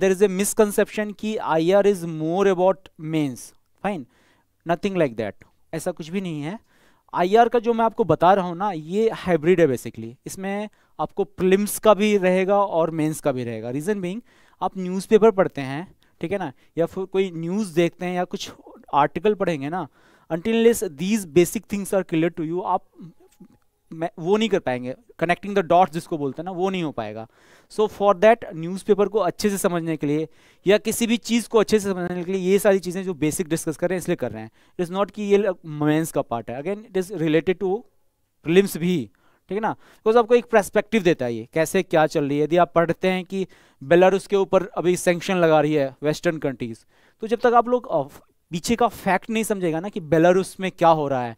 There is a misconception कि IR is more about mains, fine, nothing like that, ऐसा कुछ भी नहीं है। आईआर का जो मैं आपको बता रहा हूँ ना, ये हाइब्रिड है बेसिकली, इसमें आपको प्रीलिम्स का भी रहेगा और मेंस का भी रहेगा। रीजन बीइंग, आप न्यूज़पेपर पढ़ते हैं, ठीक है ना, या फिर कोई न्यूज़ देखते हैं या कुछ आर्टिकल पढ़ेंगे ना, until these basic things are clear to you, आप वो नहीं कर पाएंगे, कनेक्टिंग द डॉट्स जिसको बोलते हैं ना, वो नहीं हो पाएगा। सो फॉर दैट न्यूज़पेपर को अच्छे से समझने के लिए या किसी भी चीज़ को अच्छे से समझने के लिए ये सारी चीज़ें जो बेसिक डिस्कस कर रहे हैं इसलिए कर रहे हैं। इट इज़ नॉट कि ये मेंस का पार्ट है, again it is related to prelims भी, ठीक है ना, बिकॉज आपको एक पर्सपेक्टिव देता है ये कैसे क्या चल रही है। यदि आप पढ़ते हैं कि बेलारूस के ऊपर अभी सैंक्शन लगा रही है वेस्टर्न कंट्रीज, तो जब तक आप लोग पीछे का फैक्ट नहीं समझेगा ना कि बेलारूस में क्या हो रहा है,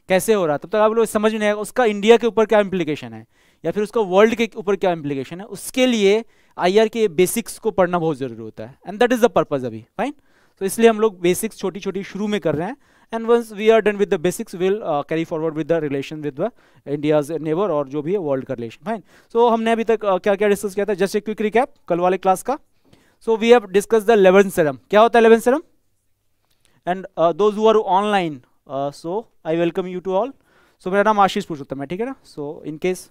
कैसे हो रहा है, तब तक आप लोग समझ नहीं आएगा उसका इंडिया के ऊपर क्या इंप्लीकेशन है या फिर उसका वर्ल्ड के ऊपर क्या इंप्लीकेशन है। उसके लिए आईआर के बेसिक्स को पढ़ना बहुत जरूरी होता है, and that is the purpose अभी, फाइन। तो इसलिए हम लोग बेसिक्स छोटी छोटी शुरू में कर रहे हैं, and once we are done with the basics will carry forward with the relation with the India's neighbour और जो भी है वर्ल्ड का रिलेशन, फाइन। सो हमने अभी तक क्या क्या डिस्कस किया था, जस्ट ए क्विक रिकैप कल वाले क्लास का। So we have discuss the lebensraum. क्या होता है lebensraum? And those who are online, so I welcome you to all. So मेरा नाम आशीष पुरुषोत्तम है, ठीक है ना। सो इन केस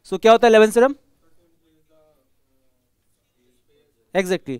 सो क्या होता है lebensraum? Exactly,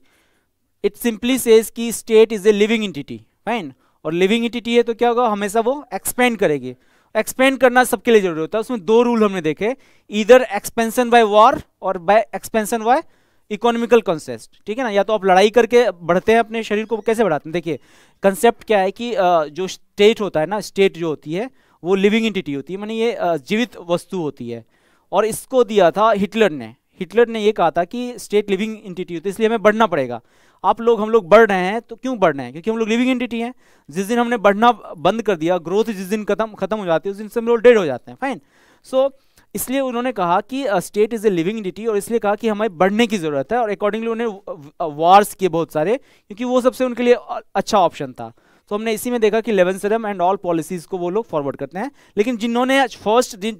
it simply says कि state is a living entity, fine. और लिविंग एंटिटी है तो क्या होगा, हमेशा वो एक्सपेंड करेगी। एक्सपेंड करना सबके लिए जरूरी होता है। उसमें दो रूल हमने देखे, इधर एक्सपेंशन बाय वॉर और by expansion by economical concept, ठीक है ना। या तो आप लड़ाई करके बढ़ते हैं अपने शरीर को, कैसे बढ़ाते हैं, देखिए कंसेप्ट क्या है कि जो स्टेट होता है ना, स्टेट जो होती है वो लिविंग एंटिटी होती है, माने ये जीवित वस्तु होती है। और इसको दिया था हिटलर ने। हिटलर ने ये कहा था कि स्टेट लिविंग एंटिटी होती है, इसलिए हमें बढ़ना पड़ेगा। आप लोग, हम लोग बढ़ रहे हैं तो क्यों बढ़ रहे हैं? क्योंकि हम लोग लिविंग एंटिटी हैं। जिस दिन हमने बढ़ना बंद कर दिया, ग्रोथ जिस दिन खत्म हो जाती है, उस दिन से हम लोग डेड हो जाते हैं, फाइन। सो इसलिए उन्होंने कहा कि state is a living entity, और इसलिए कहा कि हमें बढ़ने की जरूरत है। और अकॉर्डिंगली उन्होंने वॉर्स किए बहुत सारे, क्योंकि वो सबसे उनके लिए अच्छा ऑप्शन था। तो हमने इसी में देखा कि eleventh serum and all policies को वो लोग फॉरवर्ड करते हैं। लेकिन जिन्होंने फर्स्ट दिन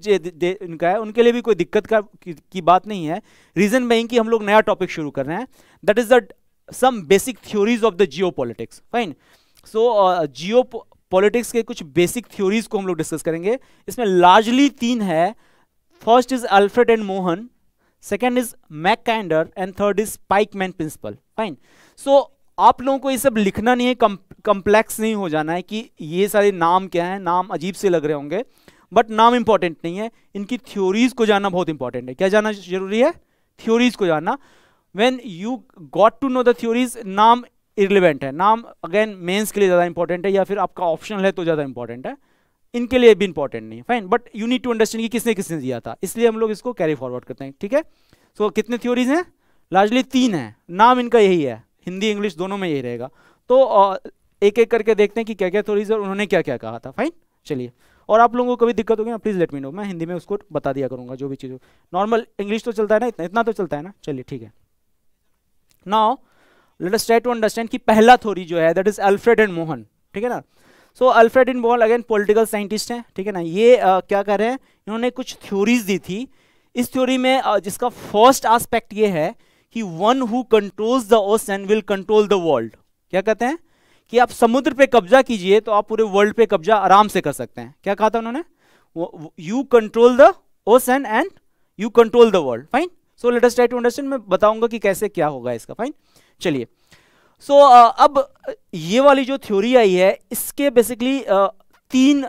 इनका है, उनके लिए भी कोई दिक्कत की बात नहीं है। रीजन बीइंग कि हम लोग नया टॉपिक शुरू कर रहे हैं, that is the some basic theories of the geopolitics, fine. So geopolitics के कुछ बेसिक थ्योरीज को हम लोग डिस्कस करेंगे। इसमें लार्जली तीन है। First is Alfred and Mahan, second is Mackinder, and third is Spykman principle, fine. So आप लोगों को ये सब लिखना नहीं है, कॉम्प्लेक्स नहीं हो जाना है कि ये सारे नाम क्या हैं, नाम अजीब से लग रहे होंगे, बट नाम इंपॉर्टेंट नहीं है, इनकी थ्योरीज को जानना बहुत इंपॉर्टेंट है। क्या जानना जरूरी है? थ्योरीज को जानना। When you got to know the theories, नाम इररिलेवेंट है। नाम अगेन मेंस के लिए ज़्यादा इंपॉर्टेंट है, या फिर आपका ऑप्शनल है तो ज़्यादा इंपॉर्टेंट है, इनके लिए भी इंपॉर्टेंट नहीं, fine. But you need to understand कि किसने किसने दिया था, इसलिए हम लोग इसको कैरी फॉरवर्ड करते हैं, ठीक है। सो कितने थ्योरीज हैं? लार्जली तीन है, नाम इनका यही है, हिंदी इंग्लिश दोनों में यही रहेगा। तो एक एक करके देखते हैं कि क्या क्या थ्योरीज और उन्होंने क्या क्या कहा था, फाइन। चलिए, और आप लोगों को कभी दिक्कत होगी ना, प्लीज लेट मी नो, मैं हिंदी में उसको बता दिया करूंगा जो भी चीज़। नॉर्मल इंग्लिश तो चलता है ना, इतना तो चलता है ना, चलिए ठीक है। Now let us try to understand कि पहला थ्योरी जो है that is Alfred and Mahan, ठीक है ना। So Alfred and Mahan again political scientist हैं, ठीक है ना। ये क्या कर रहे हैं, इन्होंने कुछ थ्योरीज दी थी। इस थ्योरी में जिसका फर्स्ट एस्पेक्ट ये है कि one who controls the ocean will control the world. क्या कहते हैं कि आप समुद्र पे कब्जा कीजिए तो आप पूरे वर्ल्ड पे कब्जा आराम से कर सकते हैं। क्या कहा था उन्होंने? You control the ocean and you control the world, fine. So let us try to understand, मैं बताऊंगा कि कैसे क्या होगा इसका, फाइन। चलिए, सो अब ये वाली जो थ्योरी आई है, इसके बेसिकली तीन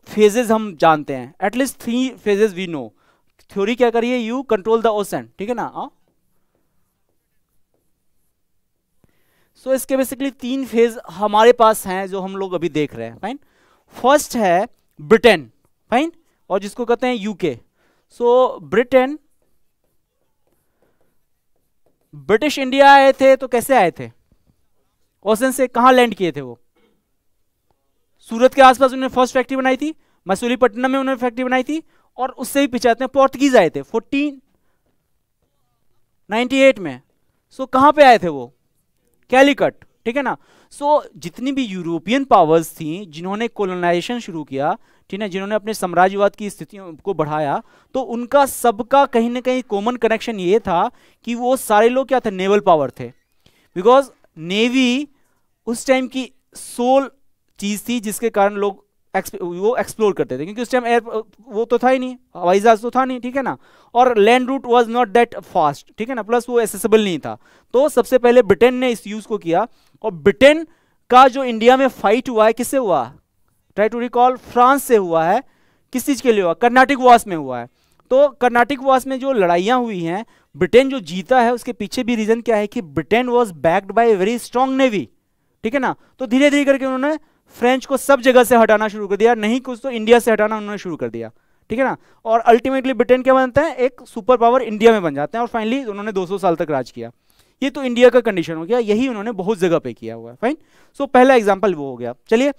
फेजेस हम जानते हैं, at least 3 phases we know. Theory क्या करिए, यू कंट्रोल द ओशन, ठीक है ना। सो इसके बेसिकली 3 फेज हमारे पास हैं जो हम लोग अभी देख रहे हैं, फाइन। फर्स्ट है ब्रिटेन, फाइन, और जिसको कहते हैं यूके। सो ब्रिटेन, ब्रिटिश इंडिया आए थे तो कैसे आए थे? ओशन से। कहां लैंड किए थे वो? सूरत के आसपास उन्होंने फर्स्ट फैक्ट्री बनाई थी, मसूलीपट्टनम में उन्होंने फैक्ट्री बनाई थी, और उससे भी पीछे आते हैं पोर्तुगीज आए थे 1498 में। सो कहां पे आए थे वो? कैलीकट, ठीक है ना। सो जितनी भी यूरोपियन पावर्स थी जिन्होंने कोलोनाइजेशन शुरू किया, ठीक है, जिन्होंने अपने साम्राज्यवाद की स्थितियों को बढ़ाया, तो उनका सबका कहीं ना कहीं कॉमन कनेक्शन ये था कि वो सारे लोग क्या थे, नेवल पावर थे। बिकॉज नेवी उस टाइम की सोल चीज थी जिसके कारण लोग वो एक्सप्लोर करते थे, क्योंकि उस टाइम एयर वो तो था ही नहीं, हवाई जहाज तो था नहीं, ठीक है ना, और land route was not that fast, ठीक है ना, प्लस वो एसेसिबल नहीं था। तो सबसे पहले ब्रिटेन ने इस यूज को किया, और ब्रिटेन का जो इंडिया में फाइट हुआ है किससे हुआ, ट्राई टू रिकॉल, फ्रांस से हुआ है। किस चीज के लिए हुआ, कर्नाटिक वॉर्स में हुआ है। तो कर्नाटिक वॉर्स में जो लड़ाइयां हुई हैं, ब्रिटेन जो जीता है उसके पीछे भी रीजन क्या है कि Britain was backed by a very strong navy, ठीक है ना। तो धीरे धीरे करके उन्होंने फ्रेंच को सब जगह से हटाना शुरू कर दिया, नहीं कुछ तो इंडिया से हटाना उन्होंने शुरू कर दिया, ठीक है ना। और अल्टीमेटली ब्रिटेन क्या बनता है, एक सुपर पावर इंडिया में बन जाते हैं, और फाइनली उन्होंने 200 साल तक राज किया। ये तो इंडिया का कंडीशन हो गया, यही उन्होंने बहुत जगह पे किया हुआ है, फाइन। सो पहला एग्जांपल वो हो गया। चलिए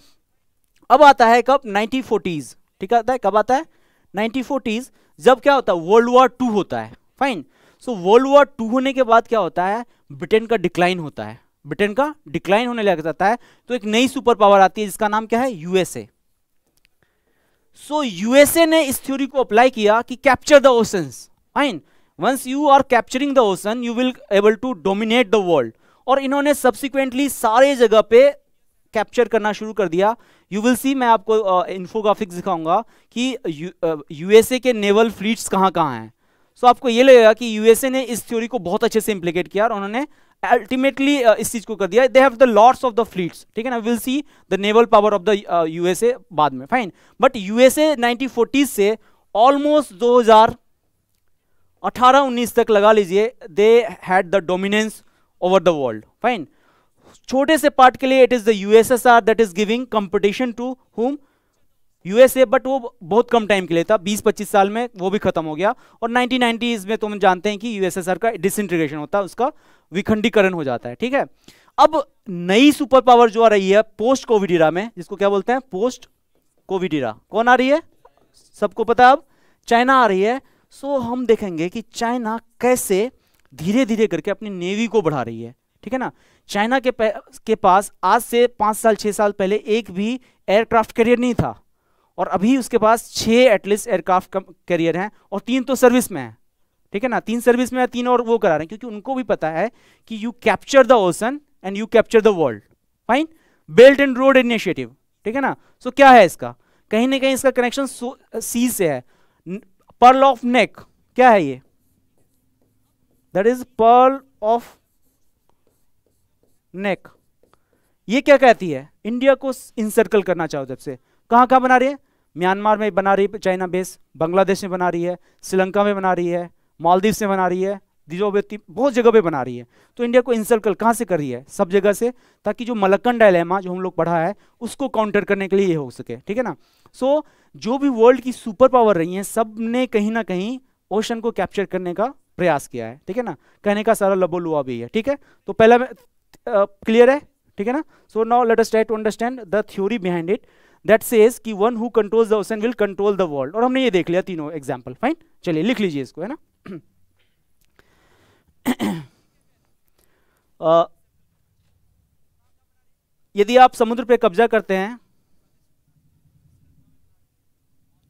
अब आता है कब, 1940s, ठीक है, कब आता है 1940s, जब क्या होता है, वर्ल्ड वॉर 2 होता है, फाइन। सो वर्ल्ड वॉर 2 होने के बाद क्या होता है, ब्रिटेन का डिक्लाइन होता है, ब्रिटेन का डिक्लाइन होने लग जाता है, तो एक नई सुपर पावर आती है जिसका नाम क्या है, यूएसए। सो यूएसए ने इस थ्योरी को अप्लाई किया कि capture the oceans, fine, once you are capturing the ocean you will able to dominate the world. और इन्होंने सब्सिक्वेंटली सारे जगह पे कैप्चर करना शुरू कर दिया। यू विल सी, मैं आपको इन्फोग्राफिक्स दिखाऊंगा कि यूएसए के नेवल फ्लीट्स कहाँ कहाँ हैं। सो आपको ये लगेगा कि यूएसए ने इस थ्योरी को बहुत अच्छे से इंप्लीकेट किया, और उन्होंने अल्टीमेटली इस चीज को कर दिया। They have the lots of the fleets, ठीक है ना, will see the naval power of the USA बाद में, फाइन। बट यूएसए 1940 से ऑलमोस्ट 2018-19 तक लगा लीजिए, they had the dominance over the world, fine. छोटे से पार्ट के लिए it is the USSR that is giving competition to whom, USA, but वो बहुत कम टाइम के लिए था, 20-25 साल में वो भी खत्म हो गया। और 1990s में तो हम जानते हैं कि यूएसएसआर का डिसइंटीग्रेशन होता है, उसका विखंडीकरण हो जाता है, ठीक है। अब नई सुपर पावर जो आ रही है पोस्ट कोविड इरा में, जिसको क्या बोलते हैं, पोस्ट कोविड इरा, कौन आ रही है, सबको पता है, अब चाइना आ रही है। सो हम देखेंगे कि चाइना कैसे धीरे धीरे करके अपनी नेवी को बढ़ा रही है, ठीक है ना। चाइना के पास आज से 5 साल 6 साल पहले एक भी एयरक्राफ्ट कैरियर नहीं था, और अभी उसके पास 6 एटलीस्ट एयरक्राफ्ट कैरियर हैं, और 3 तो सर्विस में है, ठीक है ना, 3 सर्विस में है, 3 और वो करा रहे हैं, क्योंकि उनको भी पता है कि you capture the ocean and you capture the world, fine. Belt and road initiative, ठीक है ना। सो क्या है इसका, कहीं ना कहीं इसका कनेक्शन सी से है। पर्ल ऑफ नेक क्या है ये, that is pearl of neck. ये क्या कहती है, इंडिया को इंसर्कल करना चाहो जब से, कहां कहां बना रही है, म्यांमार में बना रही है चाइना बेस, बांग्लादेश में बना रही है, श्रीलंका में बना रही है, मालदीव में बना रही है, बहुत जगह पे बना रही है। तो इंडिया को इंसर्कल कहां से कर रही है, सब जगह से, ताकि जो मलक्कन डायलेमा जो हम लोग पढ़ा है उसको काउंटर करने के लिए ये हो सके, ठीक है ना। सो जो भी वर्ल्ड की सुपर पावर रही हैं, सब ने कहीं ना कहीं ओशन को कैप्चर करने का प्रयास किया है, ठीक है ना। कहने का सारा लबो लुआ भी है, ठीक है। तो पहला क्लियर है, ठीक है ना। So now let us try to understand the theory behind it that says कि one who controls the ocean will control the world. और हमने ये देख लिया तीनों एग्जांपल, फाइन। चलिए लिख लीजिए इसको, है ना। यदि आप समुद्र पे कब्जा करते हैं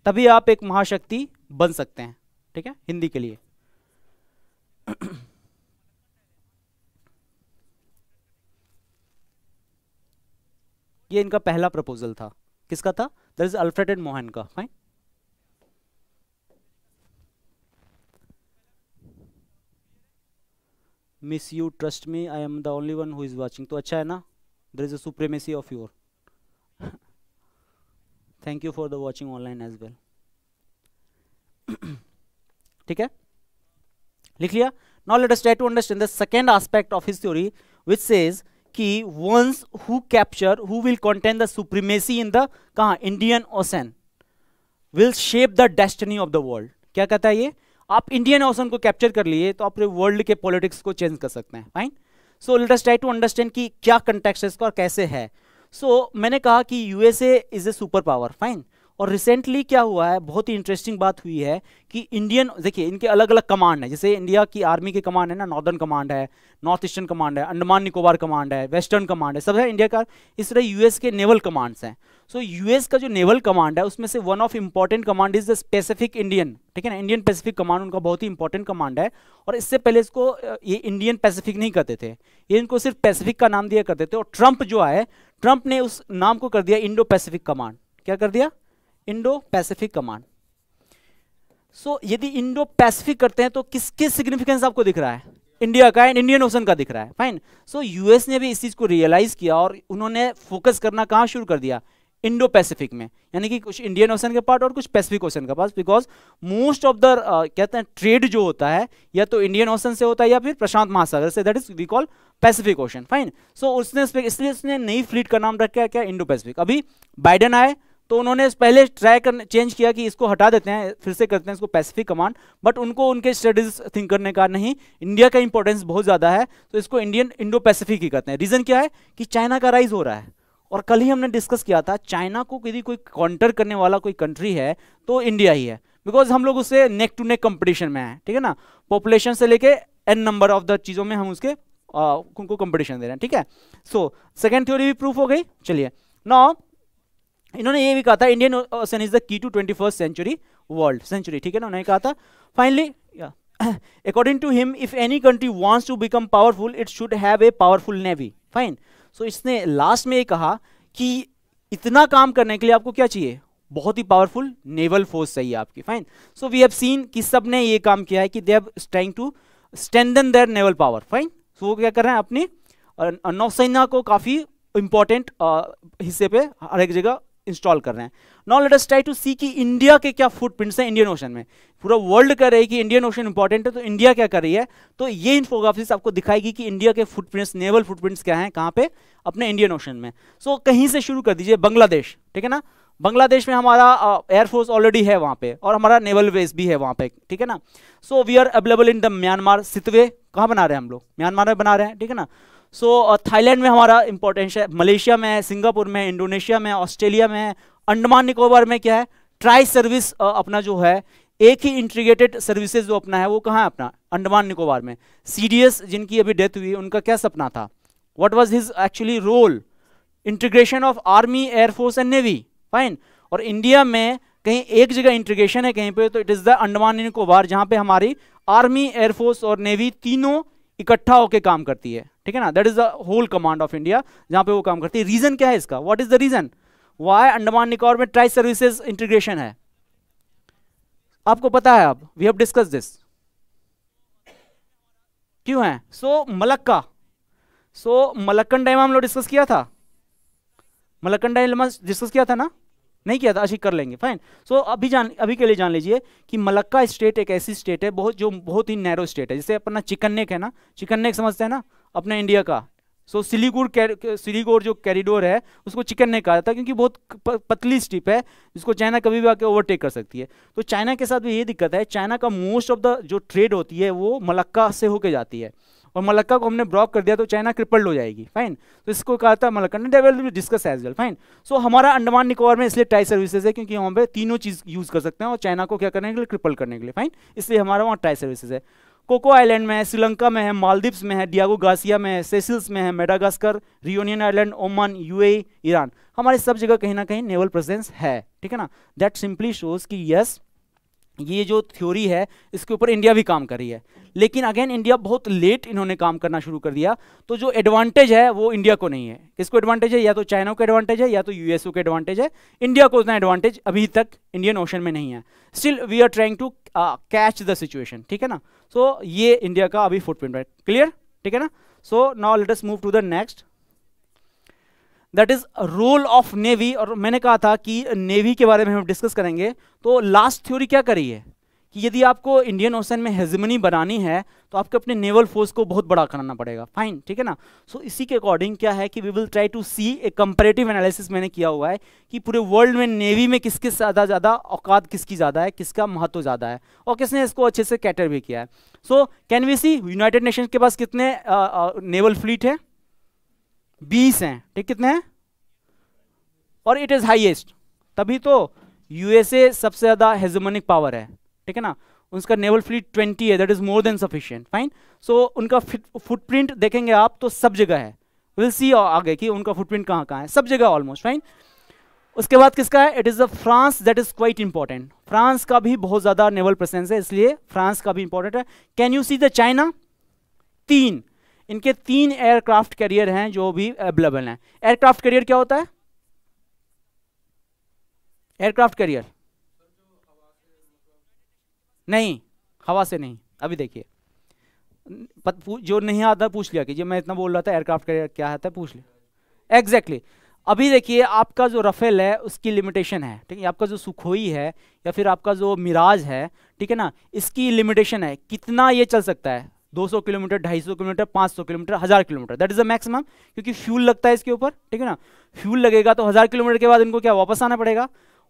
तभी आप एक महाशक्ति बन सकते हैं, ठीक है, हिंदी के लिए। ये इनका पहला प्रपोजल था, किसका था, that is Alfred and Mahan का, fine. Miss you trust me I am the only one who is watching, तो अच्छा है ना, there is a supremacy of your. Thank you for the watching online as well, ठीक है, लिख लिया। Now let us try to understand the second aspect of his theory which says कि once who capture who will contain the supremacy in the कहां, Indian ocean will shape the destiny of the world. क्या कहता है ये, आप Indian ocean को capture कर लिए तो अपने वर्ल्ड के पॉलिटिक्स को चेंज कर सकते हैं, fine. So let us try to understand कि क्या कंटेक्स्ट है इसका और कैसे है। सो मैंने कहा कि USA is a super power, fine, और रिसेंटली क्या हुआ है, बहुत ही इंटरेस्टिंग बात हुई है कि इंडियन, देखिए इनके अलग अलग कमांड है, जैसे इंडिया की आर्मी के कमांड है ना, नॉर्दर्न कमांड है, नॉर्थ ईस्टर्न कमांड है, अंडमान निकोबार कमांड है, वेस्टर्न कमांड है, सब है इंडिया का। इस तरह यूएस के नेवल कमांड्स हैं। सो यूएस का जो नेवल कमांड है उसमें से one of important command is the Pacific Indian, ठीक है ना, इंडियन पैसिफिक कमांड उनका बहुत ही इंपॉर्टेंट कमांड है। और इससे पहले इसको ये इंडियन पैसिफिक नहीं कहते थे, ये इनको सिर्फ पैसिफिक का नाम दिया करते थे। और ट्रंप जो आए, ट्रंप ने उस नाम को कर दिया इंडो पैसिफिक कमांड। क्या कर दिया? Indo Pacific command. सो यदि इंडो पैसिफिक करते हैं तो किसके सिग्निफिकेंस आपको दिख रहा है? इंडिया का एंड इंडियन ओशन का दिख रहा है। फाइन। सो यूएस ने भी इस चीज को रियलाइज किया और उन्होंने फोकस करना कहां शुरू कर दिया? इंडो पैसिफिक में, यानी कि कुछ इंडियन ओशन के पार्ट और कुछ पैसिफिक ओशन के पास, बिकॉज मोस्ट ऑफ द कहते हैं ट्रेड जो होता है या तो इंडियन ओशन से होता है या फिर प्रशांत महासागर से, that is we call Pacific Ocean. Fine. So उसने इसलिए उसने नई फ्लीट का नाम रखा क्या? Indo Pacific. अभी बाइडेन आए तो उन्होंने पहले ट्राई करने चेंज किया कि इसको हटा देते हैं, फिर से करते हैं इसको पैसिफिक कमांड, बट उनको उनके स्टडीज थिंक करने का नहीं, इंडिया का इंपॉर्टेंस बहुत ज्यादा है तो इसको इंडियन इंडो पैसिफिक ही कहते हैं। रीजन क्या है? कि चाइना का राइज हो रहा है और कल ही हमने डिस्कस किया था चाइना को यदि कोई काउंटर करने वाला कोई कंट्री है तो इंडिया ही है, बिकॉज हम लोग उससे नेक टू नेक कंपटीशन में हैं, ठीक है ना, पॉपुलेशन से लेके एन नंबर ऑफ द चीजों में हम उसके उनको कंपटीशन दे रहे हैं, ठीक है। सो सेकेंड थ्योरी भी प्रूफ हो गई। चलिए नाउ इन्होंने ये भी कहा था Indian Ocean is the key to 21st century world century, ठीक है ना, उन्होंने कहा था। Finally according to him if any country wants to become powerful it should have a powerful navy. Fine. So इसने लास्ट में ये कहा कि इतना काम करने के लिए आपको क्या चाहिए? बहुत ही पावरफुल नेवल फोर्स चाहिए आपकी। Fine. So we have seen कि सब ने ये काम किया है कि they have trying to strengthen their naval power. Fine. So वो क्या कर रहे हैं? अपनी नौसेना को काफी इंपॉर्टेंट हिस्से पे हर एक जगह इंस्टॉल कर रहे हैं। Now let us try to see कि इंडिया के क्या फुटप्रिंट्स हैं इंडियन ओशन में। पूरा वर्ल्ड कर रही है कि इंडियन ओशन इंपॉर्टेंट है, तो इंडिया क्या कर रही है? तो ये इन्फोग्राफिक्स आपको दिखाएगी कि इंडिया के फुटप्रिंट्स, नेवल फुटप्रिंट्स क्या हैं, कहां पे? अपने इंडियन ओशन में। सो कहीं से शुरू कर दीजिए, बांग्लादेश, ठीक है ना, बांग्लादेश में हमारा एयरफोर्स ऑलरेडी है वहां पे और हमारा नेवल बेस भी है वहां पे, ठीक है ना। So we are available in the Myanmar, Sittwe कहां बना रहे हैं हम लोग? म्यांमार में बना रहे हैं, ठीक है ना। सो थाईलैंड में हमारा इंपॉर्टेंस है, मलेशिया में है, सिंगापुर में, इंडोनेशिया में, ऑस्ट्रेलिया में है, अंडमान निकोबार में क्या है? ट्राई सर्विस अपना जो है, एक ही इंटीग्रेटेड सर्विसेज जो अपना है वो कहाँ है? अपना अंडमान निकोबार में। सीडीएस जिनकी अभी डेथ हुई उनका क्या सपना था? What was his actually role? Integration of army, air force and navy. Fine. और इंडिया में कहीं एक जगह इंटीग्रेशन है कहीं पे, तो it is the Andaman Nicobar, जहां पे हमारी आर्मी, एयरफोर्स और नेवी तीनों इकट्ठा होकर काम करती है, ठीक है ना। That is the whole command of India जहां पे वो काम करती है। रीजन क्या है इसका? What is the reason why Andaman Nicobar में ट्राई सर्विसेज इंटीग्रेशन है? आपको पता है, अब वी हैव डिस्कस दिस, क्यों है? सो मलक्का, मलक्कन डायमा हम लोग डिस्कस किया था, मलक्कन डायमा डिस्कस किया था ना? नहीं किया था, अच्छी कर लेंगे। फाइन। सो अभी के लिए जान लीजिए कि मलक्का स्टेट एक ऐसी स्टेट है बहुत ही नैरो स्टेट है, जैसे अपना चिकन नेक है ना, चिकन नेक समझते हैं ना अपने इंडिया का। सो सिलीगुड़ जो कैरिडोर है उसको चिकन नेक कहा जाता है, क्योंकि बहुत पतली स्ट्रिप है जिसको चाइना कभी भी आके ओवरटेक कर सकती है। तो चाइना के साथ भी ये दिक्कत है, चाइना का मोस्ट ऑफ द जो ट्रेड होती है वो मलक्का से होके जाती है, और मलक्का को हमने ब्लॉक कर दिया तो चाइना क्रिपल्ड हो जाएगी। फाइन। तो इसको कहा था Malacca, discuss as well. Fine. So हमारा अंडमान निकोबार में इसलिए ट्राई सर्विसेज है क्योंकि वहाँ पे तीनों चीज यूज कर सकते हैं और चाइना को क्या करने के लिए? क्रिपल करने के लिए। फाइन। इसलिए हमारा वहाँ ट्राई सर्विसेज है। कोको आइलैंड में है, श्रीलंका में है, मालदीव्स में है, डियागो गार्सिया में है, सेसिल्स में है, Madagascar, reunion island, Oman, UAE, Iran, हमारे सब जगह कहीं ना कहीं नेवल प्रेजेंस है, ठीक है ना। दैट सिंपली शोज कि यस, ये जो थ्योरी है इसके ऊपर इंडिया भी काम कर रही है, लेकिन अगेन इंडिया बहुत लेट इन्होंने काम करना शुरू कर दिया। तो जो एडवांटेज है वो इंडिया को नहीं है। किसको एडवांटेज है? या तो चाइना को एडवांटेज है या तो यूएसओ को एडवांटेज है। इंडिया को उतना एडवांटेज अभी तक इंडियन ओशन में नहीं है। Still we are trying to catch the situation, ठीक है ना। सो ये इंडिया का अभी फुटप्रिंट है, क्लियर, ठीक है ना। So now let us move to the next, that is role of navy. और मैंने कहा था कि नेवी के बारे में हम डिस्कस करेंगे। तो लास्ट थ्योरी क्या करी है कि यदि आपको इंडियन ओशन में हेजेमनी बनानी है तो आपको अपने नेवल फोर्स को बहुत बड़ा कराना पड़ेगा। फाइन, ठीक है ना। सो इसी के अकॉर्डिंग क्या है कि we will try to see a comparative analysis मैंने किया हुआ है कि पूरे वर्ल्ड में नेवी में किसके ज़्यादा औकात किसकी ज़्यादा है, किसका महत्व ज़्यादा है और किसने इसको अच्छे से कैटर भी किया है। So can we see United Nations के पास कितने नेवल फ्लीट है? 20 हैं, ठीक, कितने हैं? और इट इज हाईएस्ट, तभी तो यूएसए सबसे ज़्यादा हेजेमोनिक पावर है, ठीक है ना, उसका नेवल फ्लीट 20 है, that is more than sufficient, fine. So उनका फुटप्रिंट देखेंगे आप तो सब जगह है, विल सी आगे कि उनका फुटप्रिंट कहाँ कहाँ है, सब जगह ऑलमोस्ट, फाइन। उसके बाद किसका है, it is the France, that is quite important, France का भी बहुत ज़्यादा नेवल प्रेजेंस है, इसलिए फ्रांस का भी इंपॉर्टेंट है। Can you see the China, इनके 3 एयरक्राफ्ट कैरियर हैं जो भी अवेलेबल हैं। एयरक्राफ्ट कैरियर क्या होता है, एयरक्राफ्ट कैरियर नहीं, हवा से नहीं, अभी देखिए जो नहीं आता पूछ लिया कीजिए, मैं इतना बोल रहा था एयरक्राफ्ट कैरियर क्या आता है पूछ लिया, एग्जैक्टली। अभी देखिए आपका जो रफेल है उसकी लिमिटेशन है, ठीक है, आपका जो सुखोई है या फिर आपका जो मिराज है, ठीक है ना, इसकी लिमिटेशन है कितना ये चल सकता है, 200 kilometre, 250 kilometre, 500 kilometre, 1000 kilometre, that is the maximum, क्योंकि फ्यूल लगता है इसके ऊपर, ठीक है ना, फ्यूल लगेगा तो 1000 किलोमीटर के बाद इनको क्या वापस आना पड़ेगा,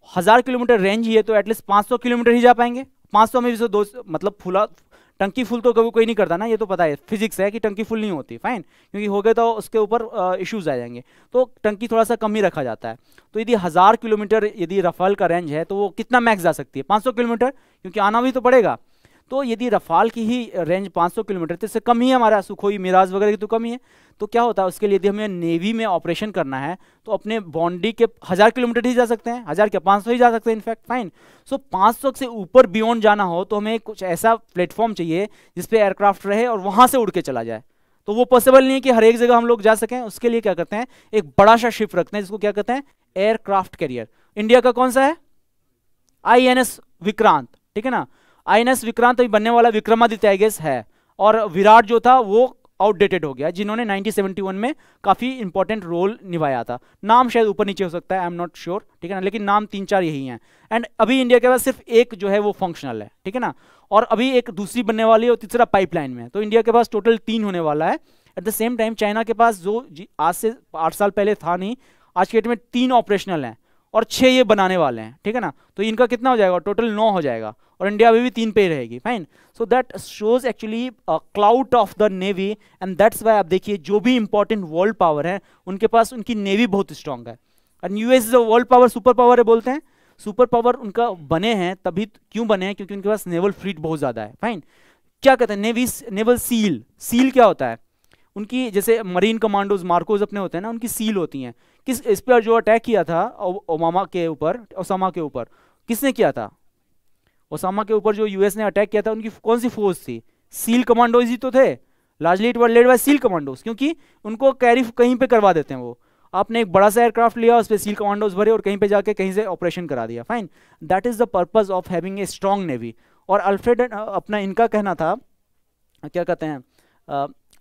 1000 किलोमीटर रेंज ही है तो एटलीस्ट 500 किलोमीटर ही जा पाएंगे, 500 में भी से 2 मतलब फुला टंकी फुल तो कभी कोई नहीं करता ना, ये तो पता है फिजिक्स है कि टंकी फुल नहीं होती, फाइन, क्योंकि हो गए तो उसके ऊपर इश्यूज आ जाएंगे, तो टंकी थोड़ा सा कम ही रखा जाता है। तो यदि 1000 किलोमीटर यदि रफाल का रेंज है तो वो कितना मैक्स जा सकती है, 500 किलोमीटर, क्योंकि आना भी तो पड़ेगा। तो यदि रफाल की ही रेंज 500 किलोमीटर तो इससे कम ही है, हमारा सुखोई मिराज वगैरह की तो कम ही है, तो क्या होता है उसके लिए यदि हमें नेवी में ऑपरेशन करना है तो अपने बाउंड्री के 1000 किलोमीटर ही जा सकते हैं, 1000 क्या 500 ही जा सकते हैं इनफैक्ट, फाइन। सो 500 से ऊपर बियॉन्ड जाना हो तो हमें कुछ ऐसा प्लेटफॉर्म चाहिए जिसपे एयरक्राफ्ट रहे और वहां से उड़ के चला जाए, तो वो पॉसिबल नहीं है कि हर एक जगह हम लोग जा सकें, उसके लिए क्या करते हैं एक बड़ा सा शिप रखते हैं जिसको क्या कहते हैं एयरक्राफ्ट कैरियर। इंडिया का कौन सा है, INS विक्रांत, ठीक है ना, INS विक्रांत अभी बनने वाला विक्रमादित्य आई गेस है, और विराट जो था वो आउटडेटेड हो गया, जिन्होंने 1971 में काफी इंपॉर्टेंट रोल निभाया था, नाम शायद ऊपर नीचे हो सकता है, आई एम नॉट श्योर, ठीक है ना, लेकिन नाम 3-4 यही हैं। एंड अभी इंडिया के पास सिर्फ एक जो है वो फंक्शनल है, ठीक है ना, और अभी एक दूसरी बनने वाली है और तीसरा पाइपलाइन में है, तो इंडिया के पास टोटल 3 होने वाला है। Eight the same time China के पास जो आज से 8 साल पहले था नहीं, आज के डेट में 3 ऑपरेशनल हैं और 6 ये बनाने वाले हैं, ठीक है ना, तो इनका कितना हो जाएगा, टोटल 9 हो जाएगा, और इंडिया अभी भी 3 पे ही रहेगी, fine. So that shows actually cloud of the navy, and that's why आप देखिए जो भी इंपॉर्टेंट वर्ल्ड पावर है उनके पास उनकी नेवी बहुत स्ट्रांग है, एंड यूएस जो वर्ल्ड पावर सुपर पावर है बोलते हैं, सुपर पावर उनका बने हैं तभी, क्यों बने हैं, क्योंकि उनके पास नेवल फ्लीट बहुत ज्यादा है, फाइन। क्या कहते हैं नेवी, नेवल सील, सील क्या होता है, उनकी जैसे मरीन कमांडोज मार्कोज अपने होते हैं ना, उनकी सील होती हैं। किस इस पर जो अटैक किया था ओसामा के ऊपर किसने किया था, ओसामा के ऊपर जो यूएस ने अटैक किया था उनकी कौन सी फोर्स थी, सील कमांडोज ही तो थे, largely it was led by seal commandos, क्योंकि उनको कैरी कहीं पे करवा देते हैं वो, आपने एक बड़ा सा एयरक्राफ्ट लिया उस पर सील कमांडोज भरे और कहीं पे जाके कहीं से ऑपरेशन करा दिया, fine. That is the purpose of having a strong navy. और अल्फ्रेड अपना इनका कहना था, क्या कहते हैं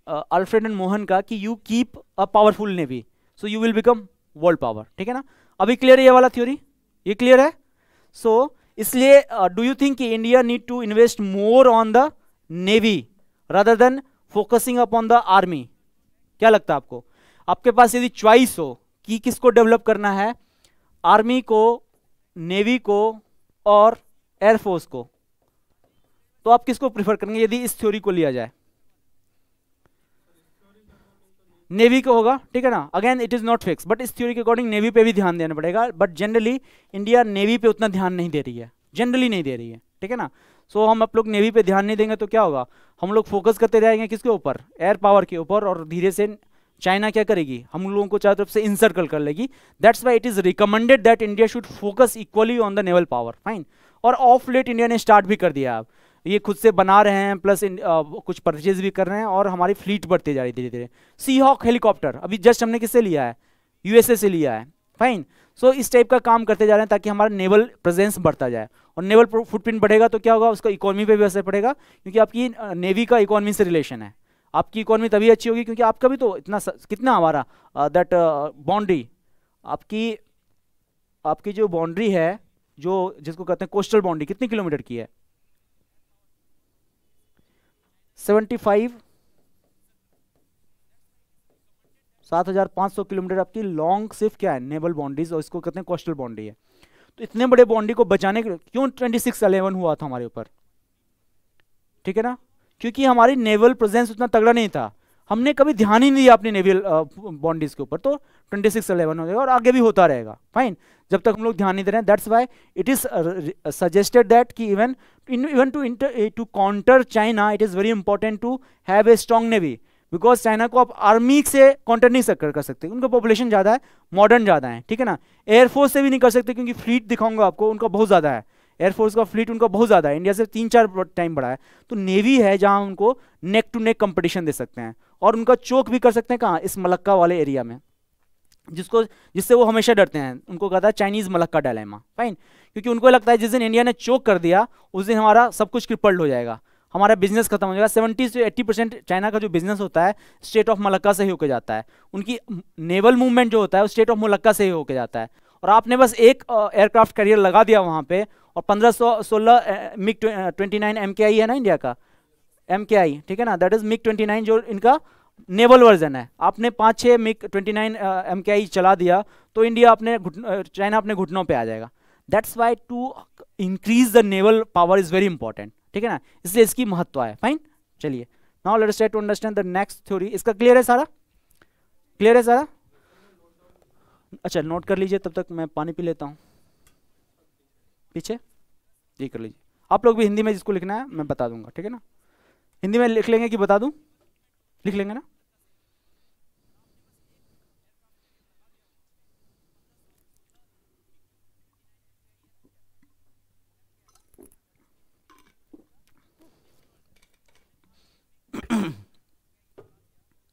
अल्फ्रेड एंड मोहन का, कि you keep a powerful navy so you will become world power, ठीक है ना। अभी क्लियर है ये वाला थ्योरी, ये क्लियर है। सो इसलिए डू यू थिंक कि India need to invest more on the navy rather than focusing upon the army, क्या लगता है आपको? आपके पास यदि चॉइस हो कि किसको डेवलप करना है, आर्मी को, नेवी को और एयरफोर्स को, तो आप किसको प्रिफर करेंगे यदि इस थ्योरी को लिया जाए? नेवी को होगा, ठीक है ना। Again it is not fix, but इस थ्योरी के अकॉर्डिंग नेवी पे भी ध्यान देना पड़ेगा, बट जनरली इंडिया नेवी पे उतना ध्यान नहीं दे रही है, जनरली नहीं दे रही है, ठीक है ना। सो हम आप लोग नेवी पे ध्यान नहीं देंगे तो क्या होगा, हम लोग फोकस करते रहेंगे किसके ऊपर, एयर पावर के ऊपर, और धीरे से चाइना क्या करेगी, हम लोगों को चारों तरफ से इनसर्कल कर लेगी। That's why it is recommended that India should focus equally on the naval power, fine. और ऑफ लेट इंडिया ने स्टार्ट भी कर दिया, अब ये खुद से बना रहे हैं, प्लस कुछ परचेज भी कर रहे हैं, और हमारी फ्लीट बढ़ती जा रही है धीरे धीरे। सी हॉक हेलीकॉप्टर अभी जस्ट हमने किससे लिया है, यूएसए से लिया है, फाइन। सो इस टाइप का काम करते जा रहे हैं ताकि हमारा नेवल प्रेजेंस बढ़ता जाए, और नेवल फुटप्रिंट बढ़ेगा तो क्या होगा, उसका इकोनॉमी पे भी असर पड़ेगा, क्योंकि आपकी नेवी का इकोनॉमी से रिलेशन है। आपकी इकोनॉमी तभी अच्छी होगी क्योंकि आपका भी तो इतना कितना हमारा दैट बाउंड्री, आपकी जो बाउंड्री है, जो जिसको कहते हैं कोस्टल बाउंड्री, कितनी किलोमीटर की है? 7,500 किलोमीटर आपकी लॉन्ग सिर्फ क्या है, नेवल बाउंड्रीज, और इसको कहते हैं कोस्टल बाउंड्री है। तो इतने बड़े बाउंड्री को बचाने के लिए क्यों 2611 हुआ था हमारे ऊपर, ठीक है ना, क्योंकि हमारी नेवल प्रेजेंस उतना तगड़ा नहीं था, हमने कभी ध्यान ही नहीं दिया अपनी नेवल बाउंड्रीज के ऊपर, तो 2611 हो जाएगा और आगे भी होता रहेगा, फाइन। जब तक हम लोग ध्यान नहीं दे रहे हैं। That's why it is suggested that कि even to counter China it is very important to have a strong navy, because China को आप आर्मी से काउंटर नहीं कर सकते, उनका पॉपुलेशन ज़्यादा है, मॉडर्न ज़्यादा है, ठीक है ना। एयरफोर्स से भी नहीं कर सकते क्योंकि फ्लीट दिखाऊंगा आपको उनका बहुत ज़्यादा है, एयरफोर्स का फ्लीट उनका बहुत ज़्यादा है, इंडिया से 3-4 टाइम बड़ा है। तो नेवी है जहाँ उनको नेक टू नेक कंपटीशन दे सकते हैं, और उनका चोक भी कर सकते हैं कहाँ, इस मलक्का वाले एरिया में, जिससे वो हमेशा डरते हैं। उनको कहता है चाइनीज़ मलक्का डायलेमा, फाइन, क्योंकि उनको लगता है जिस दिन इंडिया ने चोक कर दिया उस दिन हमारा सब कुछ क्रिपल्ड हो जाएगा, हमारा बिजनेस खत्म हो जाएगा। 70 से 80% चाइना का जो बिजनेस होता है स्टेट ऑफ मलक्का से ही होकर जाता है, उनकी नेवल मूवमेंट जो होता है वो स्टेट ऑफ मलक्का से ही होकर जाता है। और आपने बस एक एयरक्राफ्ट कैरियर लगा दिया वहाँ पे, और 1516 मिग 29 MKI है ना इंडिया का, MKI, ठीक है ना, दैट इज मिग 29 जो इनका नेवल वर्जन है। आपने 5-6 मिग 29 MKI चला दिया तो इंडिया चाइना अपने घुटनों पे आ जाएगा। That's why to increase the naval power is very important, ठीक है ना, इसलिए इसकी महत्व है। फाइन, चलिए now let's try to understand the next theory. इसका क्लियर है सारा, क्लियर है सारा? अच्छा नोट कर लीजिए, तब तक मैं पानी पी लेता हूँ पीछे, ये कर लीजिए। आप लोग भी हिंदी में जिसको लिखना है मैं बता दूंगा, ठीक है ना। हिंदी में लिख लेंगे कि बता दूं? लिख लेंगे ना।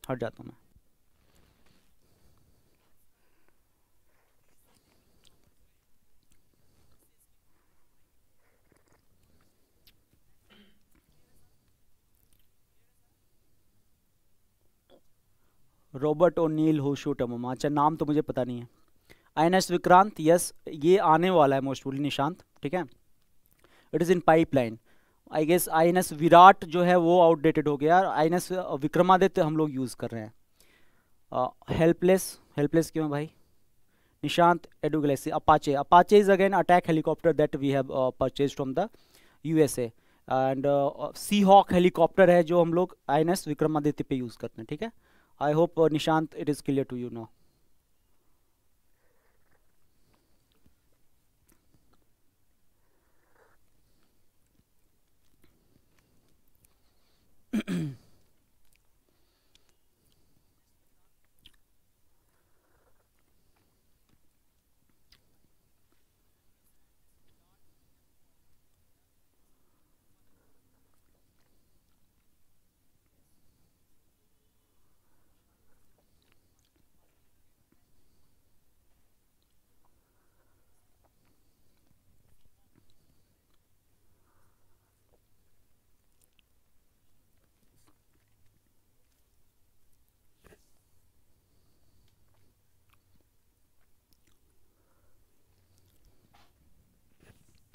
हट जाता हूं मैं। रॉबर्ट ओनील होशू टमोमा, अच्छा नाम तो मुझे पता नहीं है। INS विक्रांत, यस ये आने वाला है मोस्ट प्रोबेबली निशांत, ठीक है, it is in pipeline. I guess INS Viraat जो है वो आउटडेटेड हो गया, INS विक्रमादित्य हम लोग यूज़ कर रहे हैं। हेल्पलेस क्यों भाई? निशांत एडुगलेसी, Apache is again attack helicopter that we have purchase from the USA, and sea hawk helicopter है जो हम लोग INS विक्रमादित्य पे यूज़ करते हैं, ठीक है। I hope Nishant it is clear to you now.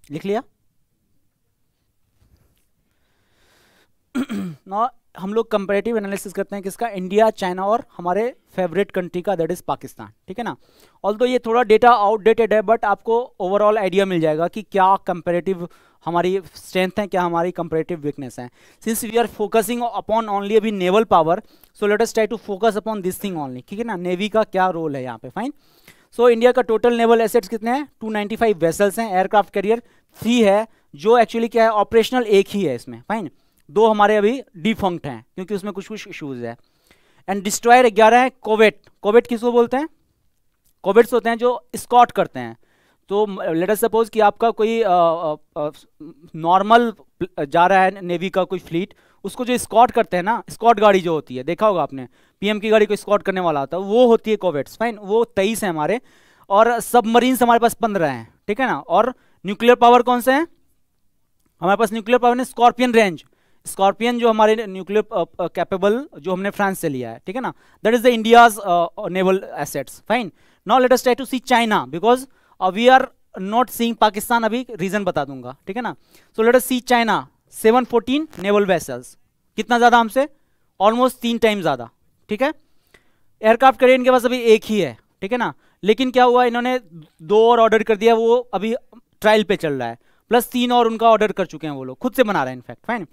लिख लिया ना। हम लोग कंपैरेटिव एनालिसिस करते हैं किसका, इंडिया, चाइना और हमारे फेवरेट कंट्री का दैट इज पाकिस्तान, ठीक है ना। ऑल्दो ये थोड़ा डेटा आउटडेटेड है बट आपको ओवरऑल आइडिया मिल जाएगा कि क्या कंपैरेटिव हमारी स्ट्रेंथ है, क्या हमारी कंपैरेटिव वीकनेस है। Since we are focusing upon only अभी naval power, so let us try to focus upon this thing only, ठीक है ना। नेवी का क्या रोल है यहाँ पे, फाइन। सो इंडिया का टोटल नेवल एसेट्स कितने हैं? 295 वेसल्स हैं, एयरक्राफ्ट कैरियर 3 है, जो एक्चुअली क्या है ऑपरेशनल एक ही है इसमें, फाइन। 2 हमारे अभी डिफंक्ट हैं क्योंकि उसमें कुछ इश्यूज है। एंड डिस्ट्रॉयर 11 है। कोवेट किसको बोलते हैं? कोवेट्स होते हैं जो स्कॉट करते हैं। तो लेट अस सपोज कि आपका कोई नॉर्मल जा रहा है नेवी का कोई फ्लीट, उसको जो स्कॉट करते हैं ना, स्कॉट गाड़ी जो होती है, देखा होगा आपने, PM की गाड़ी को स्कॉट करने वाला होता है, वो होती है कोवेट्स, फाइन। वो 23 है हमारे, और सबमरीन्स हमारे पास 15 हैं, ठीक है ना। और न्यूक्लियर पावर कौन से हैं हमारे पास? न्यूक्लियर पावर ने स्कॉर्पियन रेंज, स्कॉर्पियन जो हमारे न्यूक्लियर कैपेबल जो हमने फ्रांस से लिया है, ठीक है ना। That is the India's naval assets, fine. Now let us try to see China, because we are not seeing Pakistan, अभी रीजन बता दूंगा, ठीक है ना। So let us see China, 714 naval vessels, कितना ज्यादा हमसे? ऑलमोस्ट 3 टाइम ज्यादा, ठीक है। एयरक्राफ्ट कैरियर इनके पास अभी एक ही है, ठीक है ना। लेकिन क्या हुआ, इन्होंने 2 और ऑर्डर कर दिया, वो अभी ट्रायल पे चल रहा है, प्लस 3 और उनका ऑर्डर कर चुके हैं, वो लोग खुद से बना रहे हैं इनफैक्ट, फाइन।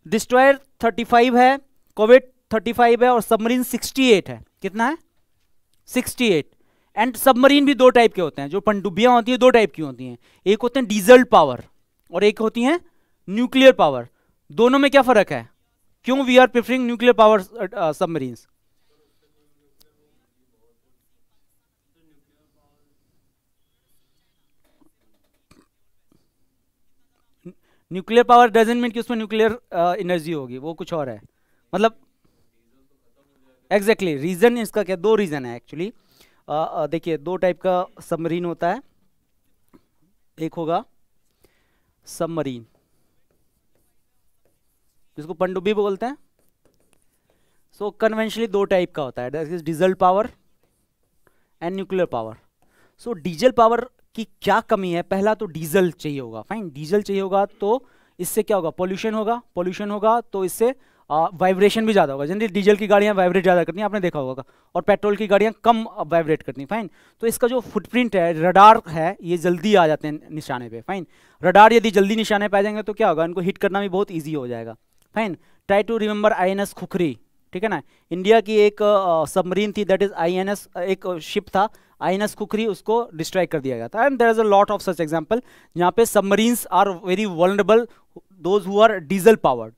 डिस्ट्रॉयर 35 है, कोवेट 35 है, और सबमरीन 68 है। कितना है? 68। एंड सबमरीन भी दो टाइप के होते हैं, जो पनडुब्बियां होती हैं दो टाइप की होती हैं, एक होते हैं डीजल पावर और एक होती हैं न्यूक्लियर पावर। दोनों में क्या फर्क है, क्यों we are preferring nuclear power submarines? Nuclear power doesn't mean कि उसमें न्यूक्लियर एनर्जी होगी, वो कुछ और है। मतलब एग्जैक्टली रीजन इसका क्या, दो रीजन है एक्चुअली। देखिए दो टाइप का सबमरीन होता है, एक होगा सबमरीन जिसको पनडुब्बी बोलते हैं। सो कन्वेंशनली दो टाइप का होता है, that is diesel power and nuclear power. So diesel power की क्या कमी है, पहला तो डीजल चाहिए होगा, फाइन, डीजल चाहिए होगा तो इससे क्या होगा, पोल्यूशन होगा, पोल्यूशन होगा तो इससे वाइब्रेशन भी ज़्यादा होगा। जनरली डीजल की गाड़ियाँ वाइब्रेट ज़्यादा करती हैं, आपने देखा होगा, और पेट्रोल की गाड़ियाँ कम वाइब्रेट करती हैं, फाइन। तो इसका जो फुटप्रिंट है, रडार है, ये जल्दी आ जाते हैं निशाने पे, फाइन। रडार यदि जल्दी निशाने पे आ जाएंगे तो क्या होगा, इनको हिट करना भी बहुत ईजी हो जाएगा, fine. Try to remember INS Khukri, ठीक है ना, इंडिया की एक सबमरीन थी, दैट इज INS, एक शिप था INS खुखरी, उसको डिस्ट्रॉय कर दिया गया था। And there is a lot of such example जहाँ पे submarines are very vulnerable, those who are diesel powered.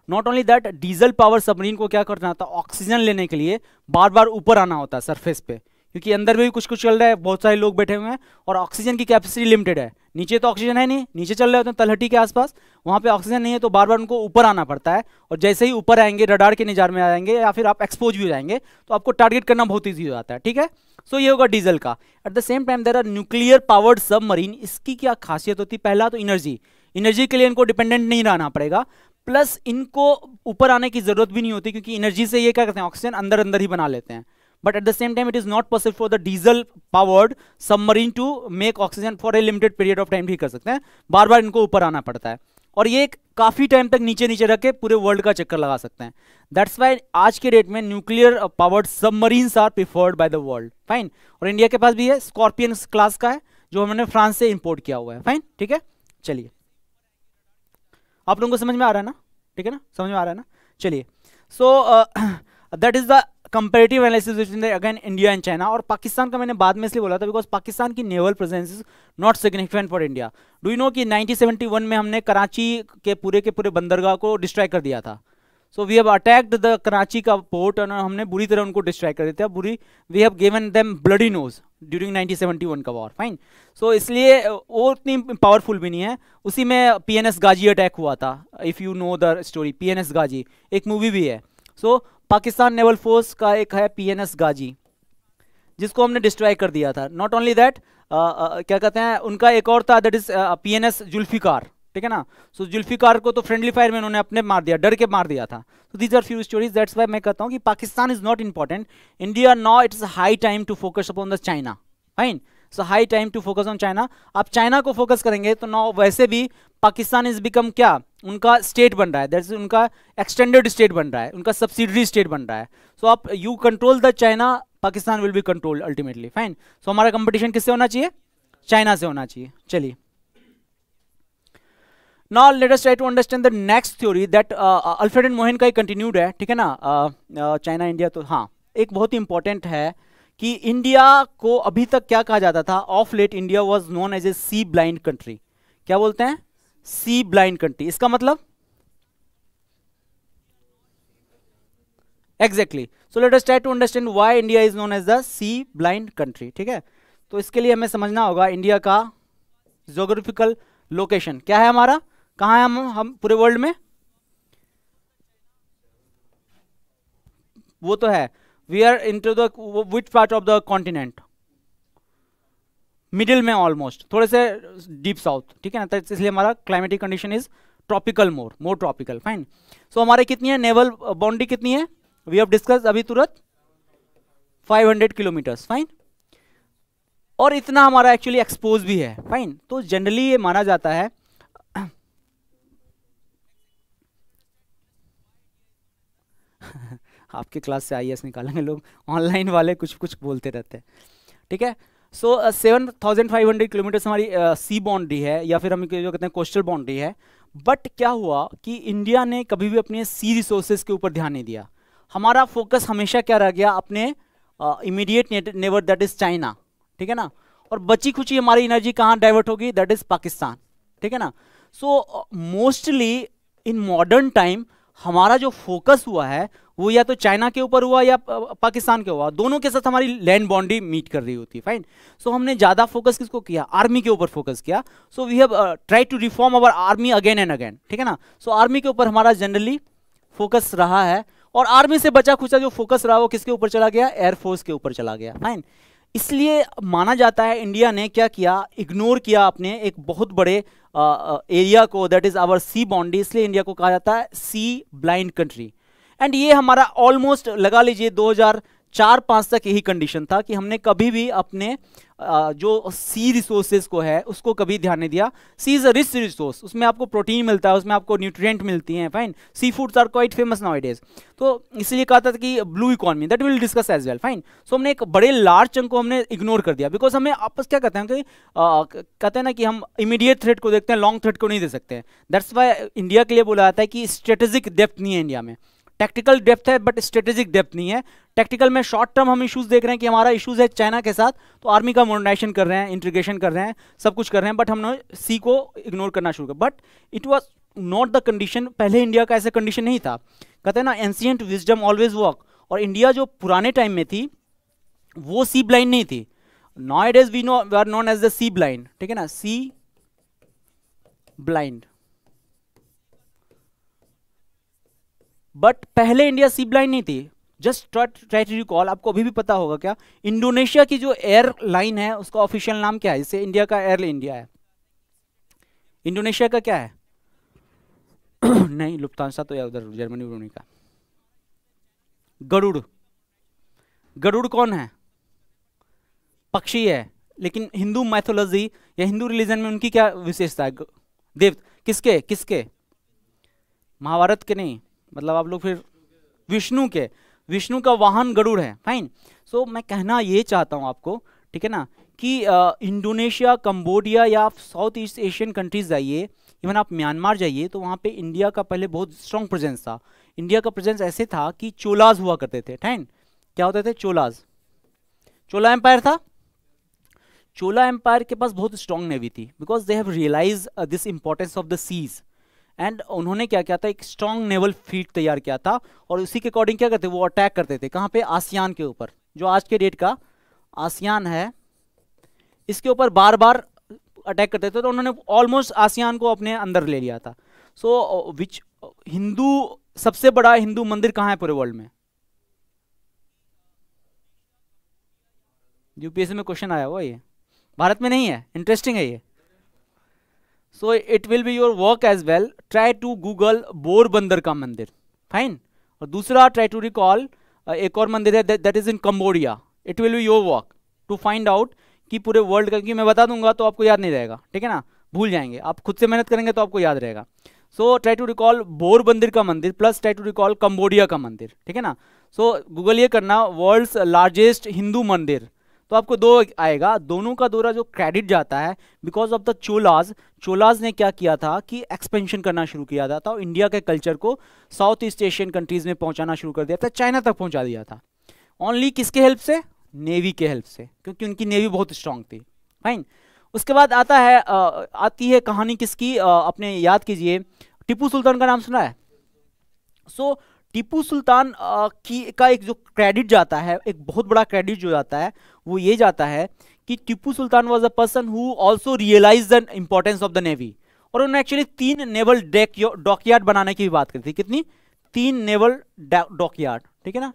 Not only that, diesel power submarine को क्या करना होता है, ऑक्सीजन लेने के लिए बार बार ऊपर आना होता है सरफेस पे, क्योंकि अंदर में भी कुछ कुछ चल रहा है, बहुत सारे लोग बैठे हुए हैं और ऑक्सीजन की कैपेसिटी लिमिटेड है। नीचे तो ऑक्सीजन है नहीं, नीचे चल रहे होते हैं तलहटी के आसपास, वहाँ पे ऑक्सीजन नहीं है, तो बार बार उनको ऊपर आना पड़ता है। और जैसे ही ऊपर आएंगे, रडार के निजार में आएंगे या फिर आप एक्सपोज भी हो जाएंगे, तो आपको टारगेट करना बहुत ईजी हो जाता है, ठीक है। सो ये होगा डीजल का। At the same time there are nuclear powered submarine. इसकी क्या खासियत होती है, पहला तो एनर्जी, एनर्जी के लिए इनको डिपेंडेंट नहीं रहना पड़ेगा, प्लस इनको ऊपर आने की जरूरत भी नहीं होती, क्योंकि एनर्जी से ये क्या करते हैं, ऑक्सीजन अंदर अंदर ही बना लेते हैं। But at the same time it is not possible for the diesel powered submarine to make oxygen for a limited period of time भी कर सकते हैं, बार बार इनको ऊपर आना पड़ता है, और ये काफी टाइम तक नीचे नीचे रख के पूरे वर्ल्ड का चक्कर लगा सकते हैं। दैट्स वाई आज के डेट में nuclear powered submarines are preferred by the world, fine. और इंडिया के पास भी है, स्कॉर्पियन क्लास का है, जो हमने फ्रांस से इंपोर्ट किया हुआ है, फाइन, ठीक है। चलिए, आप लोगों को समझ में आ रहा है ना, ठीक है ना, समझ में आ रहा है ना, चलिए। सो that is the comparative analysis between again India and China. और पाकिस्तान का मैंने बाद में इसलिए बोला था बिकॉज पाकिस्तान की naval presence is not significant for India. Do you know कि 1971 में हमने कराची के पूरे बंदरगाह को डिस्ट्रॉय कर दिया था। So we have attacked the Karachi का पोर्ट और हमने बुरी तरह उनको डिस्ट्रॉय कर दिया था, we have given them bloody nose during 1971 का वॉर, फाइन। सो इसलिए वो उतनी पावरफुल भी नहीं है। उसी में PNS गाजी अटैक हुआ था, if you know the story, PNS गाजी एक मूवी भी है। सो पाकिस्तान नेवल फोर्स का एक है PNS गाजी, जिसको हमने डिस्ट्रॉय कर दिया था। नॉट ओनली दैट, क्या कहते हैं, उनका एक और था, दैट इज PNS जुल्फिकार, ठीक है ना। सो जुल्फिकार को तो फ्रेंडली फायर में उन्होंने अपने मार दिया, डर के मार दिया था। So these are few stories, that's why मैं कहता हूँ कि Pakistan is not important, India now it's high time to focus upon the China, fine. So high time to focus on China. आप चाइना को फोकस करेंगे तो नाउ वैसे भी पाकिस्तान इज बिकम क्या, उनका स्टेट बन रहा है, दैट्स उनका एक्सटेंडेड स्टेट बन रहा है, उनका सब्सिडरी स्टेट बन रहा है। सो आप you control the China, Pakistan will be controlled ultimately, fine. So हमारा कंपटीशन किससे होना चाहिए, चाइना से होना चाहिए। चलिए, Now let us try to understand the next theory that Alfred and Mahan का एक कंटिन्यूड है, ठीक है ना। चाइना इंडिया, तो हाँ, एक बहुत ही इंपॉर्टेंट है कि इंडिया को अभी तक क्या कहा जाता था, of late India was known as a sea blind country. क्या बोलते हैं, सी ब्लाइंड कंट्री। इसका मतलब exactly, so let us try to understand why India is known as the sea blind country, ठीक है। तो इसके लिए हमें समझना होगा इंडिया का ज्योग्राफिकल लोकेशन क्या है, हमारा कहाँ है, हम पूरे वर्ल्ड में, वो तो है, we are into the which part of the continent, middle में ऑलमोस्ट, थोड़े से डीप साउथ, ठीक है ना। तो इसलिए हमारा climatic condition is tropical, more tropical, fine. So हमारे कितनी है नेवल बाउंड्री, कितनी है, वी हैव डिस्कस अभी तुरंत 500 किलोमीटर्स, फाइन। और इतना हमारा एक्चुअली एक्सपोज भी है, फाइन। तो जनरली ये माना जाता है आपके क्लास से IAS निकालेंगे लोग, ऑनलाइन वाले कुछ कुछ बोलते रहते हैं, ठीक है। सो 7500 किलोमीटर हमारी सी बाउंड्री है, या फिर हम जो कहते हैं कोस्टल बाउंड्री है। बट क्या हुआ कि इंडिया ने कभी भी अपने सी रिसोर्सेज के ऊपर ध्यान नहीं दिया। हमारा फोकस हमेशा क्या रह गया, अपने immediate neighbour that is China, ठीक है ना, और बची खुची हमारी एनर्जी कहाँ डाइवर्ट होगी, दैट इज पाकिस्तान, ठीक है ना। So mostly in modern time हमारा जो फोकस हुआ है वो या तो चाइना के ऊपर हुआ या पाकिस्तान के हुआ, दोनों के साथ हमारी लैंड बाउंड्री मीट कर रही होती है, फाइन। सो हमने ज्यादा फोकस किसको किया, आर्मी के ऊपर फोकस किया। So we have try to reform our army again and again, ठीक है ना। सो आर्मी के ऊपर हमारा जनरली फोकस रहा है, और आर्मी से बचा खुचा जो फोकस रहा वो किसके ऊपर चला गया, एयरफोर्स के ऊपर चला गया, फाइन। इसलिए माना जाता है इंडिया ने क्या किया, इग्नोर किया अपने एक बहुत बड़े एरिया को, that is our sea boundary, इसलिए इंडिया को कहा जाता है सी ब्लाइंड कंट्री। एंड ये हमारा ऑलमोस्ट लगा लीजिए 2004-5 तक यही कंडीशन था कि हमने कभी भी अपने जो सी रिसोर्सेज को है उसको कभी ध्यान नहीं दिया। सी इज अ रिच रिसोर्स, उसमें आपको प्रोटीन मिलता है, उसमें आपको न्यूट्रिएंट मिलती हैं, fine. Sea foods are quite famous nowadays, तो इसलिए कहा था कि blue economy, that will discuss as well, fine. So हमने एक बड़े लार्ज चंक को हमने इग्नोर कर दिया, बिकॉज हमें आपस क्या कहते हैं कि कहते हैं ना कि हम इमीडिएट थ्रेट को देखते हैं, लॉन्ग थ्रेट को नहीं दे सकते। दैट्स वाई इंडिया के लिए बोला जाता है कि स्ट्रेटेजिक डेप्थ नहीं है इंडिया में, टैक्टिकल डेप्थ है बट स्ट्रेटेजिक डेप्थ नहीं है। टैक्टिकल में शॉर्ट टर्म हम इश्यूज देख रहे हैं कि हमारा इश्यूज है चाइना के साथ, तो आर्मी का मॉडर्नाइजेशन कर रहे हैं, इंटीग्रेशन कर रहे हैं, सब कुछ कर रहे हैं, बट हमने सी को इग्नोर करना शुरू किया। But it was not the condition, पहले इंडिया का ऐसा कंडीशन नहीं था। कहते हैं ना एंशिएंट विजडम ऑलवेज वर्क, और इंडिया जो पुराने टाइम में थी वो सी ब्लाइंड नहीं थी। Nowadays we are known as the sea blind, ठीक है ना, सी ब्लाइंड। बट पहले इंडिया सी ब्लाइंड नहीं थी। जस्ट ट्राई टू रिकॉल, आपको अभी भी पता होगा क्या, इंडोनेशिया की जो एयर लाइन है उसका ऑफिशियल नाम क्या है, इससे इंडिया का एयर इंडिया है, इंडोनेशिया का क्या है नहीं लुफ्तांसा तो या उधर जर्मनी उर्मनी का, गरुड़। गरुड़ कौन है, पक्षी है, लेकिन हिंदू मैथोलॉजी या हिंदू रिलीजन में उनकी क्या विशेषता है, देव किसके किसके, महाभारत के नहीं, मतलब आप लोग फिर विष्णु के, विष्णु का वाहन गरुड़ है, फाइन। सो मैं कहना ये चाहता हूँ आपको, ठीक है ना, कि इंडोनेशिया, कंबोडिया या आप साउथ ईस्ट एशियन कंट्रीज जाइए, इवन आप म्यांमार जाइए, तो वहाँ पे इंडिया का पहले बहुत स्ट्रॉन्ग प्रेजेंस था। इंडिया का प्रेजेंस ऐसे था कि चोलाज हुआ करते थे, फाइन। क्या होते थे, चोलाज, चोला एम्पायर था। चोला एम्पायर के पास बहुत स्ट्रॉन्ग नेवी थी, because they have realize this importance of the seas, and उन्होंने क्या किया था, एक स्ट्रॉन्ग नेवल फ्लीट तैयार किया था, और उसी के अकॉर्डिंग क्या करते, वो अटैक करते थे कहाँ पे, आसियान के ऊपर, जो आज के डेट का आसियान है, इसके ऊपर बार बार अटैक करते थे। तो उन्होंने ऑलमोस्ट आसियान को अपने अंदर ले लिया था। सो विच हिंदू, सबसे बड़ा हिंदू मंदिर कहाँ है पूरे वर्ल्ड में, यूपीएससी में क्वेश्चन आया हुआ, ये भारत में नहीं है, इंटरेस्टिंग है ये। So it will be your work as well, try to Google Porbandar का मंदिर, फाइन। और दूसरा ट्राई टू रिकॉल, एक और मंदिर है that is in Cambodia, it will be your work to find out कि पूरे वर्ल्ड का, क्योंकि मैं बता दूंगा तो आपको याद नहीं रहेगा, ठीक है ना, भूल जाएंगे, आप खुद से मेहनत करेंगे तो आपको याद रहेगा। So try to recall Porbandar का मंदिर plus try to recall Cambodia का मंदिर, ठीक है ना। सो गूगल ये करना वर्ल्ड्स लार्जेस्ट हिंदू मंदिर, तो आपको दो आएगा, दोनों का दौरा जो क्रेडिट जाता है because of the Cholas. Cholas ने क्या किया था कि एक्सपेंशन करना शुरू किया था, और इंडिया के कल्चर को साउथ ईस्ट एशियन कंट्रीज में पहुंचाना शुरू कर दिया था, चाइना तक पहुंचा दिया था। ओनली किसके हेल्प से, नेवी के हेल्प से, क्योंकि उनकी नेवी बहुत स्ट्रांग थी, फाइन। उसके बाद आता है आती है कहानी किसकी, अपने याद कीजिए, टीपू सुल्तान का नाम सुना है। सो टीपू सुल्तान का एक जो क्रेडिट जाता है, एक बहुत बड़ा क्रेडिट जो जाता है वो ये जाता है कि Tipu Sultan was a person who also realize the importance of the navy, और उन्होंने एक्चुअली 3 नेवल डॉकयार्ड बनाने की भी बात करी थी। कितनी, 3 नेवल डॉकयार्ड, ठीक है ना।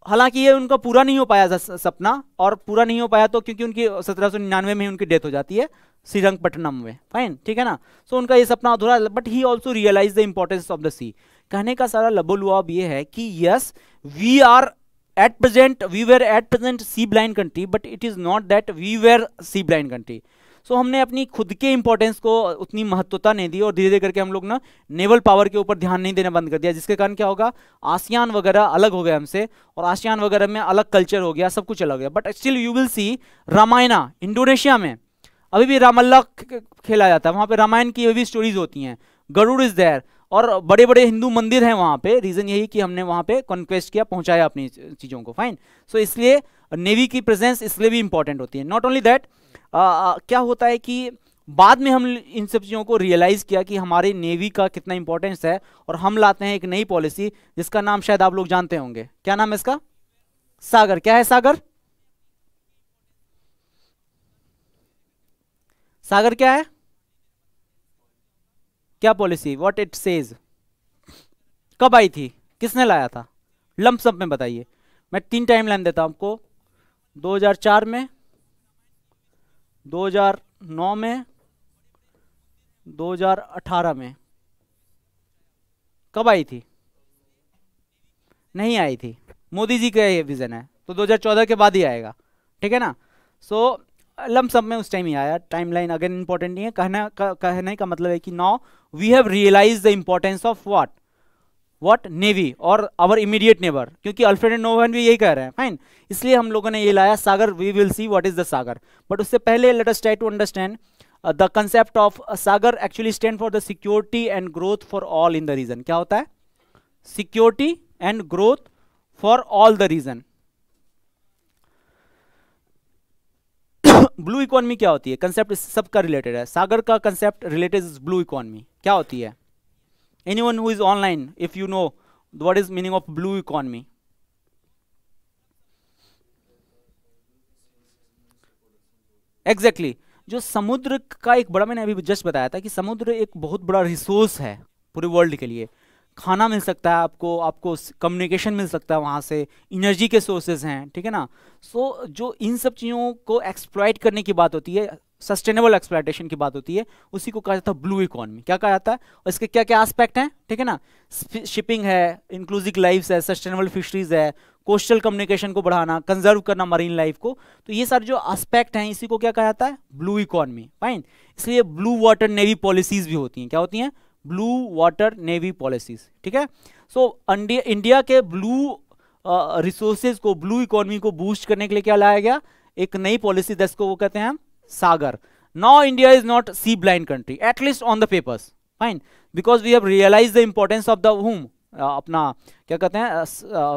हालांकि ये उनका पूरा नहीं हो पाया था सपना, और पूरा नहीं हो पाया तो क्योंकि उनकी 1799 में उनकी डेथ हो जाती है श्रीरंगपट्टनम में, फाइन, ठीक है ना। सो उनका ये सपना अधूरा, but he also realize the importance of the sea. कहने का सारा लबोलुआब ये है कि yes we are at present, we were at present sea blind country, but it is not that we were sea blind country. So हमने अपनी खुद के इंपॉर्टेंस को उतनी महत्वता नहीं दी, और धीरे धीरे करके हम लोग ना नेवल पावर के ऊपर ध्यान नहीं देना बंद कर दिया, जिसके कारण क्या होगा, आसियान वगैरह अलग हो गया हमसे, और आसियान वगैरह में अलग कल्चर हो गया, सब कुछ अलग हो गया। But still you will see Ramayana, Indonesia में अभी भी रामल्ला खेला जाता है, वहाँ पे रामायण की भी स्टोरीज होती हैं, गरुड़ इज देयर, और बड़े बड़े हिंदू मंदिर हैं वहाँ पे, रीजन यही कि हमने वहाँ पे कॉन्क्वेस्ट किया, पहुँचाया अपनी चीज़ों को, फाइन। सो इसलिए नेवी की प्रेजेंस इसलिए भी इंपॉर्टेंट होती है। नॉट ओनली दैट, क्या होता है कि बाद में हम इन सब चीज़ों को रियलाइज़ किया कि हमारी नेवी का कितना इंपॉर्टेंस है, और हम लाते हैं एक नई पॉलिसी जिसका नाम शायद आप लोग जानते होंगे। क्या नाम है इसका? सागर। क्या है सागर? सागर क्या है? क्या पॉलिसी? What it says? कब आई थी? किसने लाया था? लंप सम में बताइए। मैं 3 टाइम लाइन देता हूं आपको, 2004 में, 2009 में, 2018 में। कब आई थी? नहीं आई थी। मोदी जी का ये विजन है, तो 2014 के बाद ही आएगा, ठीक है ना। सो लंप सम में उस टाइम ही आया। टाइमलाइन अगेन इंपॉर्टेंट नहीं है। कहने का मतलब है कि now we have realize the importance of what navy और आवर इमीडिएट नेबर, क्योंकि अल्फ्रेड एंड नोवेन भी यही कह रहे हैं, फाइन। इसलिए हम लोगों ने ये लाया SAGAR. We will see what is the SAGAR, but उससे पहले let us try to understand the concept of SAGAR actually stand for the security and growth for all in the region. क्या होता है? Security and growth for all the region. Blue economy क्या होती है? Concept सबका related है। सागर का concept related is blue economy. क्या होती है? Anyone who is online, if you know what is meaning of blue economy? Exactly. जो समुद्र का एक बड़ा, मैंने अभी जस्ट बताया था कि समुद्र एक बहुत बड़ा रिसोर्स है पूरे वर्ल्ड के लिए। खाना मिल सकता है आपको, आपको कम्युनिकेशन मिल सकता है वहाँ से, एनर्जी के सोर्सेज हैं, ठीक है ना। सो जो इन सब चीज़ों को एक्सप्लॉइट करने की बात होती है, सस्टेनेबल एक्सप्लॉयटेशन की बात होती है, उसी को कहा जाता है ब्लू इकोनॉमी। क्या कहा जाता है? और इसके क्या क्या एस्पेक्ट हैं, ठीक है ना। शिपिंग है, इंक्लूसिव लाइफ्स है, सस्टेनेबल फिशरीज है, कोस्टल कम्युनिकेशन को बढ़ाना, कंजर्व करना मरीन लाइफ को। तो ये सारे जो एस्पेक्ट हैं, इसी को क्या कहा जाता है? Blue economy, fine. इसलिए ब्लू वाटर नेवी पॉलिसीज भी होती हैं। क्या होती हैं? ब्लू वाटर नेवी पॉलिसीज, ठीक है। सो इंडिया के ब्लू रिसोर्सेज को, ब्लू इकोनॉमी को बूस्ट करने के लिए क्या लाया गया? एक नई पॉलिसी, जिसको वो कहते हैं सागर। Now India is not sea blind country, at least on the papers, fine, because we have realized the importance of the whom, अपना क्या कहते हैं,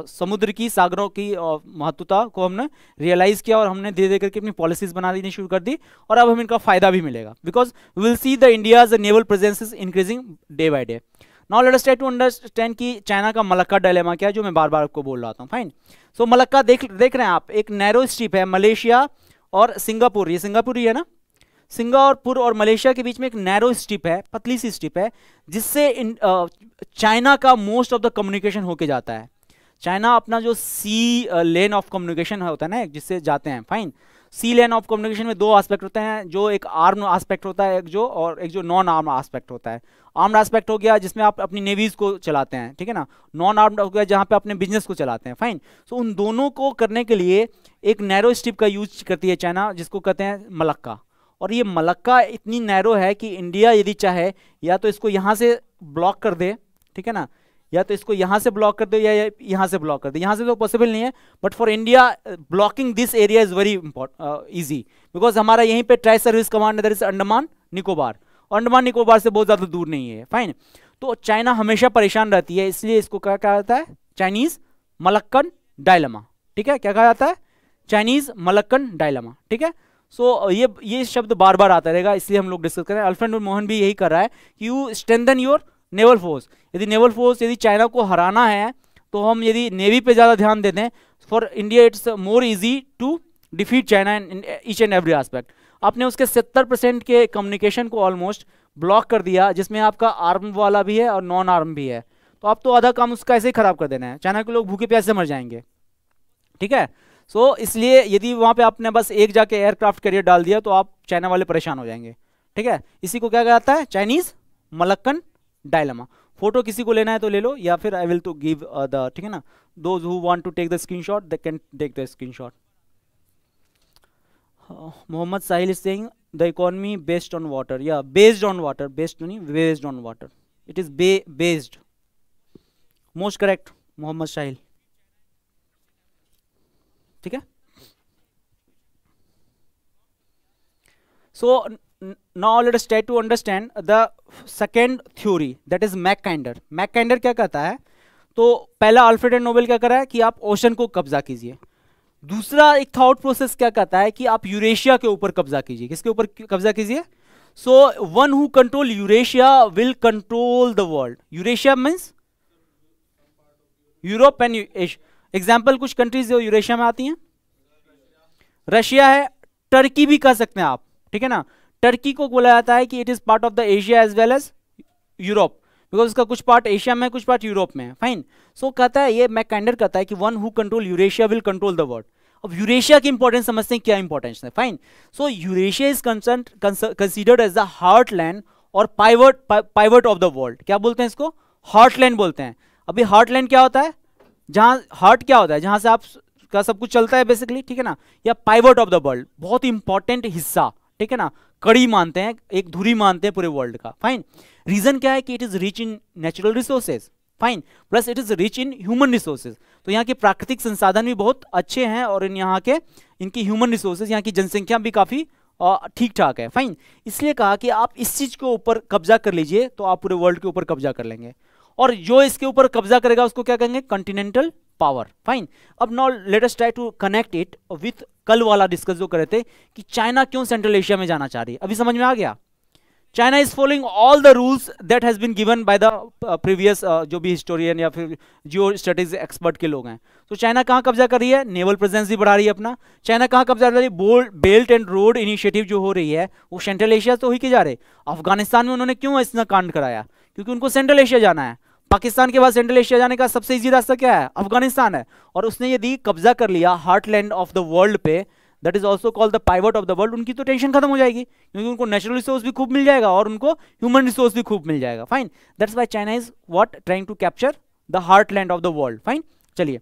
समुद्र की, सागरों की महत्वता को हमने रियलाइज किया, और हमने धीरे धीरे करके अपनी पॉलिसीज बना देनी शुरू कर दी, और अब हमें इनका फायदा भी मिलेगा, because we will see the India's naval presence is increasing day by day. Now let us try to understand कि चाइना का मलक्का डायलेमा क्या है, जो मैं बार बार आपको बोल रहा था, फाइन। सो मलक्का देख रहे हैं आप, एक नैरो स्ट्रिप है, मलेशिया और सिंगापुर, ये सिंगापुर ही है ना, सिंगापुर और मलेशिया के बीच में एक नैरो स्ट्रिप है, पतली सी स्ट्रिप है, जिससे चाइना का मोस्ट ऑफ द कम्युनिकेशन होके जाता है। चाइना अपना जो सी लेन ऑफ कम्युनिकेशन होता है ना, जिससे जाते हैं, fine. Sea lane of communication में 2 एस्पेक्ट होते हैं, जो एक आर्म एस्पेक्ट होता है, एक जो नॉन आर्म एस्पेक्ट होता है। आर्म्ड एस्पेक्ट हो गया जिसमें आप अपनी नेवीज को चलाते हैं, ठीक है ना। नॉन आर्म्ड हो गया जहाँ पे अपने बिजनेस को चलाते हैं, फाइन। सो उन दोनों को करने के लिए एक नैरो स्ट्रिप का यूज करती है चाइना, जिसको कहते हैं मलक्का। और ये मलक्का इतनी नैरो है कि इंडिया यदि चाहे, या तो इसको यहाँ से ब्लॉक कर दे, ठीक है ना, या तो इसको यहाँ से ब्लॉक कर दे, या यहाँ से ब्लॉक कर दे। यहाँ से तो पॉसिबल नहीं है, but for India blocking this area is very easy, because हमारा यहीं पे tri service command that is Andaman Nicobar, और अंडमान निकोबार से बहुत ज़्यादा दूर नहीं है, फाइन। तो चाइना हमेशा परेशान रहती है, इसलिए इसको क्या कहा जाता है? चाइनीज मलक्कन डायलेमा, ठीक है। क्या कहा जाता है? चाइनीज मलक्कन डायलेमा, ठीक है। सो ये शब्द बार बार आता रहेगा, इसलिए हम लोग डिस्कस करें। अल्फ्रेड मोहन भी यही कर रहा है कि you strengthen your naval force. यदि नेवल फोर्स, यदि चाइना को हराना है, तो हम यदि नेवी पे ज़्यादा ध्यान देते हैं, for India it's more easy to defeat China in each and every aspect. आपने उसके 70% के कम्युनिकेशन को ऑलमोस्ट ब्लॉक कर दिया, जिसमें आपका आर्म वाला भी है और नॉन आर्म भी है, तो आप तो आधा काम उसका ऐसे ही खराब कर देना है। चाइना के लोग भूखे प्यासे मर जाएंगे, ठीक है। सो इसलिए यदि वहाँ पे आपने बस एक जाके एयरक्राफ्ट कैरियर डाल दिया, तो आप चाइना वाले परेशान हो जाएंगे, ठीक है। इसी को क्या कहता है? Chinese मलक्कन dilemma. फोटो किसी को लेना है तो ले लो, या फिर I will to give the, ठीक है ना, those who want to take the screenshot they can take the screenshot. Mohammad Sahil is saying the economy based on water, या बेस्ड ऑन वाटर, बेस्ड नहीं, based on water, it is based, most correct Mohammad Sahil, ठीक है। सो now let us try to understand the second theory, that is मैककाइंडर. मैककाइंडर क्या कहता है? तो पहला Alfred and Nobel क्या कर रहा है कि आप ओशन को कब्जा कीजिए. दूसरा एक थॉट प्रोसेस क्या कहता है कि आप यूरेशिया के ऊपर कब्जा कीजिए. किसके ऊपर कब्जा कीजिए? So one who control Eurasia will control the world. Eurasia means Europe and Asia. Example कुछ कंट्रीज जो यूरेशिया में आती हैं, रशिया है, टर्की भी कह सकते हैं आप, ठीक है ना. टर्की को बोला जाता है कि it is part of the Asia as well as Europe, because उसका कुछ पार्ट एशिया में कुछ पार्ट यूरोप में है. फाइन. सो कहता है ये मैककाइंडर कहता है कि one who control Eurasia will control the world. अब यूरेशिया की इंपॉर्टेंस समझते हैं, क्या इंपॉर्टेंस है. Fine. So Eurasia is considered as the heartland और पाइवट ऑफ द वर्ल्ड. क्या बोलते हैं इसको? हार्टलैंड बोलते हैं. अभी हार्टलैंड क्या होता है? जहां हार्ट क्या होता है? जहां से आप का सब कुछ चलता है बेसिकली, ठीक है ना. या पाइवट ऑफ द वर्ल्ड, बहुत इंपॉर्टेंट हिस्सा, ठीक है ना. कड़ी मानते हैं, एक धुरी मानते हैं पूरे वर्ल्ड का. फाइन. रीजन क्या है कि it is rich in natural resources. Fine. Plus it is rich in human resources. तो यहाँ के प्राकृतिक संसाधन भी बहुत अच्छे हैं और यहाँ के इनकी ह्यूमन रिसोर्सेज, यहाँ की जनसंख्या भी काफी ठीक ठाक है. फाइन. इसलिए कहा कि आप इस चीज के ऊपर कब्जा कर लीजिए तो आप पूरे वर्ल्ड के ऊपर कब्जा कर लेंगे. और जो इसके ऊपर कब्जा करेगा उसको क्या कहेंगे? Continental power. फाइन. अब now let us try to connect it with कल वाला डिस्कस जो करे थे कि चाइना क्यों सेंट्रल एशिया में जाना चाह रही है. अभी समझ में आ गया? China is following all the rules that has been given by the previous जो भी हिस्टोरियन या फिर जियो स्टडीज एक्सपर्ट के लोग हैं. तो चाइना कहाँ कब्जा कर रही है? नेवल प्रेजेंस भी बढ़ा रही है अपना. चाइना कहाँ कब्जा कर रही है? बेल्ट एंड रोड इनिशिएटिव जो हो रही है वो सेंट्रल एशिया तो ही के जा रहे. अफगानिस्तान में उन्होंने क्यों इतना कांड कराया? क्योंकि उनको सेंट्रल एशिया जाना है. पाकिस्तान के बाद सेंट्रल एशिया जाने का सबसे इजी रास्ता क्या है? अफगानिस्तान है. और उसने यदि कब्जा कर लिया हार्टलैंड ऑफ द वर्ल्ड पे, that is also called the pivot of the world, उनकी तो टेंशन खत्म हो जाएगी, क्योंकि उनको नेचुरल रिसोर्स भी खूब मिल जाएगा और उनको ह्यूमन रिसोर्स भी खूब मिल जाएगा. Fine. That's why China is what trying to capture the heartland of the world. Fine. चलिए.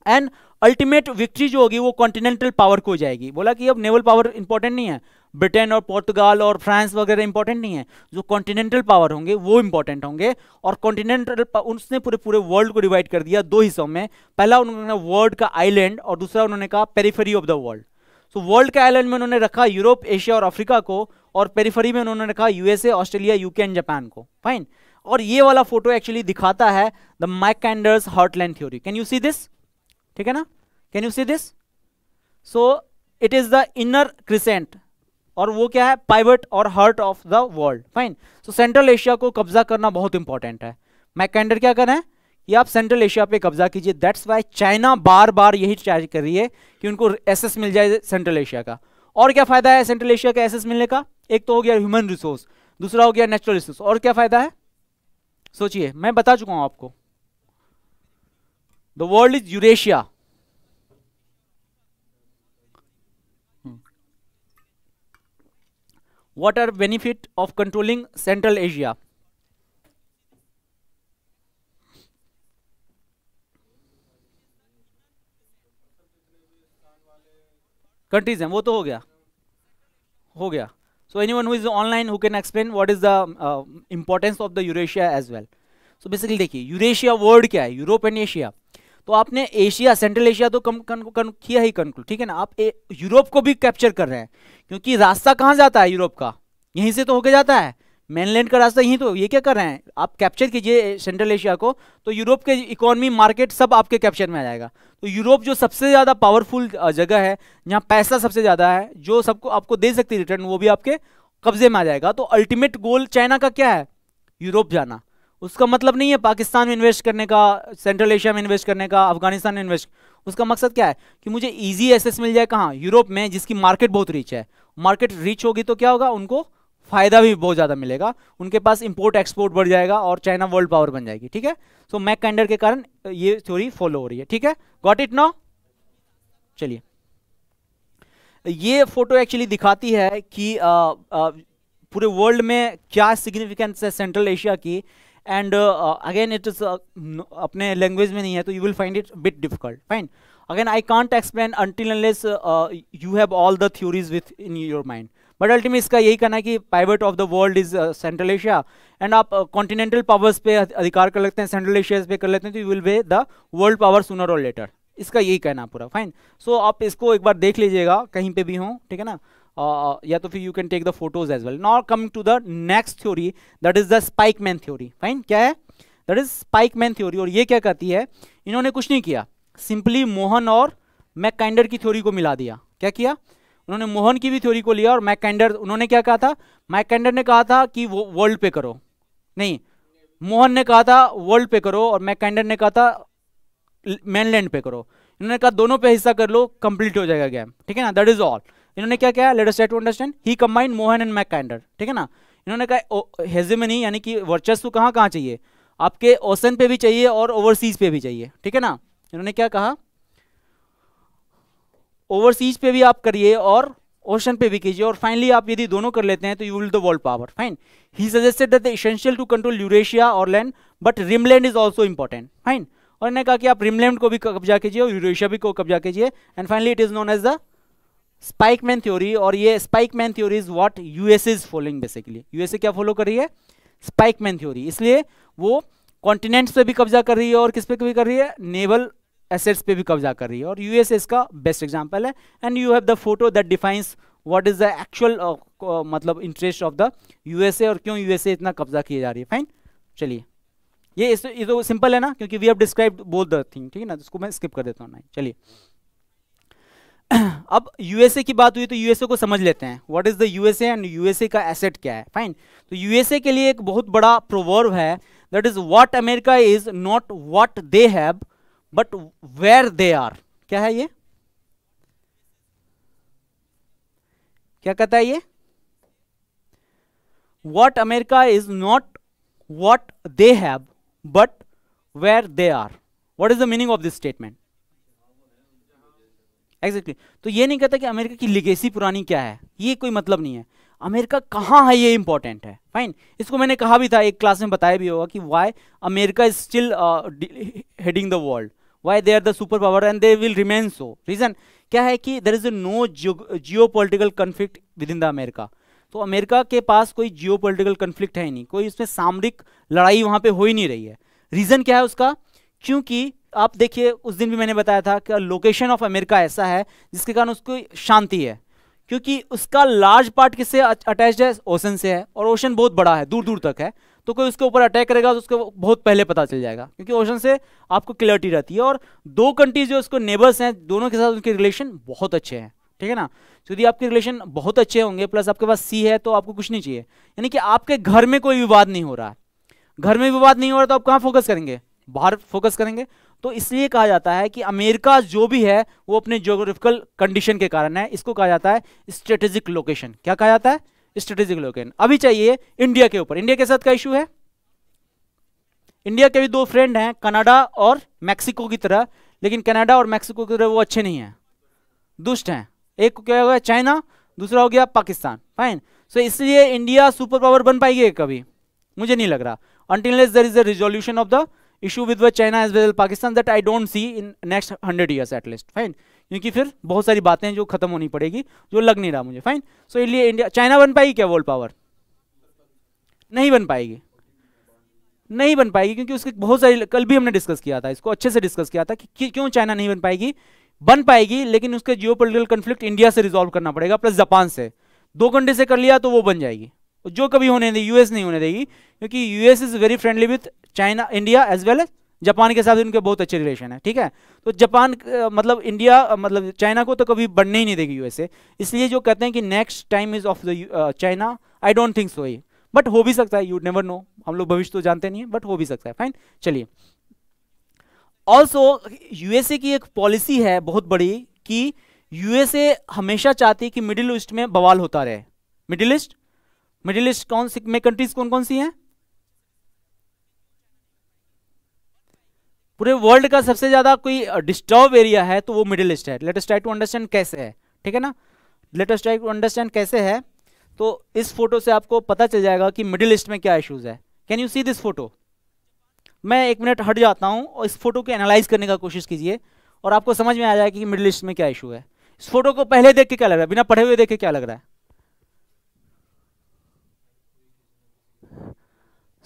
एंड अल्टीमेट विक्ट्री जो होगी वो कॉन्टिनेंटल पावर को हो जाएगी. बोला कि अब नेवल पावर इंपॉर्टेंट नहीं है, ब्रिटेन और पोर्तुगाल और फ्रांस वगैरह इंपॉर्टेंट नहीं है, जो कॉन्टिनेंटल पावर होंगे वो इंपॉर्टेंट होंगे. और कॉन्टिनेंटल उसने पूरे वर्ल्ड को डिवाइड कर दिया दो हिस्सों में. पहला उन्होंने वर्ल्ड का आइलैंड और दूसरा उन्होंने कहा periphery of the world. So world के आइलैंड में उन्होंने रखा यूरोप, एशिया और अफ्रीका को, और पेरिफेरी में उन्होंने रखा USA, Australia, UK and Japan को. फाइन. और ये वाला फोटो एक्चुअली दिखाता है the Mackinder's heartland theory. Can you see this? ठीक है ना. Can you see this? So it is the inner crescent और वो क्या है? पाइवट और heart of the world. Fine. So Central Asia को कब्जा करना बहुत इंपॉर्टेंट है. मैककाइंडर क्या कर रहे हैं कि आप सेंट्रल एशिया पे कब्जा कीजिए. दैट्स वाई चाइना बार बार यही ट्राई कर रही है कि उनको एसेस मिल जाए सेंट्रल एशिया का. और क्या फायदा है सेंट्रल एशिया का एसेस मिलने का? एक तो हो गया ह्यूमन रिसोर्स, दूसरा हो गया नेचुरल रिसोर्स. और क्या फायदा है? सोचिए, मैं बता चुका हूं आपको. The world is Eurasia. What are benefit of controlling Central Asia? Countries हैं वो तो हो गया. So anyone who is online who can explain what is the importance of the Eurasia as well. So basically देखिए, Eurasia word क्या है? Europe and Asia. तो आपने एशिया, सेंट्रल एशिया तो किया ही कंक्लूड, ठीक है ना. आप यूरोप को भी कैप्चर कर रहे हैं, क्योंकि रास्ता कहाँ जाता है यूरोप का? यहीं से तो होके जाता है, मेनलैंड का रास्ता यहीं. तो ये क्या कर रहे हैं? आप कैप्चर कीजिए सेंट्रल एशिया को, तो यूरोप के इकोनॉमी, मार्केट सब आपके कैप्चर में आ जाएगा. तो यूरोप जो सबसे ज़्यादा पावरफुल जगह है, जहाँ पैसा सबसे ज़्यादा है, जो सबको आपको दे सकती है रिटर्न, वो भी आपके कब्जे में आ जाएगा. तो अल्टीमेट गोल चाइना का क्या है? यूरोप जाना. उसका मतलब नहीं है पाकिस्तान में इन्वेस्ट करने का, सेंट्रल एशिया में इन्वेस्ट करने का, अफगानिस्तान में इन्वेस्ट. उसका मकसद क्या है कि मुझे इजी एक्सेस मिल जाए. कहाँ? यूरोप में, जिसकी मार्केट बहुत रिच है. मार्केट रिच होगी तो क्या होगा? उनको फायदा भी बहुत ज़्यादा मिलेगा, उनके पास इंपोर्ट एक्सपोर्ट बढ़ जाएगा और चाइना वर्ल्ड पावर बन जाएगी. ठीक है. सो मैककाइंडर के कारण ये थ्योरी फॉलो हो रही है. ठीक है. Got it now? चलिए, ये फोटो एक्चुअली दिखाती है कि पूरे वर्ल्ड में क्या सिग्निफिकेंस है सेंट्रल एशिया की. एंड अगेन इट इज अपने लैंग्वेज में नहीं है, तो you will find it bit difficult. Fine. Again I can't explain until unless you have all the theories with in your mind. But ultimately इसका यही कहना है कि pivot of the world is central Asia. And आप continental powers पे अधिकार कर लेते हैं, सेंट्रल एशिया पे कर लेते हैं, तो you will be the world power sooner और लेटर. इसका यही कहना पूरा. फाइन. सो आप इसको एक बार देख लीजिएगा कहीं पे भी हो, ठीक है ना. या तो फिर you can take the photos as well. Now coming to the next theory, that is the Spykman theory. Fine, क्या है? That is Spykman theory. और ये क्या कहती है? इन्होंने कुछ नहीं किया, सिंपली मोहन और मैककाइंडर की थ्योरी को मिला दिया. क्या किया उन्होंने? मोहन की भी थ्योरी को लिया और मैककाइंडर, उन्होंने क्या कहा था? मैककाइंडर ने कहा था कि वो वर्ल्ड पे करो, नहीं, मोहन ने कहा था वर्ल्ड पे करो और मैककाइंडर ने कहा था मेनलैंड पे करो. इन्होंने कहा दोनों पे हिस्सा कर लो, कंप्लीट हो जाएगा गेम. ठीक है ना, दैट इज ऑल. इन्होंने क्या किया? Let us try to understand. He combined Mahan and Mackinder. ठीक है ना. इन्होंने कहा हेजेमनी यानी कि वर्चस्व कहाँ कहाँ चाहिए? आपके ओशन पे भी चाहिए और ओवरसीज पे भी चाहिए. ठीक है ना. इन्होंने क्या कहा? ओवरसीज पे भी आप करिए और ओशन पे भी कीजिए, और फाइनली आप यदि दोनों कर लेते हैं तो you will the world power. Fine. He suggested that the essential to control Eurasia और land, but rimland is also important. Fine. और इन्होंने कहा कि आप रिमलैंड को भी कब्जा कीजिए और यूरेशिया भी को कब्जा कीजिए. And finally it is known as the Spykman theory. और ये Spykman theory is what USA is following. Basically USA क्या फॉलो कर रही है? Spykman theory. इसलिए वो कॉन्टिनेंट्स पे भी कब्जा कर रही है और किस पे भी कर रही है? नेवल एसेट्स पे भी कब्जा कर रही है. और यूएसए इसका बेस्ट एग्जांपल है. And you have the photo that defines what is the actual मतलब इंटरेस्ट ऑफ द यूएसए और क्यों यूएसए इतना कब्जा किए जा रही है. फाइन, चलिए ये तो सिंपल है ना, क्योंकि we have described both the thing. ठीक है ना, इसको मैं स्किप कर देता हूँ. चलिए अब यूएसए की बात हुई तो यूएसए को समझ लेते हैं. What is the USA and USA का एसेट क्या है. फाइन. तो यूएसए के लिए एक बहुत बड़ा प्रोवर्ब है, that is what America is not what they have but where they are. क्या है ये? क्या कहता है ये? What America is not what they have but where they are. What is the meaning of this statement? Exactly. तो ये नहीं कहता कि अमेरिका की लिगेसी पुरानी क्या है, ये कोई मतलब नहीं है. अमेरिका कहाँ है ये इंपॉर्टेंट है. फाइन. इसको मैंने कहा भी था, एक क्लास में बताया भी होगा कि why America is still heading the world, why they are the super power and they will remain so. Reason क्या है? कि there is no geopolitical conflict within the America. तो अमेरिका के पास कोई जियोपॉलिटिकल कन्फ्लिक्ट है ही नहीं, कोई इसमें सामरिक लड़ाई वहां पे हो ही नहीं रही है. रीजन क्या है उसका? क्योंकि आप देखिए उस दिन भी मैंने बताया था कि लोकेशन ऑफ अमेरिका ऐसा है जिसके कारण उसको शांति है, क्योंकि उसका लार्ज पार्ट किससे अटैच्ड है? ओशन से है, और ओशन बहुत बड़ा है, दूर दूर तक है. तो कोई उसके ऊपर अटैक करेगा तो उसको बहुत पहले पता चल जाएगा, क्योंकि ओशन से आपको क्लियरिटी रहती है. और दो कंट्रीज जो उसको नेबर्स हैं, दोनों के साथ उनके रिलेशन बहुत अच्छे हैं. ठीक है ना. तो यदि आपके रिलेशन बहुत अच्छे होंगे प्लस आपके पास सी है तो आपको कुछ नहीं चाहिए. यानी कि आपके घर में कोई विवाद नहीं हो रहा है. घर में विवाद नहीं हो रहा तो आप कहाँ फोकस करेंगे? बाहर फोकस करेंगे. तो इसलिए कहा जाता है कि अमेरिका जो भी है वो अपने ज्योग्राफिकल कंडीशन के कारण है. इसको कहा जाता है स्ट्रेटेजिक लोकेशन. क्या कहा जाता है? Strategic location. अभी चाहिए इंडिया के ऊपर. इंडिया के साथ क्या इशू है? इंडिया के भी दो फ्रेंड हैं, कनाडा और मैक्सिको की तरह, लेकिन कनाडा और मैक्सिको की तरह वो अच्छे नहीं हैं, दुष्ट हैं. एक को क्या हो गया? चाइना, दूसरा हो गया पाकिस्तान. फाइन. सो इसलिए इंडिया सुपर पावर बन पाएगी कभी? मुझे नहीं लग रहा. until there is a resolution of the issue with China as well as Pakistan that I don't see in next 100 years at least. Fine. क्योंकि फिर बहुत सारी बातें जो खत्म होनी पड़ेगी, जो लग नहीं रहा मुझे. फाइन. सो इसलिए इंडिया, चाइना बन पाएगी क्या वर्ल्ड पावर? नहीं बन पाएगी. नहीं बन पाएगी क्योंकि उसके बहुत सारी, कल भी हमने डिस्कस किया था, इसको अच्छे से डिस्कस किया था कि क्यों चाइना नहीं बन पाएगी. बन पाएगी लेकिन उसके जियोपॉलिटिकल कॉन्फ्लिक्ट इंडिया से रिजॉल्व करना पड़ेगा प्लस जापान से. दो कंट्री से कर लिया तो वो बन जाएगी. जो कभी होने देगी यूएस नहीं होने देगी, क्योंकि US is very friendly with China, India as well as Japan के साथ उनके बहुत अच्छे रिलेशन है. ठीक है. तो जापान मतलब इंडिया मतलब चाइना को तो कभी बढ़ने ही नहीं देगी यूएसए. इसलिए जो कहते हैं कि next time is of the China, I don't think so. But हो भी सकता है, यू नेवर नो. हम लोग भविष्य तो जानते नहीं है, बट हो भी सकता है. फाइन. चलिए ऑल्सो यूएसए की एक पॉलिसी है बहुत बड़ी कि यूएसए हमेशा चाहती है कि मिडिल ईस्ट में बवाल होता रहे. मिडिल ईस्ट कौन सी में कंट्रीज कौन कौन सी हैं? पूरे वर्ल्ड का सबसे ज्यादा कोई डिस्टर्ब एरिया है तो वो मिडिल ईस्ट है. Let us try to understand कैसे है. ठीक है ना. Let us try to understand कैसे है. तो इस फोटो से आपको पता चल जाएगा कि मिडिल ईस्ट में क्या इश्यूज है. Can you see this photo? मैं एक मिनट हट जाता हूं और इस फोटो को एनालाइज करने का कोशिश कीजिए और आपको समझ में आ जाएगा कि मिडिल ईस्ट में क्या इशू है. इस फोटो को पहले देख के क्या लग रहा है? बिना पढ़े हुए देख के क्या लग रहा है?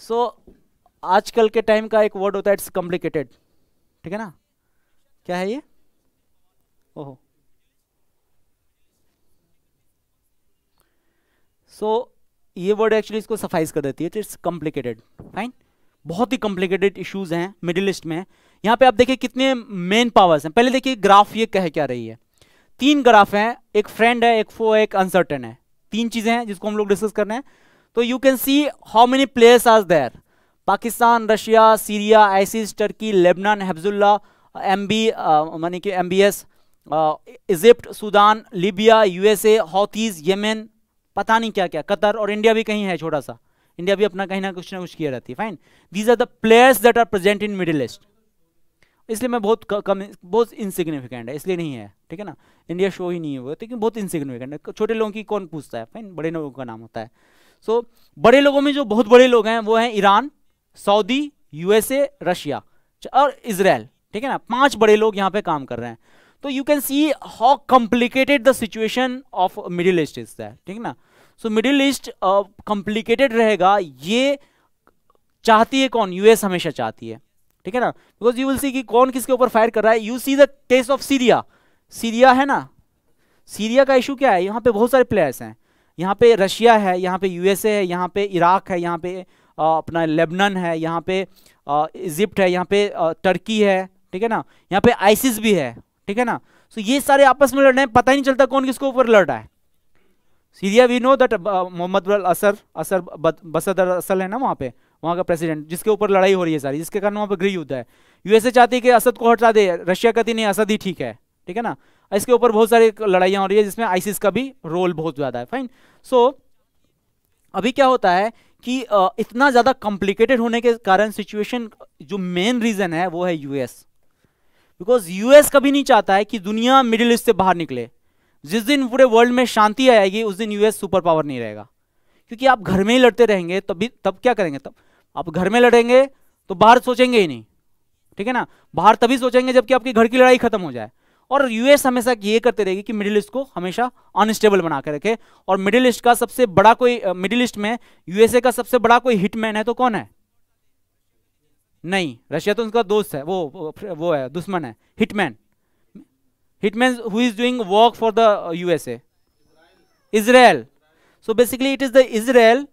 सो आजकल के टाइम का एक वर्ड होता है, इट्स कॉम्प्लिकेटेड. ठीक है ना. क्या है ये? ओहो, सो ये वर्ड एक्चुअली इसको सफाइज कर देती है, इट्स कॉम्प्लिकेटेड, फाइन। बहुत ही कॉम्प्लिकेटेड इश्यूज हैं मिडिल ईस्ट में। यहाँ पे आप देखिए कितने मेन पावर्स हैं। पहले देखिए ग्राफ ये कह क्या रही है, 3 ग्राफ हैं, एक फ्रेंड है, एक फो है, एक अनसर्टेन है, 3 चीजें हैं जिसको हम लोग डिस्कस कर रहे हैं। तो you can see how many players are there, Pakistan, Russia, Syria, ISIS, Turkey, Lebanon, Hezbollah, मानी कि MBS, Egypt, Sudan, Libya, USA, Houthis, Yemen, पता नहीं क्या क्या, कतर, और इंडिया भी कहीं है छोटा सा, इंडिया भी अपना कहीं ना कुछ किया रहती है, fine. These are the players that are present in Middle East. इसलिए मैं बहुत कम, बहुत इनसिग्निफिकेंट है इसलिए नहीं है, ठीक है ना, इंडिया शो ही नहीं है वो, लेकिन बहुत इनसिग्निफिकेंट है। छोटे लोगों की कौन पूछता है, फाइन, बड़े लोगों का नाम होता है। सो बड़े लोगों में जो बहुत बड़े लोग हैं वो हैं ईरान, सऊदी, USA, रशिया और इजराइल, ठीक है ना, 5 बड़े लोग यहाँ पे काम कर रहे हैं। तो you can see how complicated the situation of middle east is that, ठीक है ना। सो मिडिल ईस्ट कॉम्प्लिकेटेड रहेगा, ये चाहती है कौन, US हमेशा चाहती है, ठीक है ना, बिकॉज यू विल सी कि कौन किसके ऊपर फायर कर रहा है। You see the case of Syria, Syria है ना, सीरिया का इशू क्या है, यहाँ पे बहुत सारे प्लेयर्स हैं, यहाँ पे रशिया है, यहाँ पे USA है, यहाँ पे इराक है, यहाँ पे अपना लेबनान है, यहाँ पे इजिप्ट है, यहाँ पे टर्की है, ठीक है ना, यहाँ पे आईसिस भी है, ठीक है ना। सो ये सारे आपस में लड़ रहे हैं, पता ही नहीं चलता कौन किसके ऊपर लड़ रहा है। Syria we know that Mohammed Bashar Assad है ना वहाँ पे, वहाँ का प्रेसिडेंट, जिसके ऊपर लड़ाई हो रही है सारी, जिसके कारण वहाँ पे गृह युद्ध है। USA चाहती है कि असद को हटा दे, रशिया कहती नहीं असद ही ठीक है, ठीक है ना। इसके ऊपर बहुत सारी लड़ाइयाँ हो रही है जिसमें आईसिस का भी रोल बहुत ज़्यादा है, फाइन। सो अभी क्या होता है कि इतना ज़्यादा कॉम्प्लिकेटेड होने के कारण सिचुएशन, जो मेन रीज़न है वो है US, बिकॉज US कभी नहीं चाहता है कि दुनिया मिडिल ईस्ट से बाहर निकले। जिस दिन पूरे वर्ल्ड में शांति आएगी उस दिन US सुपर पावर नहीं रहेगा, क्योंकि आप घर में ही लड़ते रहेंगे तब क्या करेंगे, तब आप घर में लड़ेंगे तो बाहर सोचेंगे ही नहीं, ठीक है ना, बाहर तभी सोचेंगे जबकि आपकी घर की लड़ाई खत्म हो जाए। और US हमेशा ये करते रहेगी कि मिडिल ईस्ट को हमेशा अनस्टेबल बना के रखे। और मिडिल ईस्ट का सबसे बड़ा कोई, मिडिल ईस्ट में USA का सबसे बड़ा कोई हिटमैन है तो कौन है, नहीं, रशिया तो उनका दोस्त है, वो है, दुश्मन है, hitman who is doing work for the USA, Israel. So basically it is the Israel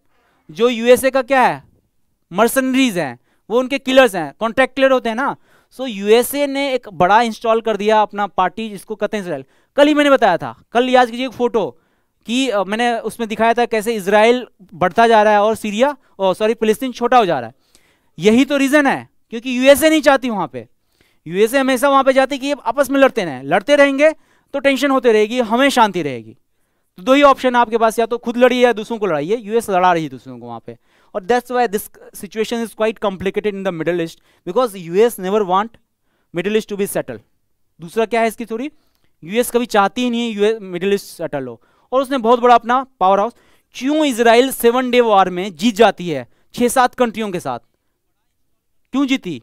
जो USA का क्या है, मर्सनरीज हैं, वो उनके किलर्स हैं, कॉन्ट्रैक्ट किलर होते हैं ना। सो USA ने एक बड़ा इंस्टॉल कर दिया अपना पार्टी जिसको कहते हैं इजराइल। कल ही मैंने बताया था, कल याद कीजिए एक फोटो कि मैंने उसमें दिखाया था कैसे इजराइल बढ़ता जा रहा है और सीरिया, फिलिस्तीन छोटा हो जा रहा है। यही तो रीजन है, क्योंकि USA नहीं चाहती वहां पे, USA हमेशा वहां पे जाती कि ये आपस में लड़ते रहेंगे तो टेंशन होते रहेगी, हमें शांति रहेगी। तो 2 ही ऑप्शन है आपके पास, या तो खुद लड़िए या दूसरों को लड़ाइए। US लड़ा रही है दूसरों को वहां पे, और that's why this situation is quite complicated in the Middle East, because US never want Middle East to be settle. दूसरा क्या है इसकी थोड़ी, US कभी चाहती ही नहीं है मिडिल ईस्ट सेटल हो, और उसने बहुत बड़ा अपना पावर हाउस। क्यों इजराइल 7 डे वॉर में जीत जाती है 6-7 कंट्रियों के साथ, क्यों जीती,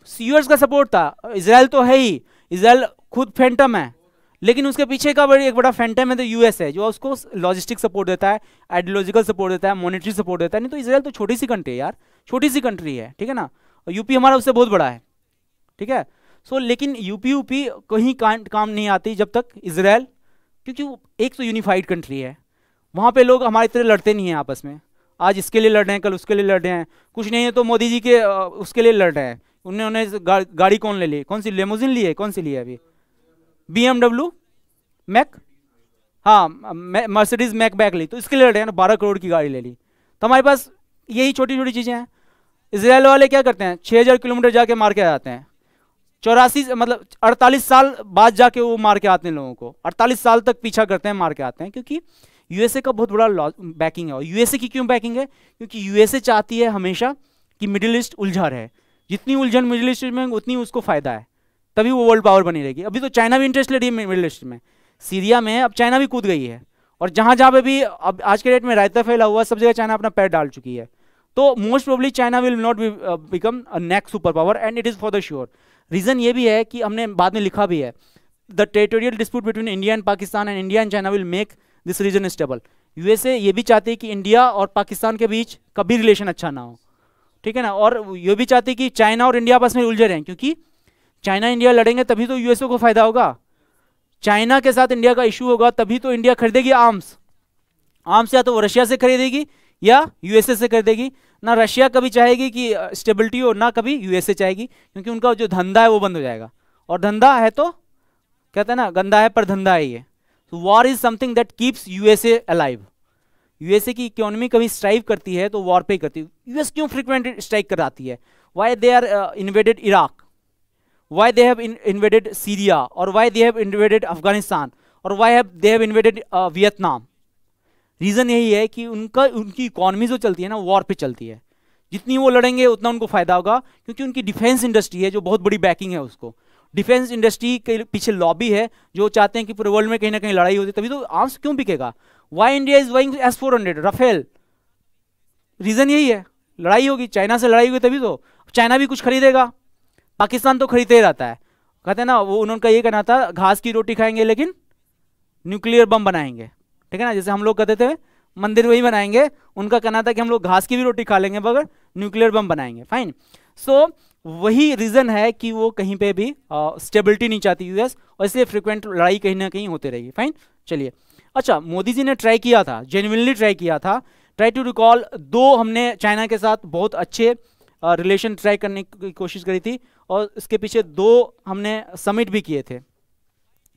US का सपोर्ट था। इजराइल तो है ही, इजराइल खुद फैंटम है, लेकिन उसके पीछे का एक बड़ा फैंटम है तो US है, जो उसको लॉजिस्टिक सपोर्ट देता है, आइडियोलॉजिकल सपोर्ट देता है, मॉनेटरी सपोर्ट देता है। नहीं तो इजराइल तो छोटी सी कंट्री है यार, छोटी सी कंट्री है, ठीक है ना, और UP हमारा उससे बहुत बड़ा है, ठीक है। सो लेकिन UP कहीं काम नहीं आती जब तक इजराइल, क्योंकि एक तो यूनिफाइड कंट्री है, वहाँ पे लोग हमारी तरह लड़ते नहीं हैं आपस में, आज इसके लिए लड़ रहे हैं, कल उसके लिए लड़ रहे हैं, कुछ नहीं है तो मोदी जी के उसके लिए लड़ रहे हैं। उन्होंने गाड़ी कौन ले ली, कौन सी लेमोजिन ली है, कौन सी ली है अभी, BMW मैक, हाँ मर्सिडीज मैक बैक ली, तो इसके लिए लड़ रहे हैं ना, 12 करोड़ की गाड़ी ले ली। तो हमारे पास यही छोटी छोटी चीज़ें हैं। इजराइल वाले क्या करते हैं, 6000 किलोमीटर जाके मार के आते हैं, 48 साल बाद जाके वो मार के आते हैं लोगों को, 48 साल तक पीछा करते हैं, मार के आते हैं, क्योंकि USA का बहुत बड़ा बैकिंग है। और USA की क्यों बैकिंग है, क्योंकि USA चाहती है हमेशा कि मिडिल ईस्ट उलझा रहे, जितनी उलझन मिडिल ईस्ट में उतनी उसको फायदा है, तभी वो वर्ल्ड पावर बनी रहेगी। अभी तो चाइना भी इंटरेस्ट ले रही है मिडिल ईस्ट में, सीरिया में अब चाइना भी कूद गई है, और जहां जहां पे भी अब आज के डेट में रायता फैला हुआ सब जगह चाइना अपना पैर डाल चुकी है। तो most probably China will not become a next super power, and it is for the sure. Reason ये भी है कि हमने बाद में लिखा भी है, the territorial dispute between India and Pakistan and India and China will make this region stable. USA ये भी चाहती है कि इंडिया और पाकिस्तान के बीच कभी रिलेशन अच्छा ना हो, ठीक है ना, और ये भी चाहती है कि चाइना और इंडिया आपस में उलझे रहें, क्योंकि चाइना इंडिया लड़ेंगे तभी तो USA को फायदा होगा, चाइना के साथ इंडिया का इशू होगा तभी तो इंडिया खरीदेगी आर्म्स, आर्म्स या तो वो रशिया से खरीदेगी या यूएसए से खरीदेगी। ना रशिया कभी चाहेगी कि स्टेबिलिटी हो, ना कभी यूएसए चाहेगी, क्योंकि उनका जो धंधा है वो बंद हो जाएगा, और धंधा है तो कहते हैं ना गंदा है पर धंधा है ये। War is something that keeps USA alive. USA की इकोनॉमी कभी स्ट्राइव करती है तो वॉर पे करती है। यूएस क्यों फ्रीक्वेंट स्ट्राइक कराती है? Why they are invaded Iraq, why they have invaded Syria, और why they have invaded Afghanistan, और why they have invaded Vietnam. Reason यही है कि उनकी इकोनॉमी जो चलती है ना वॉर पे चलती है। जितनी वो लड़ेंगे उतना उनको फायदा होगा, क्योंकि उनकी डिफेंस इंडस्ट्री है जो बहुत बड़ी बैकिंग है उसको। डिफेंस इंडस्ट्री के पीछे लॉबी है जो चाहते हैं कि पूरे वर्ल्ड में कहीं ना कहीं लड़ाई होती, तभी तो आर्म्स क्यों बिकेगा। Why India is buying S-400 Rafale, reason यही है, लड़ाई होगी, चाइना से लड़ाई होगी तभी तो। चाइना भी कुछ खरीदेगा, पाकिस्तान तो खरीदते ही रहता है। कहते हैं ना वो, उनका ये कहना था घास की रोटी खाएंगे लेकिन न्यूक्लियर बम बनाएंगे, ठीक है ना। जैसे हम लोग कहते थे मंदिर वही बनाएंगे, उनका कहना था कि हम लोग घास की भी रोटी खा लेंगे मगर न्यूक्लियर बम बनाएंगे। फाइन। सो वही रीजन है कि वो कहीं पे भी स्टेबिलिटी नहीं चाहती यूएस, और इसलिए फ्रिक्वेंट लड़ाई कहीं ना कहीं होते रहेगी। फाइन, चलिए। अच्छा, मोदी जी ने ट्राई किया था, जेन्युइनली ट्राई किया था, ट्राई टू रिकॉल, दो हमने चाइना के साथ बहुत अच्छे रिलेशन ट्राई करने की कोशिश करी थी, और इसके पीछे दो हमने समिट भी किए थे।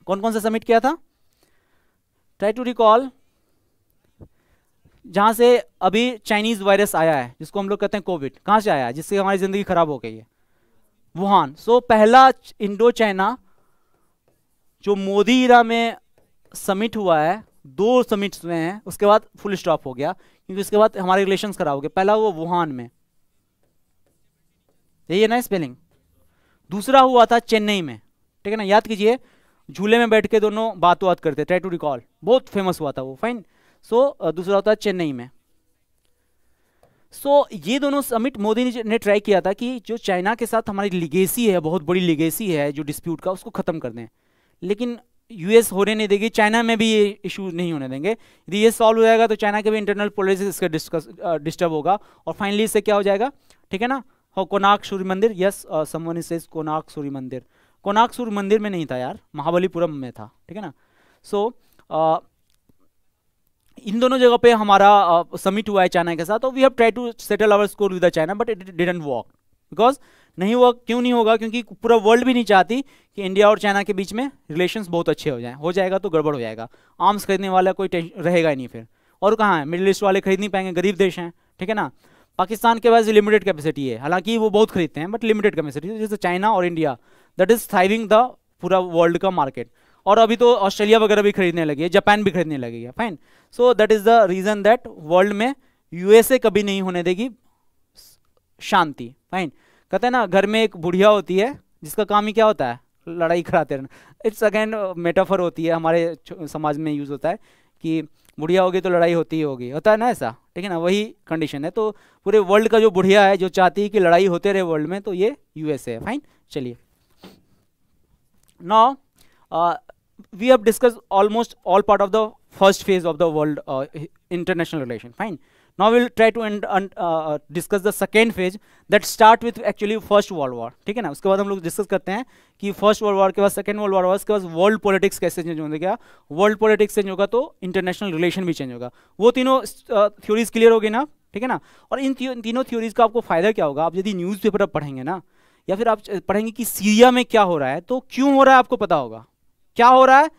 कौन कौन सा समिट किया था? ट्राई टू रिकॉल, जहां से अभी चाइनीज वायरस आया है जिसको हम लोग कहते हैं कोविड, कहां से आया है जिससे हमारी जिंदगी खराब हो गई है? वुहान। सो पहला इंडो चाइना जो मोदी इरा में समिट हुआ है, दो समिट्स में हैं, उसके बाद फुल स्टॉप हो गया क्योंकि उसके बाद हमारे रिलेशंस खराब हो गए। पहला वो वुहान में, यही है ना स्पेलिंग। दूसरा हुआ था चेन्नई में, ठीक है ना, याद कीजिए, झूले में बैठ के दोनों बात करते, ट्राई टू रिकॉल, बहुत फेमस हुआ था वो। फाइन। सो दूसरा होता है चेन्नई में। सो ये दोनों समिट मोदी ने ट्राई किया था कि जो चाइना के साथ हमारी लिगेसी है, बहुत बड़ी लिगेसी है जो डिस्प्यूट का, उसको खत्म कर दें। लेकिन यूएस होने नहीं देगी, चाइना में भी ये इशू नहीं होने देंगे। यदि ये सॉल्व हो जाएगा तो चाइना के भी इंटरनल पॉलिटिक्स इसका डिस्टर्ब होगा, और फाइनली इससे क्या हो जाएगा, ठीक है ना। कोणार्क सूर्य मंदिर, यस समवन सेज कोणार्क सूर्य मंदिर। कोणार्क सूर्य मंदिर में नहीं था यार, महाबलीपुरम में था, ठीक है ना। सो इन दोनों जगह पे हमारा समिट हुआ है चाइना के साथ, और we have try to settle our score with China, but it didn't work. Because नहीं वर्क, क्यों नहीं होगा? क्योंकि पूरा वर्ल्ड भी नहीं चाहती कि इंडिया और चाइना के बीच में रिलेशंस बहुत अच्छे हो जाएं। हो जाएगा तो गड़बड़ हो जाएगा, आर्म्स खरीदने वाला कोई रहेगा ही नहीं फिर। और कहाँ है, मिडिल ईस्ट वाले खरीद नहीं पाएंगे, गरीब देश हैं, ठीक है ना। पाकिस्तान के पास लिमिटेड कैपेसिटी है, हालांकि वो बहुत खरीदते हैं बट लिमिटेड कैपेसिटी, जैसे चाइना और India that is thriving the पूरा वर्ल्ड का मार्केट। और अभी तो ऑस्ट्रेलिया वगैरह भी खरीदने लगी है, जापान भी खरीदने लगी है। Fine. So that is the reason that world में यूएसए कभी नहीं होने देगी शांति। फाइन। कहते हैं ना घर में एक बुढ़िया होती है जिसका काम ही क्या होता है, लड़ाई कराते रहना। इट्स अगेन मेटाफर होती है, हमारे समाज में यूज होता है कि बुढ़िया होगी तो लड़ाई होती ही होगी, होता है ना ऐसा, ठीक है ना, वही कंडीशन है। तो पूरे वर्ल्ड का जो बुढ़िया है जो चाहती है कि लड़ाई होते रहे वर्ल्ड में, तो ये यूएसए है। फाइन, चलिए। Now we have discussed almost all part of the first phase of the world international relation. Fine. Now we will try to discuss the second phase that start with actually first world war. ठीक है ना, उसके बाद हम लोग discuss करते हैं कि फर्स्ट वर्ल्ड वॉर के बाद सेकेंड वर्ल्ड वॉर, उसके बाद वर्ल्ड पॉलिटिक्स कैसे चेंज होने क्या, वर्ल्ड पॉलिटिक्स चेंज होगा तो इंटरनेशनल रिलेशन भी चेंज होगा। वो तीनों थ्योरीज क्लियर हो गई ना, ठीक है ना। और इन तीनों थ्योरीज का आपको फायदा क्या होगा, आप यदि न्यूज़पेपर पढ़ेंगे ना, या फिर आप पढ़ेंगे कि सीरिया में क्या हो रहा है, तो क्यों हो रहा है आपको पता होगा, क्या हो रहा है,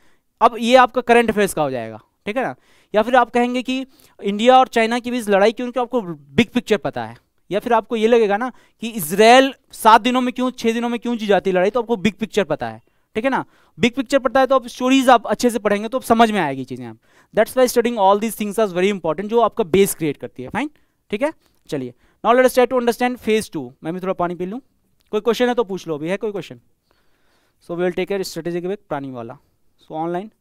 अब ये आपका करंट अफेयर्स का हो जाएगा, ठीक है ना। या फिर आप कहेंगे कि इंडिया और चाइना के बीच लड़ाई क्यों, आपको बिग पिक्चर पता है। या फिर आपको ये लगेगा ना कि इजराइल 7 दिनों में क्यों, 6 दिनों में क्यों जी जाती है लड़ाई, तो आपको बिग पिक्चर पता है, ठीक है ना। बिग पिक्चर पता है तो आप स्टोरीज आप अच्छे से पढ़ेंगे तो समझ में आएगी चीजें आप। That's why studying all these things are very important, जो आपका बेस क्रिएट करती है। फाइन, ठीक है, चलिए। Now let's try to understand phase 2। मैं भी थोड़ा पानी पी लूँ, कोई क्वेश्चन है तो पूछ लो, अभी है कोई question? So we will take a strategic break, पानी वाला। सो ऑनलाइन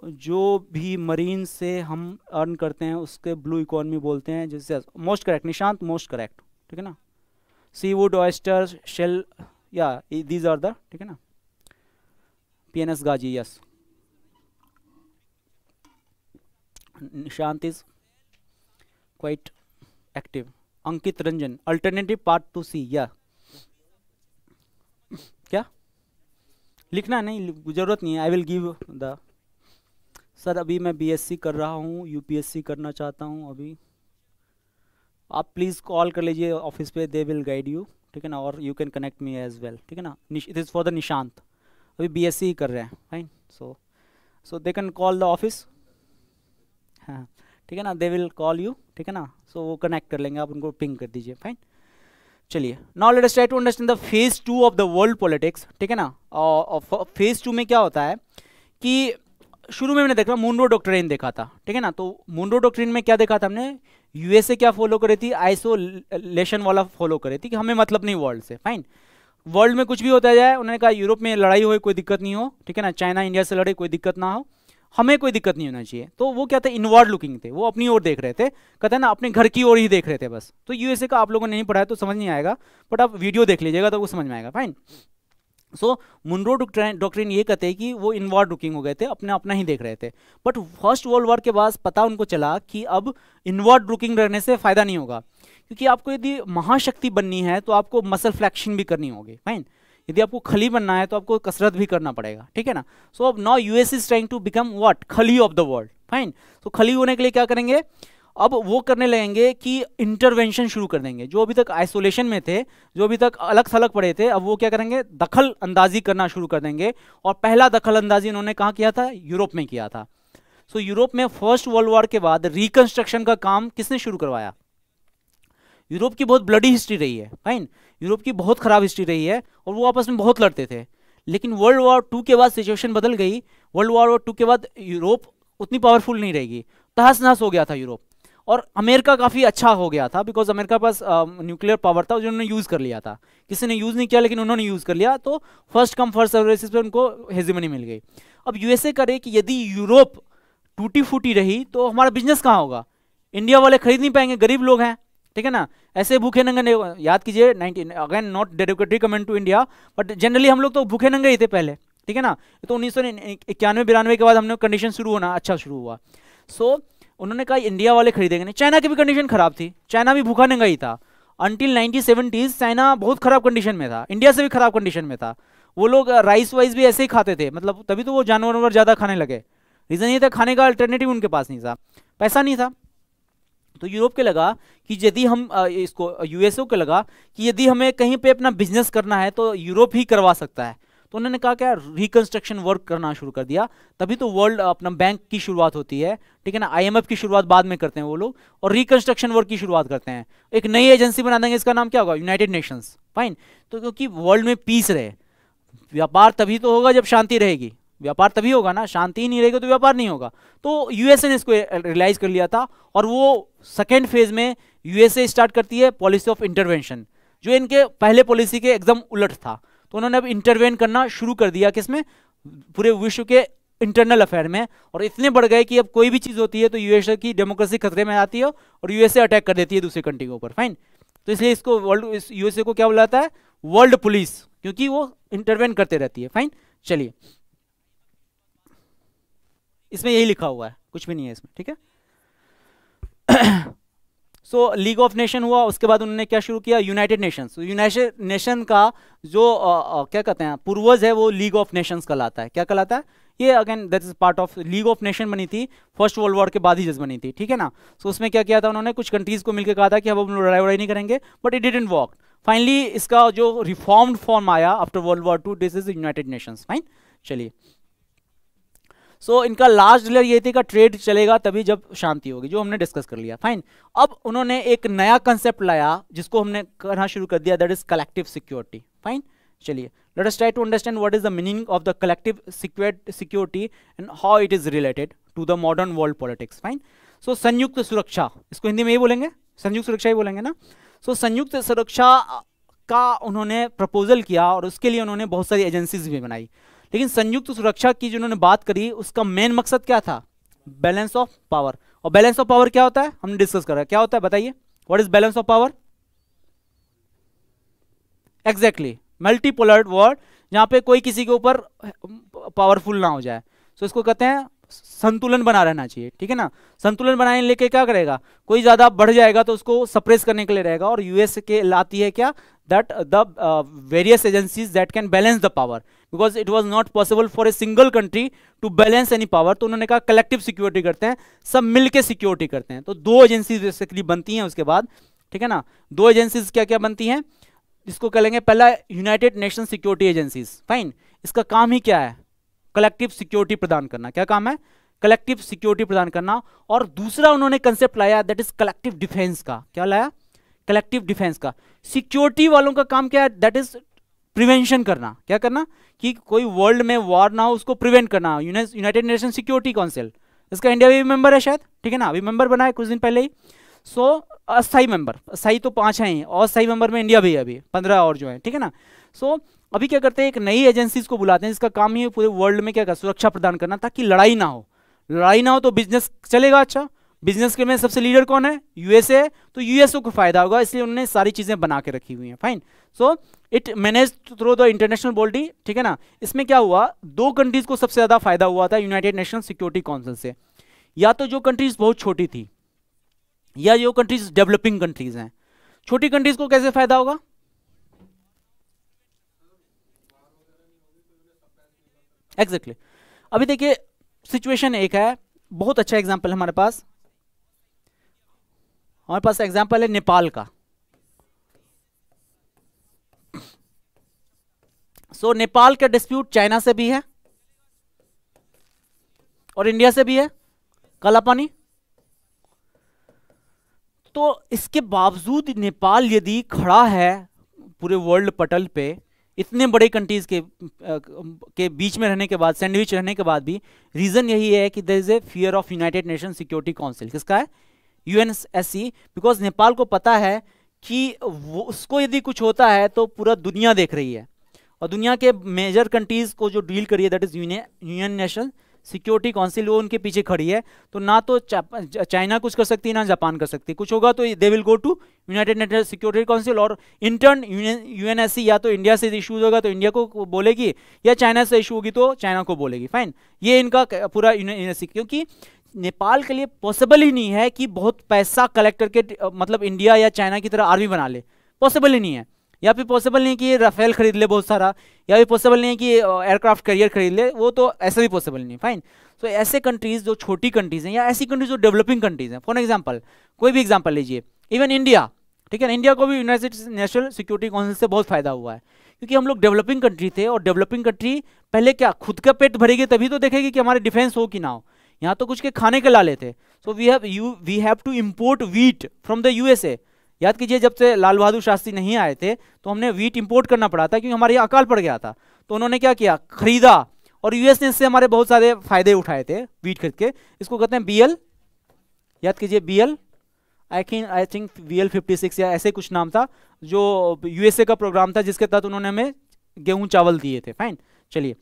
जो भी मरीन से हम अर्न करते हैं उसके ब्लू इकोनॉमी बोलते हैं, जैसे most correct Nishant, most correct, ठीक है ना। सी वुड, ऑयस्टर, शेल, या दीज आर द, ठीक है ना। PNS Ghazi, yes. Nishant is quite active. Ankit Ranjan, alternative part two sea, या क्या लिखना नहीं, जरूरत नहीं है, I will give the sir अभी मैं बीएससी कर रहा हूँ, यूपीएससी करना चाहता हूँ अभी। आप प्लीज़ कॉल कर लीजिए ऑफिस पे, दे विल गाइड यू, ठीक है ना, और you can connect me as well, ठीक है ना। It is for the Nishant, अभी बीएससी कर रहे हैं, fine. So they can call the office, हाँ ठीक है ना, दे विल कॉल यू, ठीक है ना। सो वो कनेक्ट कर लेंगे, आप उनको पिंग कर दीजिए, फाइन। चलिए now let us try to understand the phase 2 of the world politics, ठीक है ना। और फेज 2 में क्या होता है कि शुरू में मैंने देखा मुनरो डॉक्ट्रिन देखा था, ठीक है ना। तो मुनरो डॉक्ट्रिन में क्या देखा था हमने, यूएसए क्या फॉलो करी थी, आइसोलेशन वाला फॉलो करी थी कि हमें मतलब नहीं वर्ल्ड से, फाइन। वर्ल्ड में कुछ भी होता जाए, उन्होंने कहा यूरोप में लड़ाई हो कोई दिक्कत नहीं हो, ठीक है ना, चाइना इंडिया से लड़े कोई दिक्कत ना हो, हमें कोई दिक्कत नहीं होना चाहिए। तो वो क्या थे, इनवर्ड लुकिंग थे, वो अपनी ओर देख रहे थे, कहते हैं ना अपने घर की ओर ही देख रहे थे बस। तो यूएसए का आप लोगों ने नहीं पढ़ा है तो समझ नहीं आएगा, बट आप वीडियो देख लीजिएगा तो वो समझ में आएगा, फाइन। सो मुनरो डॉक्ट्रिन ये कहते हैं कि वो इनवर्ड लुकिंग हो गए थे, अपने अपना ही देख रहे थे। बट फर्स्ट वर्ल्ड वॉर के बाद पता उनको चला कि अब इनवर्ड लुकिंग रहने से फायदा नहीं होगा, क्योंकि आपको यदि महाशक्ति बननी है तो आपको मसल फ्लैक्शन भी करनी होगी, फाइन। यदि आपको खली बनना है तो आपको कसरत भी करना पड़ेगा, ठीक है ना। सो अब now US is trying to become what, खली ऑफ द वर्ल्ड, फाइन। तो खली होने के लिए क्या करेंगे, अब वो करने लगेंगे कि इंटरवेंशन शुरू कर देंगे। जो अभी तक आइसोलेशन में थे, जो अभी तक अलग थलग पड़े थे, अब वो क्या करेंगे, दखल अंदाजी करना शुरू कर देंगे। और पहला दखल अंदाजी उन्होंने कहाँ किया था, यूरोप में किया था। सो यूरोप में फर्स्ट वर्ल्ड वॉर के बाद रिकंस्ट्रक्शन का काम किसने शुरू करवाया, यूरोप की बहुत ब्लडी हिस्ट्री रही है, फाइन। यूरोप की बहुत खराब हिस्ट्री रही है और वो आपस में बहुत लड़ते थे। लेकिन वर्ल्ड वॉर 2 के बाद सिचुएशन बदल गई। वर्ल्ड वॉर 2 के बाद यूरोप उतनी पावरफुल नहीं रहेगी, तहस नहस हो गया था यूरोप। और अमेरिका काफ़ी अच्छा हो गया था, because America pass nuclear power था जो उन्होंने यूज़ कर लिया था। किसी ने यूज़ नहीं किया लेकिन उन्होंने यूज़ कर लिया, तो first come first serve basis पे उनको हेजिमनी मिल गई। अब यूएसए करे कि यदि यूरोप टूटी फूटी रही तो हमारा बिजनेस कहाँ होगा, इंडिया वाले खरीद नहीं पाएंगे, गरीब लोग हैं, ठीक है ना। ऐसे भूखे नंगे, याद कीजिए 19 again not dedicatory comment to India, but generally हम लोग तो भूखे नंगे ही थे पहले, ठीक है ना। तो 1991-92 के बाद हमने कंडीशन शुरू होना अच्छा शुरू हुआ। सो उन्होंने कहा इंडिया वाले खरीदेंगे नहीं। चाइना की भी कंडीशन खराब थी, चाइना भी भूखा नंगा ही था। अंटिल 1970s चाइना बहुत खराब कंडीशन में था, इंडिया से भी खराब कंडीशन में था। वो लोग राइस वाइस भी ऐसे ही खाते थे, मतलब तभी तो वो जानवर ज़्यादा खाने लगे। रीज़न ये था खाने का अल्टरनेटिव उनके पास नहीं था, पैसा नहीं था। तो यूरोप के लगा कि यदि हम इसको यूएसओ को लगा कि यदि हमें कहीं पे अपना बिजनेस करना है तो यूरोप ही करवा सकता है। तो उन्होंने कहा क्या, रिकंस्ट्रक्शन वर्क करना शुरू कर दिया। तभी तो वर्ल्ड अपना बैंक की शुरुआत होती है, ठीक है ना। आईएमएफ की शुरुआत बाद में करते हैं वो लोग, और रिकंस्ट्रक्शन वर्क की शुरुआत करते हैं। एक नई एजेंसी बना देंगे, इसका नाम क्या होगा, यूनाइटेड नेशंस, फाइन। तो क्योंकि वर्ल्ड में पीस रहे, व्यापार तभी तो होगा जब शांति रहेगी, व्यापार तभी होगा ना, शांति ही नहीं रहेगी तो व्यापार नहीं होगा। तो यूएसए ने इसको रियलाइज कर लिया था, और वो सेकेंड फेज में यूएसए स्टार्ट करती है पॉलिसी ऑफ इंटरवेंशन, जो इनके पहले पॉलिसी के एकदम उलट था। तो उन्होंने अब इंटरवेन करना शुरू कर दिया, किसमें, पूरे विश्व के इंटरनल अफेयर में। और इतने बढ़ गए कि अब कोई भी चीज़ होती है तो यूएसए की डेमोक्रेसी खतरे में आती है और यूएसए अटैक कर देती है दूसरी कंट्री के ऊपर, फाइन। तो इसलिए इसको वर्ल्ड, यूएसए को क्या बुलाता है, वर्ल्ड पुलिस, क्योंकि वो इंटरवेन करते रहती है, फाइन। चलिए, इसमें यही लिखा हुआ है, कुछ भी नहीं है इसमें, ठीक है। सो लीग ऑफ नेशन हुआ, उसके बाद उन्होंने क्या शुरू किया, यूनाइटेड नेशंस। यूनाइटेड नेशन का जो क्या कहते हैं पूर्वज है वो लीग ऑफ नेशंस कहलाता है। क्या कहलाता है ये, again that is part of league of nation, बनी थी फर्स्ट वर्ल्ड वॉर के बाद ही जस्ट बनी थी, ठीक है ना। सो उसमें क्या किया था उन्होंने, कुछ कंट्रीज को मिलकर कहा था कि अब हम लड़ाई वड़ाई नहीं करेंगे, but it didn't work. Finally इसका जो रिफॉर्म्ड फॉर्म आया after world war 2, this is United Nations, fine. चलिए, सो इनका लास्ट डिलर ये थी का ट्रेड चलेगा तभी जब शांति होगी, जो हमने डिस्कस कर लिया, फाइन। अब उन्होंने एक नया कंसेप्ट लाया जिसको हमने करना शुरू कर दिया, that is collective security, fine. चलिए, let us try to understand what is the meaning of the collective security and how it is related to the modern world politics, fine. So संयुक्त सुरक्षा, इसको हिंदी में ही बोलेंगे, संयुक्त सुरक्षा ही बोलेंगे ना। सो संयुक्त सुरक्षा का उन्होंने प्रपोजल किया और उसके लिए उन्होंने बहुत सारी एजेंसीज भी बनाई। लेकिन संयुक्त सुरक्षा की जो उन्होंने बात करी उसका मेन मकसद क्या था, बैलेंस ऑफ पावर। और बैलेंस ऑफ पावर क्या होता है, हमने डिस्कस करा, क्या होता है बताइए, what is balance of power. Exactly, multipolar world, जहां पे कोई किसी के ऊपर पावरफुल ना हो जाए। सो इसको कहते हैं संतुलन बना रहना चाहिए, ठीक है ना। संतुलन बनाने लेके क्या करेगा, कोई ज्यादा बढ़ जाएगा तो उसको सप्रेस करने के लिए रहेगा। और यूएस के लाती है क्या, that the various agencies that can balance the power, because it was not possible for a single country to balance any power. तो उन्होंने कहा कलेक्टिव सिक्योरिटी करते हैं, सब मिलके सिक्योरिटी करते हैं। तो दो एजेंसीज बेसिकली बनती हैं उसके बाद, ठीक है ना। दो एजेंसीज क्या क्या बनती हैं, इसको कहेंगे पहला United Nation security agencies, fine. इसका काम ही क्या है, कलेक्टिव सिक्योरिटी प्रदान करना। क्या काम है, कलेक्टिव सिक्योरिटी प्रदान करना। और दूसरा उन्होंने कंसेप्ट लाया दैट इज कलेक्टिव डिफेंस का। क्या लाया, कलेक्टिव डिफेंस का। सिक्योरिटी वालों का काम क्या है, दैट इज प्रिवेंशन करना। क्या करना, कि कोई वर्ल्ड में वॉर ना हो उसको प्रिवेंट करना। यूनाइटेड नेशन सिक्योरिटी काउंसिल, इसका इंडिया भी मेंबर है शायद, ठीक है ना, अभी मेंबर बना है कुछ दिन पहले ही। सो अस्थाई मेंबर, अस्थाई तो 5 हैं, और अस्थाई मेंबर में इंडिया भी है, अभी 15 और जो है, ठीक है ना। सो अभी क्या करते हैं, एक नई एजेंसीज को बुलाते हैं जिसका काम ही पूरे वर्ल्ड में क्या कर, सुरक्षा प्रदान करना, ताकि लड़ाई ना हो। लड़ाई ना हो तो बिजनेस चलेगा अच्छा। बिजनेस के में सबसे लीडर कौन है, यूएसए, तो यूएसए को फायदा होगा, इसलिए उन्होंने सारी चीजें बना के रखी हुई हैं, fine. So it manage through the international body, ठीक है ना। इसमें क्या हुआ, दो कंट्रीज को सबसे ज्यादा फायदा हुआ था यूनाइटेड नेशन सिक्योरिटी काउंसिल से। या तो जो कंट्रीज बहुत छोटी थी, या जो कंट्रीज डेवलपिंग कंट्रीज हैं। छोटी कंट्रीज को कैसे फायदा होगा, एग्जैक्टली अभी देखिए सिचुएशन एक है, बहुत अच्छा एग्जांपल है हमारे पास एग्जांपल है नेपाल का। सो नेपाल का डिस्प्यूट चाइना से भी है और इंडिया से भी है, काला पानी। तो इसके बावजूद नेपाल यदि खड़ा है पूरे वर्ल्ड पटल पे, इतने बड़े कंट्रीज के बीच में रहने के बाद, सैंडविच रहने के बाद भी, रीजन यही है कि there is a fear of United Nation Security Council. किसका है, यूएनएससी। बिकॉज नेपाल को पता है कि वो उसको यदि कुछ होता है तो पूरा दुनिया देख रही है, और दुनिया के मेजर कंट्रीज को जो डील करी है that is UN nation Security council, वो उनके पीछे खड़ी है। तो ना तो चाइना कुछ कर सकती है, ना जापान कर सकती है। कुछ होगा तो they will go to United Nation Security Council, और इंटर्न यूएनएससी या तो इंडिया से इशू होगा तो इंडिया को बोलेगी, या चाइना से इशू होगी तो चाइना को बोलेगी, फाइन। ये इनका पूरा यूएनएससी, क्योंकि नेपाल के लिए पॉसिबल ही नहीं है कि बहुत पैसा कलेक्ट करके मतलब इंडिया या चाइना की तरह आर्मी बना ले, पॉसिबल ही नहीं है। या फिर पॉसिबल नहीं कि राफेल खरीद ले बहुत सारा, या भी पॉसिबल नहीं है कि एयरक्राफ्ट कैरियर खरीद ले, वो तो ऐसा भी पॉसिबल नहीं, फाइन। तो ऐसे कंट्रीज जो छोटी कंट्रीज हैं, या ऐसी कंट्रीज जो डेवलपिंग कंट्रीज हैं, फॉर एग्जांपल कोई भी एग्जांपल लीजिए, इवन इंडिया, ठीक है ना। इंडिया को भी यूनाइटेड नेशनल सिक्योरिटी काउंसिल से बहुत फायदा हुआ है, क्योंकि हम लोग डेवलपिंग कंट्री थे, और डेवलपिंग कंट्री पहले क्या खुद का पेट भरेगी तभी तो देखेगी कि हमारे डिफेंस हो कि ना हो। यहाँ तो कुछ के खाने के ला लेते। So we have to import wheat from the USA. याद कीजिए जब से लाल बहादुर शास्त्री नहीं आए थे तो हमने वीट इंपोर्ट करना पड़ा था, क्योंकि हमारे यहाँ अकाल पड़ गया था। तो उन्होंने क्या किया, खरीदा, और यूएस ने इससे हमारे बहुत सारे फायदे उठाए थे वीट खरीद के। इसको कहते हैं बीएल, याद कीजिए बीएल, आई थिंक बीएल 56 या ऐसे कुछ नाम था, जो यूएसए का प्रोग्राम था जिसके तहत उन्होंने हमें गेहूं चावल दिए थे, फाइन। चलिए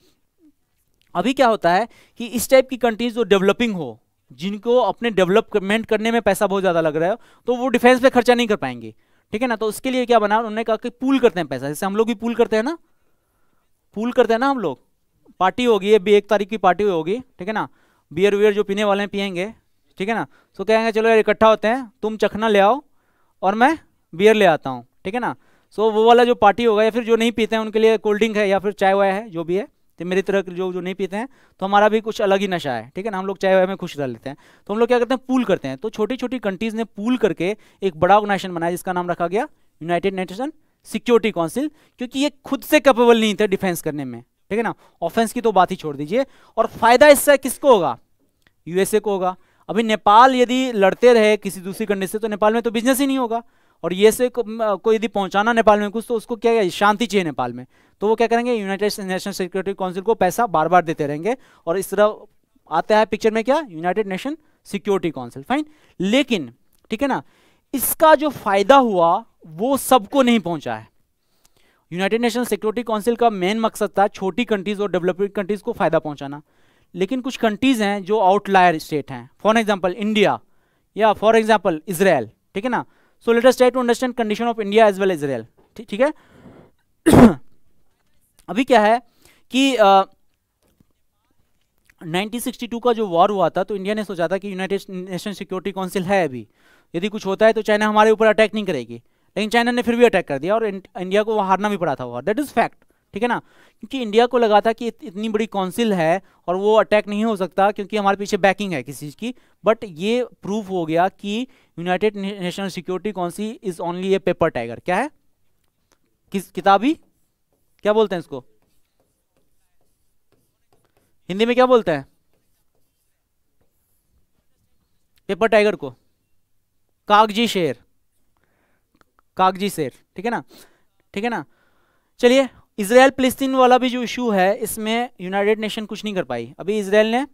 अभी क्या होता है कि इस टाइप की कंट्रीज जो डेवलपिंग हो, जिनको अपने डेवलपमेंट करने में पैसा बहुत ज्यादा लग रहा है, तो वो डिफेंस पे खर्चा नहीं कर पाएंगे, ठीक है ना। तो उसके लिए क्या बना, उन्होंने कहा कि पूल करते हैं पैसा, जैसे हम लोग भी पूल करते हैं ना, पूल करते हैं ना हम लोग। पार्टी होगी, ये भी 1 तारीख की पार्टी होगी, ठीक है ना। बियर वियर जो पीने वाले हैं पियेंगे, ठीक है ना। तो कहेंगे चलो यार इकट्ठा होते हैं, तुम चखना ले आओ और मैं बियर ले आता हूँ, ठीक है ना। सो वो वाला जो पार्टी होगा, या फिर जो नहीं पीते हैं उनके लिए कोल्ड ड्रिंक है या फिर चाय वाय है, जो भी है। तो मेरी तरह जो नहीं पीते हैं, तो हमारा भी कुछ अलग ही नशा है, ठीक है ना। हम लोग चाय वाय में खुश रह लेते हैं। तो हम लोग क्या करते हैं, पूल करते हैं। तो छोटी छोटी कंट्रीज ने पूल करके एक बड़ा ऑर्गेनाइजेशन बनाया जिसका नाम रखा गया यूनाइटेड नेशन सिक्योरिटी काउंसिल, क्योंकि ये खुद से कैपेबल नहीं थे डिफेंस करने में, ठीक है ना। ऑफेंस की तो बात ही छोड़ दीजिए। और फायदा इससे किसको होगा, यूएसए को होगा। अभी नेपाल यदि लड़ते रहे किसी दूसरी कंट्री से, तो नेपाल में तो बिजनेस ही नहीं होगा। और यूएसए को यदि पहुंचाना नेपाल में कुछ, तो उसको क्या है, शांति चाहिए नेपाल में। तो वो क्या करेंगे, यूनाइटेड नेशन सिक्योरिटी काउंसिल को पैसा बार बार देते रहेंगे, और इस तरह आता है पिक्चर में क्या, United Nation Security council, fine. लेकिन ठीक है ना, इसका जो फायदा हुआ वो सबको नहीं पहुंचा है। यूनाइटेड नेशन सिक्योरिटी काउंसिल का मेन मकसद था छोटी कंट्रीज और डेवलपिंग कंट्रीज को फायदा पहुंचाना। लेकिन कुछ कंट्रीज हैं जो आउटलायर स्टेट हैं, फॉर एग्जांपल इंडिया या फॉर एग्जांपल इजराइल, ठीक है ना। So let us try to understand condition of India as well Israel, ठीक है। अभी क्या है कि 1962 का जो वॉर हुआ था तो इंडिया ने सोचा था कि यूनाइटेड नेशन सिक्योरिटी काउंसिल है अभी, यदि कुछ होता है तो चाइना हमारे ऊपर अटैक नहीं करेगी, लेकिन चाइना ने फिर भी अटैक कर दिया और इंडिया को हारना भी पड़ा था वॉर, दैट इज फैक्ट, ठीक है ना। क्योंकि इंडिया को लगा था कि इतनी बड़ी काउंसिल है और वो अटैक नहीं हो सकता क्योंकि हमारे पीछे बैकिंग है किसी चीज़ की, बट ये प्रूफ हो गया कि United Nation Security council is only A paper tiger. क्या है? किस किताबी क्या बोलते हैं इसको, हिंदी में क्या बोलते हैं? पेपर टाइगर को कागजी शेर, कागजी शेर, ठीक है ना, ठीक है ना। चलिए, इसराइल फिलिस्तीन वाला भी जो इशू है इसमें यूनाइटेड नेशन कुछ नहीं कर पाई। अभी इसराइल ने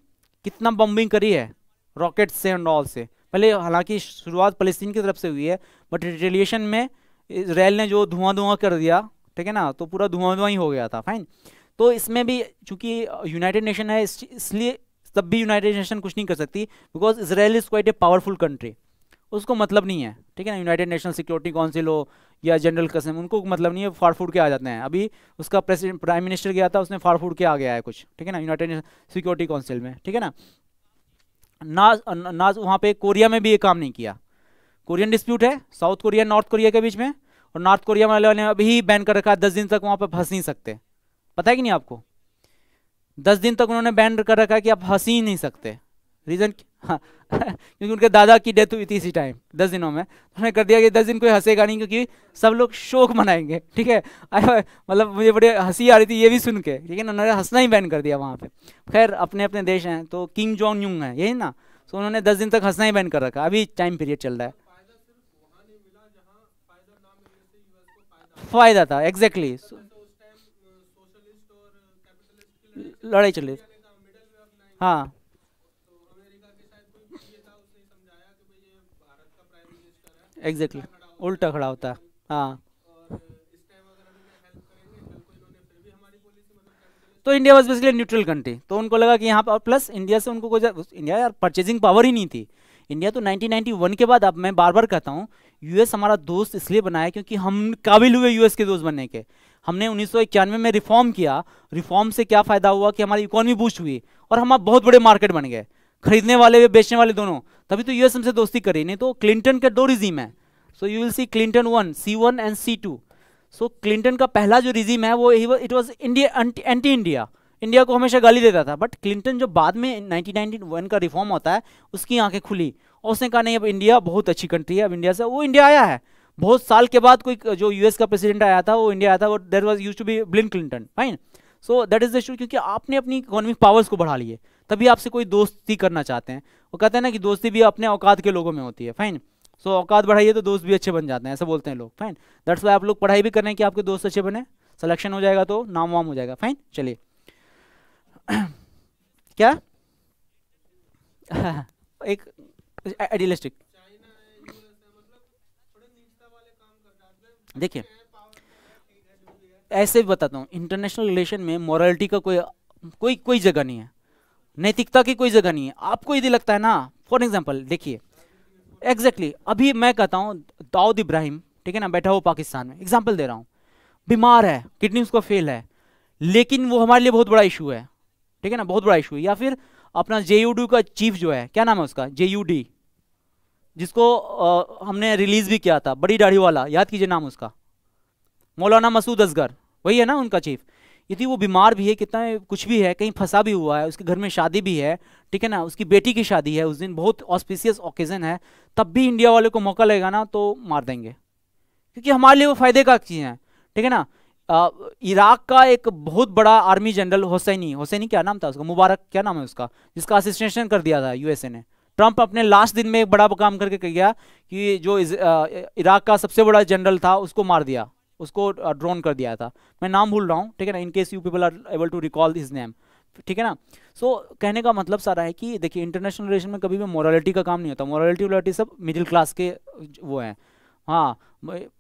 कितना बम्बिंग करी है रॉकेट से एंड ऑल से, पहले हालांकि शुरुआत फिलिस्तीन की तरफ से हुई है बट रिटेलिएशन में इसराइल ने जो धुआं धुआं कर दिया, ठीक है ना, तो पूरा धुआं धुआं ही हो गया था, फाइन। तो इसमें भी चूंकि यूनाइटेड नेशन है इसलिए तब भी यूनाइटेड नेशन कुछ नहीं कर सकती, because Israel is quite a powerful country, उसको मतलब नहीं है, ठीक है ना, यूनाइटेड नेशनल सिक्योरिटी काउंसिल हो या जनरल कसम, उनको मतलब नहीं है, फाड़ फूड के आ जाते हैं। अभी उसका प्रेसिडेंट प्राइम मिनिस्टर गया था, उसने फाड़ फूड के आ गया है कुछ, ठीक है ना, यूनाइटेड नेशन सिक्योरिटी काउंसिल में, ठीक है ना। ना वहाँ पे कोरिया में भी ये काम नहीं किया। कोरियन डिस्प्यूट है साउथ कोरिया नॉर्थ कोरिया के बीच में, और नॉर्थ कोरिया वाले ने अभी बैन कर रखा है, 10 दिन तक वहाँ पर फंस नहीं सकते, पता है कि नहीं आपको? 10 दिन तक उन्होंने बैन कर रखा है कि आप हंस ही नहीं सकते। रीजन हाँ क्योंकि उनके दादा की डेथ हुई थी इसी टाइम 10 दिनों में, उन्होंने कर दिया कि 10 दिन कोई हंसेगा नहीं क्योंकि सब लोग शोक मनाएंगे, ठीक है। मतलब मुझे बड़े हंसी आ रही थी ये भी सुन के, ठीक है ना, उन्होंने हंसना ही बैन कर दिया वहाँ पे। खैर अपने अपने देश हैं, तो किंग जॉन यूंग है यही ना, तो उन्होंने 10 दिन तक हंसना ही बैन कर रखा, अभी टाइम पीरियड चल रहा है। फायदा था एग्जैक्टली, लड़ाई चल रही, हाँ एग्जैक्टली उल्टा खड़ा होता है, हाँ। तो India was basically neutral country, तो उनको लगा कि यहाँ पर प्लस इंडिया से उनको कोई इंडिया यार परचेजिंग पावर ही नहीं थी। इंडिया तो 1991 के बाद, अब मैं बार बार कहता हूँ, यूएस हमारा दोस्त इसलिए बना है क्योंकि हम काबिल हुए यूएस के दोस्त बनने के। हमने 1991 में रिफॉर्म किया, रिफॉर्म से क्या फायदा हुआ कि हमारी इकोनॉमी बूस्ट हुई और हम अब बहुत बड़े मार्केट बन गए, खरीदने वाले भी बेचने वाले दोनों, तभी तो यूएस हमसे दोस्ती करी, नहीं तो क्लिंटन के 2 रिजीम है। So you will see Clinton 1 C1 and C2। So Clinton का पहला जो रिजीम है वो it was India anti India, India को हमेशा गाली देता था, बट क्लिंटन जो बाद में 1991 का रिफॉर्म होता है उसकी आंखें खुली और उसने कहा नहीं अब इंडिया बहुत अच्छी कंट्री है, अब इंडिया से वो इंडिया आया है बहुत साल के बाद, कोई जो यूएस का प्रेसिडेंट आया था वो इंडिया आया था, वो that was used to be Bill Clinton, fine. So that is the issue, क्योंकि आपने अपनी इकोनॉमिक पावर्स को बढ़ा लिए तभी आपसे कोई दोस्ती करना चाहते हैं। वो कहते हैं ना कि दोस्ती भी अपने औकात के लोगों में होती है, फाइन। सो औकात बढ़ाइए तो दोस्त भी अच्छे बन जाते हैं, ऐसा बोलते हैं लोग, फाइन। दैट्स वाई आप लोग पढ़ाई भी कर रहे हैं कि आपके दोस्त अच्छे बने, सिलेक्शन हो जाएगा तो नाम वाम हो जाएगा, फाइन। चलिए क्या एक आइडियलिस्टिक, देखिए ऐसे भी बताता हूँ, इंटरनेशनल रिलेशन में मॉरलिटी का कोई जगह नहीं है, नैतिकता की कोई जगह नहीं है। आपको यदि लगता है ना, फॉर एग्जांपल देखिए एग्जैक्टली अभी मैं कहता हूँ दाऊद इब्राहिम, ठीक है ना, बैठा हुआ पाकिस्तान में, एग्जांपल दे रहा हूँ, बीमार है, किडनी उसका फेल है, लेकिन वो हमारे लिए बहुत बड़ा इशू है, ठीक है ना, बहुत बड़ा इशू है। या फिर अपना JUD का चीफ जो है, क्या नाम है उसका, JUD, जिसको हमने रिलीज भी किया था, बड़ी दाढ़ी वाला, याद कीजिए नाम उसका, मौलाना मसूद असगर, वही है ना उनका चीफ। यदि वो बीमार भी है, कितना कुछ भी है, कहीं फंसा भी हुआ है, उसके घर में शादी भी है, ठीक है ना, उसकी बेटी की शादी है, उस दिन बहुत ऑस्पिशियस ओकेजन है, तब भी इंडिया वाले को मौका लगेगा ना तो मार देंगे, क्योंकि हमारे लिए वो फायदे का चीज़ है, ठीक है ना। इराक का एक बहुत बड़ा आर्मी जनरल हुसैनी क्या नाम था उसका, मुबारक क्या नाम है उसका, जिसका असिस्टेंशन कर दिया था यूएसए ने, ट्रंप अपने लास्ट दिन में एक बड़ा काम करके कह गया कि जो इराक का सबसे बड़ा जनरल था उसको मार दिया, उसको ड्रोन कर दिया था, मैं नाम भूल रहा हूँ, ठीक है ना, in case you people are able to recall his name, ठीक है ना। सो कहने का मतलब सारा है कि देखिए इंटरनेशनल रिलेशन में कभी भी मोरालिटी का काम नहीं होता, मोरालिटी सब मिडिल क्लास के वो हैं। हाँ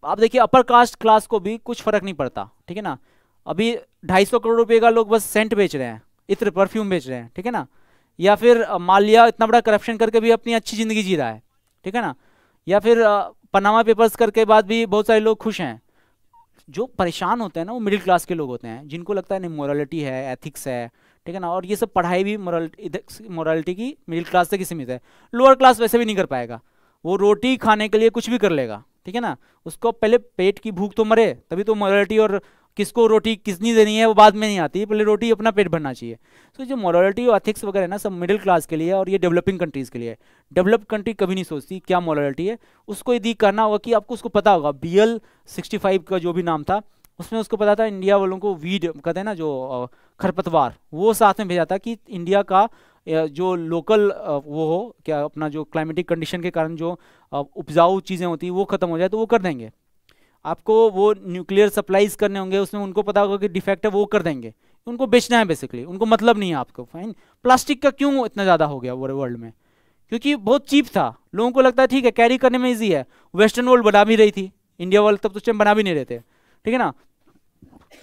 आप देखिए अपर कास्ट क्लास को भी कुछ फर्क नहीं पड़ता, ठीक है ना। अभी 250 करोड़ रुपए का लोग बस सेंट बेच रहे हैं, इत्र परफ्यूम बेच रहे हैं, ठीक है ना, या फिर माल्या इतना बड़ा करप्शन करके भी अपनी अच्छी जिंदगी जी रहा है, ठीक है ना, या फिर पनामा पेपर्स करके बाद भी बहुत सारे लोग खुश हैं, जो परेशान होते हैं ना वो मिडिल क्लास के लोग होते हैं, जिनको लगता है नहीं मोरालिटी है, एथिक्स है, ठीक है ना, और ये सब पढ़ाई भी मोरालिटी की मिडिल क्लास तक ही सीमित है। लोअर क्लास वैसे भी नहीं कर पाएगा, वो रोटी खाने के लिए कुछ भी कर लेगा, ठीक है ना, उसको पहले पेट की भूख तो मरे, तभी तो मोरालिटी और किसको रोटी कितनी देनी है वो बाद में नहीं आती, पहले रोटी अपना पेट भरना चाहिए। तो जो मोरालिटी और एथिक्स वगैरह है ना, सब मिडिल क्लास के लिए और ये डेवलपिंग कंट्रीज़ के लिए। डेवलप्ड कंट्री कभी नहीं सोचती क्या मोरालिटी है, उसको यदि करना होगा कि आपको उसको पता होगा, BL65 का जो भी नाम था उसमें उसको पता था इंडिया वालों को वीड कहते हैं ना, जो खरपतवार, वो साथ में भेजा था कि इंडिया का जो लोकल वो हो क्या अपना जो क्लाइमेटिक कंडीशन के कारण जो उपजाऊ चीज़ें होती हैं वो ख़त्म हो जाए तो वो कर देंगे। आपको वो न्यूक्लियर सप्लाईज करने होंगे, उसमें उनको पता होगा कि डिफेक्ट है, वो कर देंगे, उनको बेचना है बेसिकली, उनको मतलब नहीं है आपको। फाइन, प्लास्टिक का क्यों इतना ज़्यादा हो गया वर्ल्ड में? क्योंकि बहुत चीप था, लोगों को लगता है ठीक है कैरी करने में ईजी है, वेस्टर्न वर्ल्ड बना भी रही थी, इंडिया वाले तब तो उस टाइम बना भी नहीं रहे थे, ठीक है ना।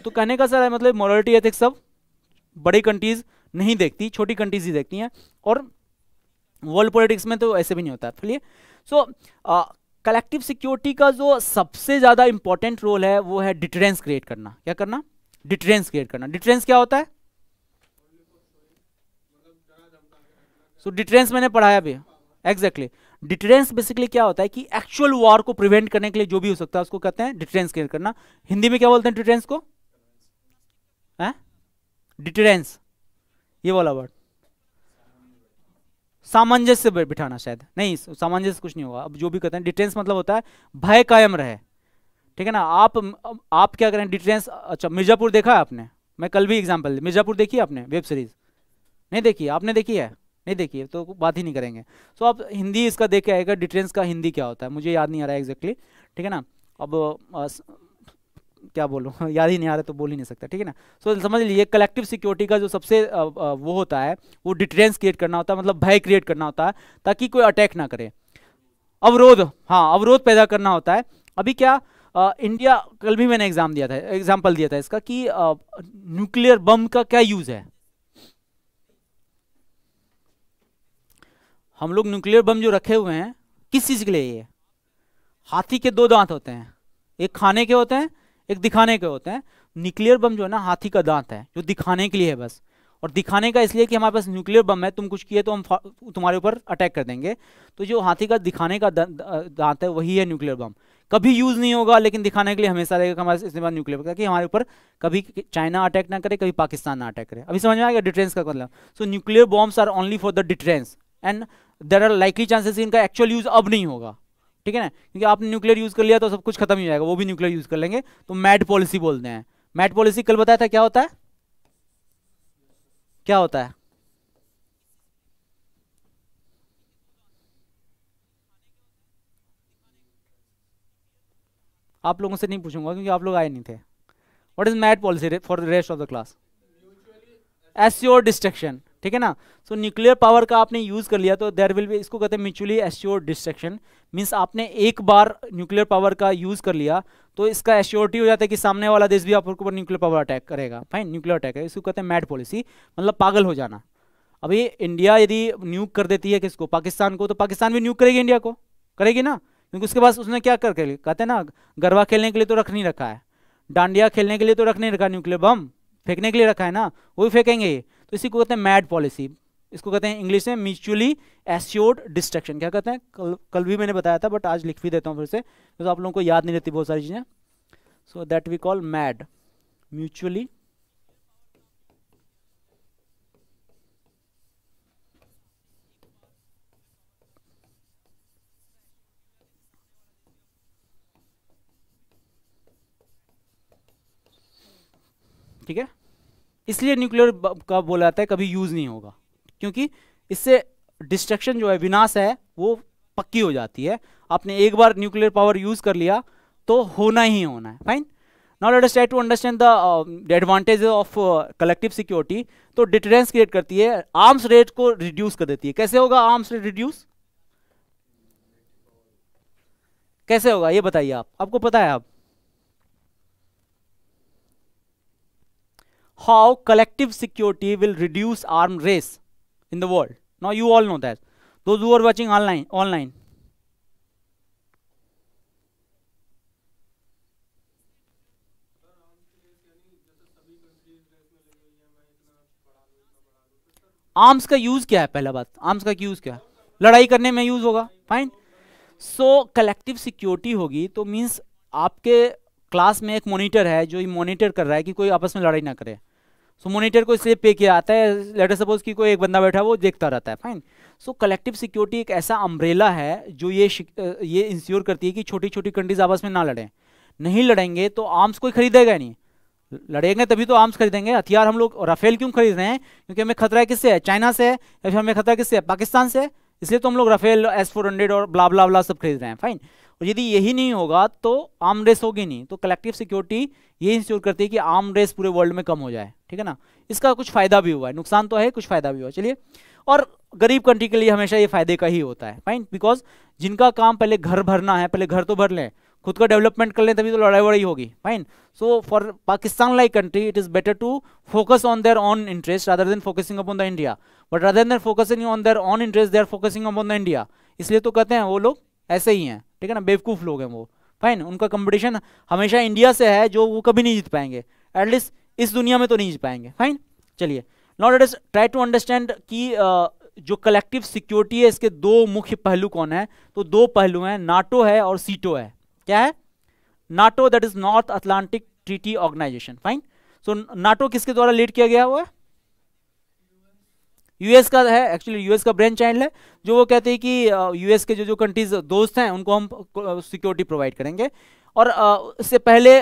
तो कहने का सर मतलब मोरालिटी एथिक्स सब बड़ी कंट्रीज नहीं देखती, छोटी कंट्रीज ही देखती हैं, और वर्ल्ड पॉलिटिक्स में तो ऐसे भी नहीं होता। चलिए, सो कलेक्टिव सिक्योरिटी का जो सबसे ज़्यादा इंपॉर्टेंट रोल है वो है डिटरेंस क्रिएट करना। क्या करना? डिटरेंस क्रिएट करना। डिटरेंस क्या होता है? सो डिटरेंस मैंने पढ़ाया भी, एग्जैक्टली। डिटरेंस बेसिकली क्या होता है कि एक्चुअल वॉर को प्रिवेंट करने के लिए जो भी हो सकता है उसको कहते हैं डिटरेंस क्रिएट करना। हिंदी में क्या बोलते हैं डिटरेंस को? डिटरेंस, ये वाला वर्ड सामंजस्य बिठाना, शायद नहीं, सामंजस्य कुछ नहीं होगा। अब जो भी कहते हैं डिटरेंस मतलब होता है भय कायम रहे, ठीक है ना। आप क्या करें डिटरेंस। अच्छा, मिर्जापुर देखा है आपने? मैं कल भी एग्जांपल, मिर्जापुर देखी है आपने वेब सीरीज? नहीं देखी? आपने देखी है? नहीं देखी है तो बात ही नहीं करेंगे। सो आप हिंदी इसका देख के आएगा, डिटरेंस का हिंदी क्या होता है, मुझे याद नहीं आ रहा है एग्जैक्टली, ठीक है ना। अब क्या बोलूँ याद ही नहीं आ रहा तो बोल ही नहीं सकता, ठीक है ना। सो समझ लीजिए कलेक्टिव सिक्योरिटी का जो सबसे वो होता है वो डिटरेंस क्रिएट करना होता है, मतलब भय क्रिएट करना होता है ताकि कोई अटैक ना करे। अवरोध, हाँ, अवरोध पैदा करना होता है। अभी क्या इंडिया, कल भी मैंने एग्जाम्पल दिया था इसका कि न्यूक्लियर बम का क्या यूज है। हम लोग न्यूक्लियर बम जो रखे हुए हैं किस चीज के लिए? ये हाथी के 2 दांत होते हैं, एक खाने के होते हैं, एक दिखाने के होते हैं। न्यूक्लियर बम जो है ना हाथी का दांत है, जो दिखाने के लिए है बस, और दिखाने का इसलिए कि हमारे पास न्यूक्लियर बम है, तुम कुछ किए तो हम तुम्हारे ऊपर अटैक कर देंगे। तो जो हाथी का दिखाने का दांत है वही है न्यूक्लियर बम। कभी यूज नहीं होगा लेकिन दिखाने के लिए हमेशा रहेगा कि हमारे इस्तेमाल न्यूक्लियर ताकि हमारे ऊपर कभी चाइना अटैक ना करे, कभी पाकिस्तान ना अटैक करे। अभी समझ में आएगा डिटरेंस का मतलब। So nuclear bombs are only for the deterrence and there are likely chances इनका एक्चुअल यूज अब नहीं होगा, ठीक है ना, क्योंकि आपने न्यूक्लियर यूज कर लिया तो सब कुछ खत्म ही हो जाएगा, वो भी न्यूक्लियर यूज कर लेंगे। तो मैड पॉलिसी बोलते हैं। मैड पॉलिसी कल बताया था क्या होता है? क्या होता है? आप लोगों से नहीं पूछूंगा क्योंकि आप लोग आए नहीं थे। What is mad policy for the rest of the class? Assured destruction, ठीक है ना। सो न्यूक्लियर पावर का आपने यूज कर लिया तो देयर विल बी, इसको कहते हैं म्यूचुअली एश्योर्ड डिस्ट्रक्शन। मींस आपने एक बार न्यूक्लियर पावर का यूज कर लिया तो इसका एश्योरिटी हो जाता है कि सामने वाला देश भी आपके ऊपर न्यूक्लियर पावर अटैक करेगा। फाइन, न्यूक्लियर अटैक है, इसको कहते हैं मैड पॉलिसी, मतलब पागल हो जाना। अभी इंडिया यदि न्यूक कर देती है किसको? पाकिस्तान को, तो पाकिस्तान भी न्यूक करेगी इंडिया को, करेगी ना, क्योंकि उसके पास उसने क्या करके कहते हैं ना, गरबा खेलने के लिए तो रख नहीं रखा है, डांडिया खेलने के लिए तो रख नहीं रखा, न्यूक्लियर बम फेंकने के लिए रखा है ना, वो भी फेंकेंगे। तो इसी को कहते हैं मैड पॉलिसी, इसको कहते हैं इंग्लिश में म्यूचुअली एश्योर्ड डिस्ट्रक्शन। क्या कहते हैं? कल भी मैंने बताया था बट आज लिख भी देता हूँ फिर से, तो आप लोगों को याद नहीं रहती बहुत सारी चीज़ें। So that we call MAD, mutually ठीक है। इसलिए न्यूक्लियर का बोला जाता है कभी यूज नहीं होगा, क्योंकि इससे डिस्ट्रक्शन जो है, विनाश है, वो पक्की हो जाती है। आपने एक बार न्यूक्लियर पावर यूज कर लिया तो होना ही होना है। Fine, now let us try to understand the advantage of collective security. तो डिटरेंस क्रिएट करती है, आर्म्स रेट को रिड्यूस कर देती है। कैसे होगा आर्म्स रेट रिड्यूस? कैसे होगा ये बताइए आप, आपको पता है? आप how collective security will reduce arm race in the world? Now you all know that, those who are watching online. Arms का यूज क्या है? पहला बात, आर्म्स का यूज क्या है? लड़ाई करने में यूज होगा, फाइन। सो कलेक्टिव सिक्योरिटी होगी तो मीन्स आपके क्लास में एक मॉनिटर है जो मॉनिटर कर रहा है कि कोई आपस में लड़ाई ना करे। सो मॉनिटर को इसलिए पे किया आता है, लेट अस सपोज कि कोई एक बंदा बैठा है वो देखता रहता है, फाइन। सो कलेक्टिव सिक्योरिटी एक ऐसा अम्ब्रेला है जो ये इंश्योर करती है कि छोटी छोटी कंट्रीज आपस में ना लड़ें। नहीं लड़ेंगे तो आर्म्स कोई खरीदेगा नहीं, लड़ेंगे तभी तो आर्म्स खरीदेंगे। हथियार हम लोग राफेल क्यों खरीद रहे हैं? क्योंकि हमें खतरा है किससे है? चाइना से है, या फिर हमें खतरा किससे है? पाकिस्तान से है। इसलिए तो हम लोग राफेल S-400 और ब्ला ब्ला ब्ला सब खरीद रहे हैं, फाइन। और यदि यही नहीं होगा तो आर्म रेस होगी नहीं। तो कलेक्टिव सिक्योरिटी ये इंश्योर करती है कि आर्म रेस पूरे वर्ल्ड में कम हो जाए, ठीक है ना। इसका कुछ फायदा भी हुआ है, नुकसान तो है, कुछ फायदा भी हुआ। चलिए, और गरीब कंट्री के लिए हमेशा ये फायदे का ही होता है, फाइन। बिकॉज जिनका काम पहले घर भरना है, पहले घर तो भर लें, खुद का डेवलपमेंट कर लें, तभी तो लड़ाई वड़ाई होगी, fine. So for Pakistan like country it is better to focus on their own interest rather than focusing upon the India. But rather than focusing on their own interest they are focusing upon the India. इसलिए तो कहते हैं वो लोग ऐसे ही हैं, ठीक है ना, बेवकूफ लोग हैं वो, फाइन। उनका कंपटीशन हमेशा इंडिया से है जो वो कभी नहीं जीत पाएंगे, एटलीस्ट इस दुनिया में तो नहीं जीत पाएंगे, फाइन। चलिए, now let us try to understand कि जो कलेक्टिव सिक्योरिटी है इसके दो मुख्य पहलू कौन है। तो दो पहलू हैं, नाटो है और सीटो है। क्या है? NATO, that is North Atlantic Treaty Organization, fine. So NATO किसके द्वारा लीड किया गया हुआ है? यूएस का है, एक्चुअली यूएस का ब्रेन चाइल्ड है, जो वो कहते हैं कि यूएस के जो कंट्रीज दोस्त हैं उनको हम सिक्योरिटी प्रोवाइड करेंगे। और इससे पहले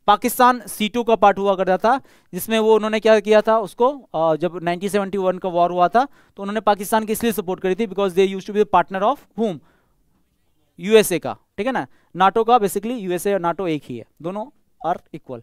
पाकिस्तान C2 का पार्ट हुआ करता था, जिसमें वो उन्होंने क्या किया था उसको, जब 1971 का वॉर हुआ था तो उन्होंने पाकिस्तान की इसलिए सपोर्ट करी थी because they used to be partner of whom, USA का, ठीक है ना। नाटो का बेसिकली यूएसए और नाटो एक ही है, दोनों are equal.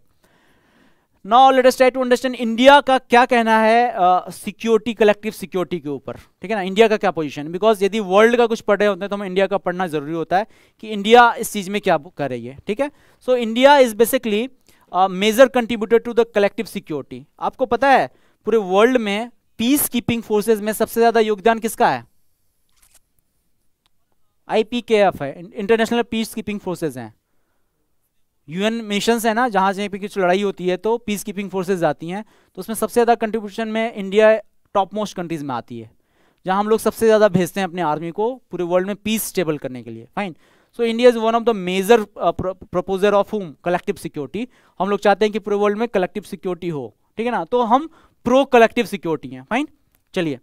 Now let us try to understand India का क्या कहना है सिक्योरिटी, कलेक्टिव सिक्योरिटी के ऊपर, ठीक है ना। इंडिया का क्या पोजीशन है? बिकॉज यदि वर्ल्ड का कुछ पढ़ रहे होते हैं तो हमें इंडिया का पढ़ना जरूरी होता है कि इंडिया इस चीज में क्या कर रही है, ठीक है। So India is basically major contributor to the collective security. आपको पता है पूरे वर्ल्ड में पीस कीपिंग फोर्सेज में सबसे ज्यादा योगदान किसका है? IPKF है, इंटरनेशनल पीस कीपिंग फोर्सेज हैं। UN मिशंस है ना, जहां से पे कुछ लड़ाई होती है तो पीस कीपिंग फोर्सेज आती हैं, तो उसमें सबसे ज़्यादा कंट्रीब्यूशन में इंडिया टॉप मोस्ट कंट्रीज में आती है, जहां हम लोग सबसे ज़्यादा भेजते हैं अपने आर्मी को पूरे वर्ल्ड में पीस स्टेबल करने के लिए, fine. So India is one of the major proposer of whom collective security. हम लोग चाहते हैं कि पूरे वर्ल्ड में कलेक्टिव सिक्योरिटी हो, ठीक है ना, तो हम प्रो कलेक्टिव सिक्योरिटी हैं, फाइन। चलिए,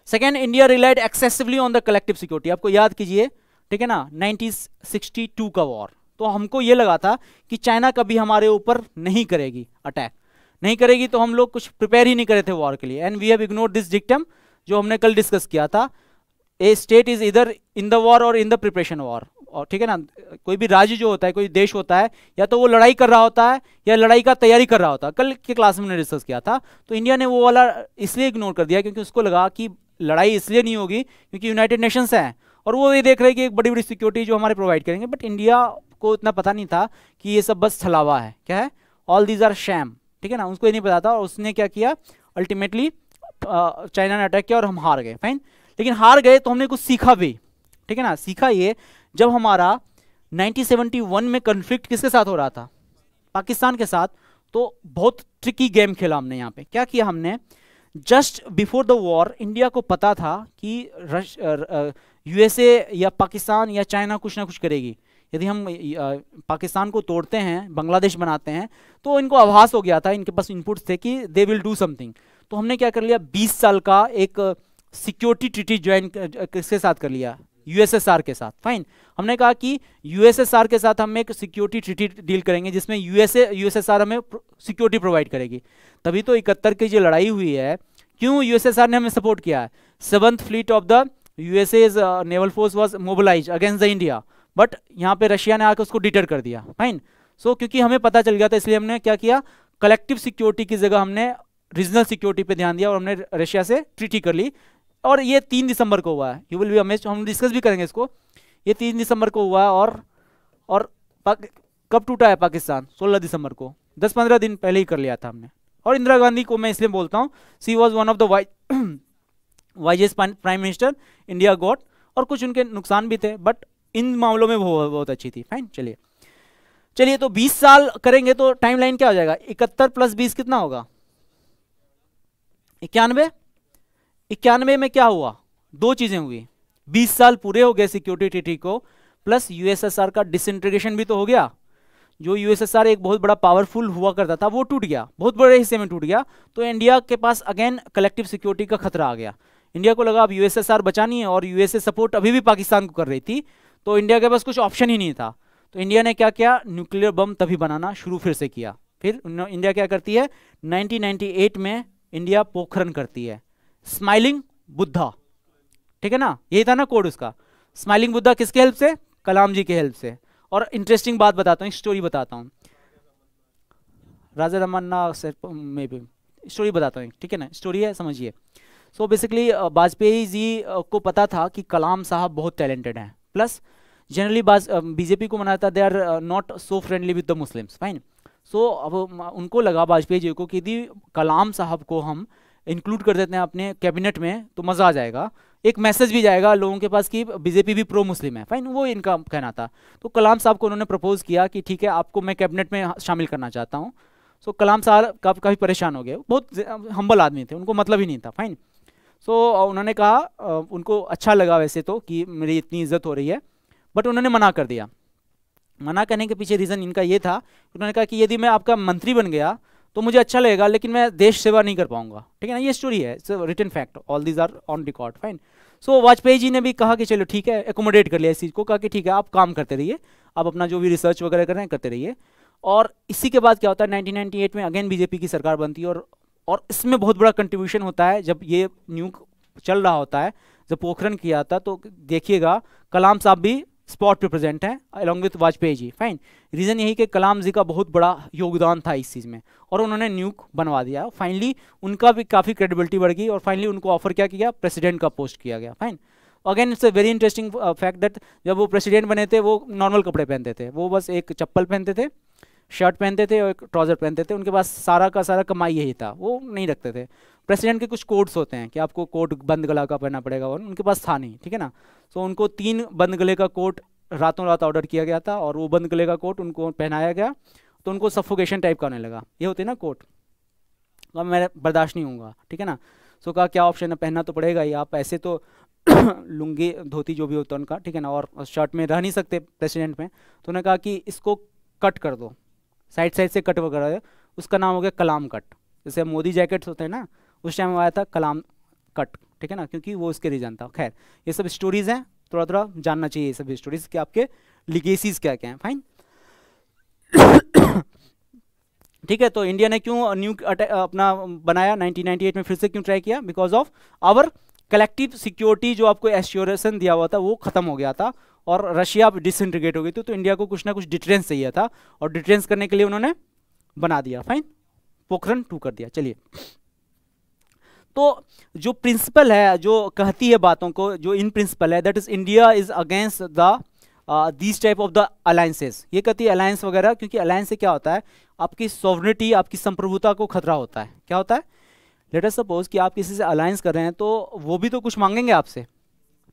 second, India relied excessively on the collective security. आपको याद कीजिए, ठीक है ना, 1962 का वॉर, तो हमको ये लगा था कि चाइना कभी हमारे ऊपर नहीं करेगी, अटैक नहीं करेगी, तो हम लोग कुछ प्रिपेयर ही नहीं करे थे वॉर के लिए। And we have ignored this dictum जो हमने कल डिस्कस किया था, ए स्टेट इज इधर इन द वॉर और इन द प्रिपरेशन वॉर। और ठीक है ना, कोई भी राज्य जो होता है, कोई देश होता है, या तो वो लड़ाई कर रहा होता है या लड़ाई का तैयारी कर रहा होता है। कल के क्लास में हमने डिस्कस किया था। तो इंडिया ने वो वाला इसलिए इग्नोर कर दिया क्योंकि उसको लगा कि लड़ाई इसलिए नहीं होगी क्योंकि यूनाइटेड नेशंस हैं और वो ये देख रहे हैं कि एक बड़ी बड़ी सिक्योरिटी जो हमारे प्रोवाइड करेंगे। बट इंडिया को इतना पता नहीं था कि ये सब बस छलावा है, क्या है, ऑल दीज आर शैम, ठीक है ना, उसको ये नहीं पता था। और उसने क्या किया, अल्टीमेटली चाइना ने अटैक किया और हम हार गए, फाइन। लेकिन हार गए तो हमने कुछ सीखा भी, ठीक है ना। सीखा ये, जब हमारा 1971 में कन्फ्लिक्ट किसके साथ हो रहा था, पाकिस्तान के साथ, तो बहुत ट्रिकी गेम खेला हमने। यहाँ पे क्या किया हमने, just before the war India को पता था कि यूएसए या पाकिस्तान या चाइना कुछ ना कुछ करेगी। यदि हम पाकिस्तान को तोड़ते हैं, बांग्लादेश बनाते हैं, तो इनको आभास हो गया था, इनके पास इनपुट्स थे कि दे विल डू समथिंग। तो हमने क्या कर लिया, 20 साल का एक सिक्योरिटी ट्रीटी ज्वाइन किसके साथ कर लिया, यूएसएसआर के साथ, फाइन। हमने कहा कि यूएसएसआर के साथ हम एक सिक्योरिटी ट्रीटी डील करेंगे जिसमें यूएसएसआर हमें सिक्योरिटी प्रोवाइड करेगी। तभी तो 71 की जो लड़ाई हुई है, क्यों यूएसएसआर ने हमें सपोर्ट किया है। 7th fleet of the USA's naval force was mobilized against the India, but यहाँ पे रशिया ने आकर उसको डिटर कर दिया, फाइन। सो क्योंकि हमें पता चल गया था, इसलिए हमने क्या किया, कलेक्टिव सिक्योरिटी की जगह हमने रीजनल सिक्योरिटी पे ध्यान दिया और हमने रशिया से ट्रीटी कर ली। और ये 3 दिसंबर को हुआ है, यू विल बी अमेज्ड, हम डिस्कस भी करेंगे इसको। ये 3 दिसंबर को हुआ है और कब टूटा है पाकिस्तान, 16 दिसंबर को, 10-15 दिन पहले ही कर लिया था हमने। और इंदिरा गांधी को मैं इसलिए बोलता हूँ, she was one of the wisest prime minister India got, और कुछ उनके नुकसान भी थे, बट इन मामलों में वो बहुत अच्छी थी, फाइन। चलिए तो 20 साल करेंगे तो टाइमलाइन क्या हो जाएगा, 71 + 20 कितना होगा, 91 में क्या हुआ, दो चीजें हुई, 20 साल पूरे हो गए सिक्योरिटी ट्रीटी को, प्लस यूएसएसआर का डिसइंटीग्रेशन भी तो हो गया। जो यूएसएसआर एक बहुत बड़ा पावरफुल हुआ करता था वो टूट गया, बहुत बड़े हिस्से में टूट गया। तो इंडिया के पास अगेन कलेक्टिव सिक्योरिटी का खतरा आ गया। इंडिया को लगा अब यूएसएसआर बचानी है, और यूएसए सपोर्ट अभी भी पाकिस्तान को कर रही थी, तो इंडिया के पास कुछ ऑप्शन ही नहीं था। तो इंडिया ने क्या किया, न्यूक्लियर बम तभी बनाना शुरू फिर से किया। फिर इंडिया क्या करती है, 1998 में इंडिया पोखरण करती है, स्माइलिंग बुद्धा, ठीक है ना, यही था ना कोड उसका, स्माइलिंग बुद्धा किसके हेल्प से, कलाम जी के हेल्प से। और इंटरेस्टिंग बात बताता हूँ, स्टोरी बताता हूँ, राजा रमन्ना से में भी स्टोरी बताता हूँ, ठीक है ना, स्टोरी है, समझिए। सो बेसिकली वाजपेयी जी को पता था कि कलाम साहब बहुत टैलेंटेड हैं, प्लस जनरली बीजेपी को मना था they are not so friendly with the Muslims, fine. So अब उनको लगा वाजपेयी जी को कि यदि कलाम साहब को हम इंक्लूड कर देते हैं अपने कैबिनेट में तो मज़ा आ जाएगा, एक मैसेज भी जाएगा लोगों के पास कि बीजेपी भी प्रो मुस्लिम है, फाइन, वो इनका कहना था। तो कलाम साहब को उन्होंने प्रपोज किया कि ठीक है आपको मैं कैबिनेट में शामिल करना चाहता हूँ। सो कलाम साहब काफ़ी परेशान हो गए, बहुत हम्बल आदमी थे, उनको मतलब ही नहीं था, फाइन। सो उन्होंने कहा, उनको अच्छा लगा वैसे तो कि मेरी इतनी इज्जत हो रही है, बट उन्होंने मना कर दिया। मना करने के पीछे रीज़न इनका ये था, उन्होंने कहा कि यदि मैं आपका मंत्री बन गया तो मुझे अच्छा लगेगा, लेकिन मैं देश सेवा नहीं कर पाऊंगा, ठीक है ना, ये स्टोरी है, it's written fact, all these are on record, fine. So Vajpayee ji ने भी कहा कि चलो ठीक है, एकोमोडेट कर लिया इस चीज़ को, कहा कि ठीक है आप काम करते रहिए, आप अपना जो भी रिसर्च वगैरह कर रहे हैं करते रहिए। और इसी के बाद क्या होता है, 1998 में अगेन बीजेपी की सरकार बनती है, और इसमें बहुत बड़ा कंट्रीब्यूशन होता है, जब ये न्यूक चल रहा होता है, जब पोखरण किया था, तो देखिएगा कलाम साहब भी स्पॉट पे प्रेजेंट हैं along with Vajpayee ji, fine. Reason यही कि कलाम जी का बहुत बड़ा योगदान था इस चीज़ में, और उन्होंने न्यूक बनवा दिया। फाइनली उनका भी काफ़ी क्रेडिबिलिटी बढ़ गई, और फाइनली उनको ऑफर क्या किया, प्रेसिडेंट का पोस्ट किया गया, fine. Again it's a very interesting fact that जब वो प्रेसिडेंट बने थे वो नॉर्मल कपड़े पहनते थे, वो बस एक चप्पल पहनते थे, शर्ट पहनते थे और एक ट्राउज़र पहनते थे, उनके पास सारा का सारा कमाई यही था, वो नहीं रखते थे। प्रेसिडेंट के कुछ कोड्स होते हैं कि आपको कोट बंद गला का पहनना पड़ेगा, और उनके पास था नहीं, ठीक है ना। सो उनको 3 बंद गले का कोट रातों रात ऑर्डर किया गया था, और वो बंद गले का कोट उनको पहनाया गया, तो उनको सफोकेशन टाइप का होने लगा, ये होते हैं ना कोट, अब मैं बर्दाश्त नहीं होऊंगा, ठीक है ना। सो कहा क्या ऑप्शन है, पहनना तो पड़ेगा ही, आप ऐसे तो लुंगी धोती जो भी होता है उनका, ठीक है ना, और शर्ट में रह नहीं सकते प्रेसिडेंट में, तो उन्होंने कहा कि इसको कट कर दो, साइड साइड से कट वगैरह, उसका नाम हो गया कलाम कट। जैसे मोदी जैकेट्स होते हैं ना, उस टाइम आया था कलाम कट, ठीक है ना, क्योंकि वो इसके रीजन था। खैर ये सब स्टोरीज हैं, थोड़ा थोड़ा जानना चाहिए ये सब स्टोरीज कि आपके लिगेसीज क्या क्या हैं, फाइन। ठीक है, तो इंडिया ने क्यों न्यूक अपना बनाया 1998 में, फिर से क्यों ट्राई किया, because of our collective security, जो आपको एश्योरेशन दिया हुआ था वो खत्म हो गया था, और रशिया डिसइंटीग्रेट हो गई थी, तो इंडिया को कुछ ना कुछ डिटरेंस चाहिए था, और डिटरेंस करने के लिए उन्होंने बना दिया, फाइन, पोखरण 2 कर दिया। चलिए, तो जो प्रिंसिपल है, जो कहती है बातों को, जो इन प्रिंसिपल है, that is India is against the this type of the alliances. ये कहती है अलायंस वगैरह, क्योंकि अलायंस से क्या होता है, आपकी सॉवरेनिटी, आपकी संप्रभुता को खतरा होता है। क्या होता है, लेट अस सपोज कि आप किसी से अलायंस कर रहे हैं, तो वो भी तो कुछ मांगेंगे आपसे,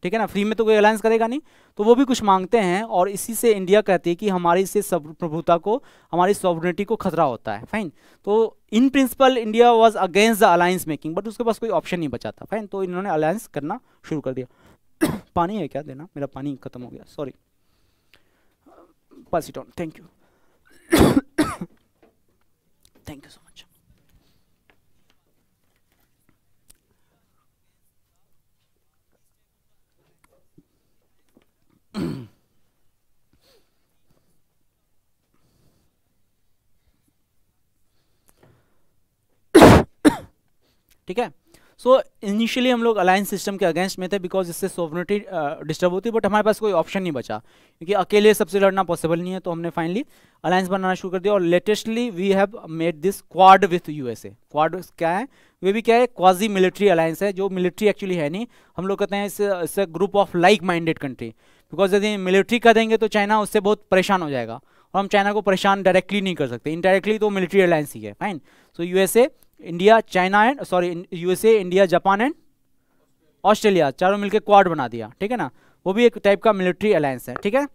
ठीक है ना, फ्री में तो कोई अलायंस करेगा नहीं, तो वो भी कुछ मांगते हैं, और इसी से इंडिया कहती है कि हमारी से संप्रभुता को, हमारी सॉवरेनिटी को खतरा होता है, फाइन। तो in principle India was against the alliance making, but उसके पास कोई ऑप्शन नहीं बचा था, फाइन, तो इन्होंने अलायंस करना शुरू कर दिया। पानी है क्या देना, मेरा पानी खत्म हो गया, sorry, pass it on, thank you, thank you so much. ठीक है, सो इनिशियली हम लोग अलायंस सिस्टम के अगेंस्ट में थे, बिकॉज इससे सोवरेनिटी डिस्टर्ब होती है, बट हमारे पास कोई ऑप्शन नहीं बचा, क्योंकि अकेले सबसे लड़ना पॉसिबल नहीं है, तो हमने फाइनली अलायंस बनाना शुरू कर दिया। और latestly we have made this Quad with USA. Quad क्या है, वे भी क्या है, क्वाजी मिलिट्री अलायंस है, जो मिलिट्री एक्चुअली है नहीं, हम लोग कहते हैं इससे group of like minded country, because यदि मिलिट्री कर देंगे तो चाइना उससे बहुत परेशान हो जाएगा, और हम चाइना को परेशान डायरेक्टली नहीं कर सकते, इनडायरेक्टली तो मिलिट्री अलायंस ही है, fine. So USA, India, China and USA, India, Japan and Australia, चारों मिलकर क्वाड बना दिया, ठीक है ना, वो भी एक टाइप का मिलिट्री अलायंस है, ठीक है।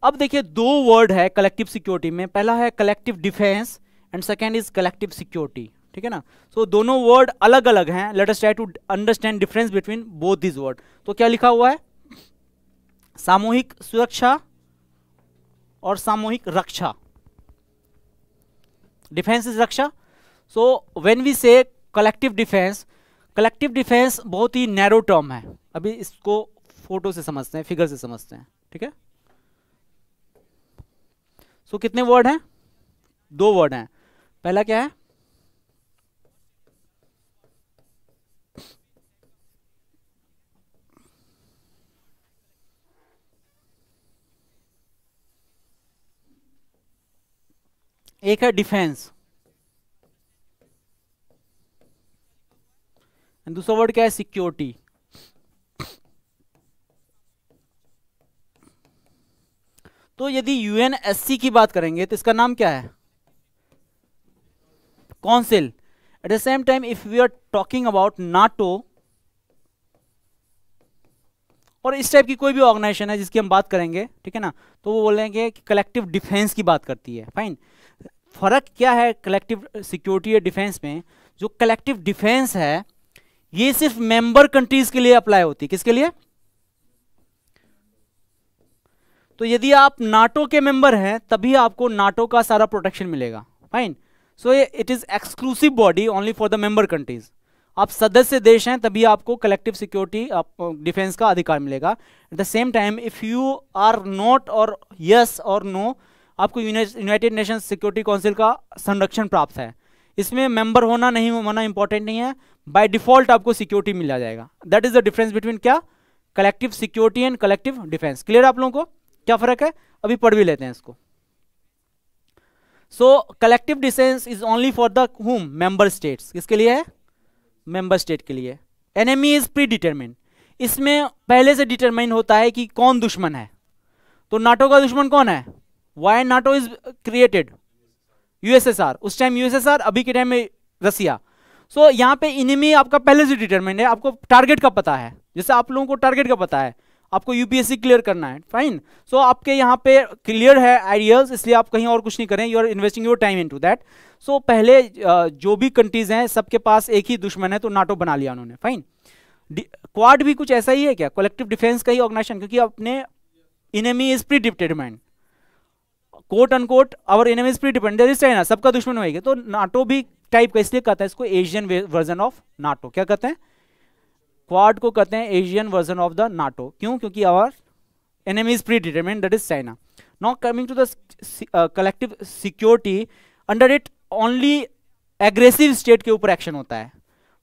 अब देखिए 2 वर्ड है कलेक्टिव सिक्योरिटी में, पहला है collective defence and second is collective security, ठीक है ना। सो दोनों वर्ड अलग अलग हैं, let us try to understand difference between both this word. तो क्या लिखा हुआ है, सामूहिक सुरक्षा और सामूहिक रक्षा। डिफेंस इज रक्षा। So when we say collective defence बहुत ही नैरो टर्म है। अभी इसको फोटो से समझते हैं, फिगर से समझते हैं, ठीक है। सो कितने वर्ड हैं, 2 वर्ड हैं। पहला क्या है, एक है डिफेंस, दूसरा वर्ड क्या है, सिक्योरिटी। तो यदि यूएनएससी की बात करेंगे तो इसका नाम क्या है, council. At the same time if we are talking about NATO और इस टाइप की कोई भी ऑर्गेनाइजेशन है जिसकी हम बात करेंगे, ठीक है ना, तो वो बोलेंगे कि कलेक्टिव डिफेंस की बात करती है। फाइन। फर्क क्या है कलेक्टिव सिक्योरिटी और डिफेंस में, जो कलेक्टिव डिफेंस है ये सिर्फ मेंबर कंट्रीज के लिए अप्लाई होती है। किसके लिए, तो यदि आप नाटो के मेंबर हैं तभी आपको नाटो का सारा प्रोटेक्शन मिलेगा। Fine. So it is exclusive body only for the member countries. आप सदस्य देश हैं तभी आपको कलेक्टिव सिक्योरिटी डिफेंस का अधिकार मिलेगा। At the same time if you are not और यस और नो, आपको यूनाइटेड नेशंस सिक्योरिटी काउंसिल का संरक्षण प्राप्त है। इसमें मेंबर होना नहीं होना इंपॉर्टेंट नहीं है, बाय डिफॉल्ट आपको सिक्योरिटी मिल जाएगा। That is the difference between क्या, collective security and collective defence. Clear आप लोगों को क्या फर्क है, अभी पढ़ भी लेते हैं इसको। So collective defence is only for the whom, member states. किसके लिए है, मेंबर स्टेट के लिए। एनिमी इज प्री डिटरमिन, इसमें पहले से डिटरमाइन होता है कि कौन दुश्मन है। तो नाटो का दुश्मन कौन है, why NATO is created, USSR. उस टाइम यूएसएसआर, अभी के टाइम में रसिया। सो यहाँ पे एनिमी आपका पहले से डिटरमाइंड है, आपको टारगेट का पता है। जैसे आप लोगों को टारगेट का पता है, आपको यूपीएससी क्लियर करना है। फाइन। सो आपके यहाँ पे क्लियर है आइडियाज, इसलिए आप कहीं और कुछ नहीं करें, you are investing your time into that. So पहले जो भी कंट्रीज हैं सबके पास एक ही दुश्मन है, तो नाटो बना लिया उन्होंने। फाइन। क्वाड भी कुछ ऐसा ही है क्या, कलेक्टिव डिफेंस का ही ऑर्गेनाइजेशन, क्योंकि अपने enemy is predetermined, quote unquote our enemy is predetermined, there is China, सबका दुश्मन होएगा। तो नाटो भी टाइप का, इसलिए कहता है इसको एशियन वर्जन ऑफ नाटो। क्या कहते हैं, क्वाड को कहते हैं Asian version of the NATO. क्यों, क्योंकि our enemy is predetermined, that is China. Now coming to the collective security, under it only aggressive state के ऊपर एक्शन होता है।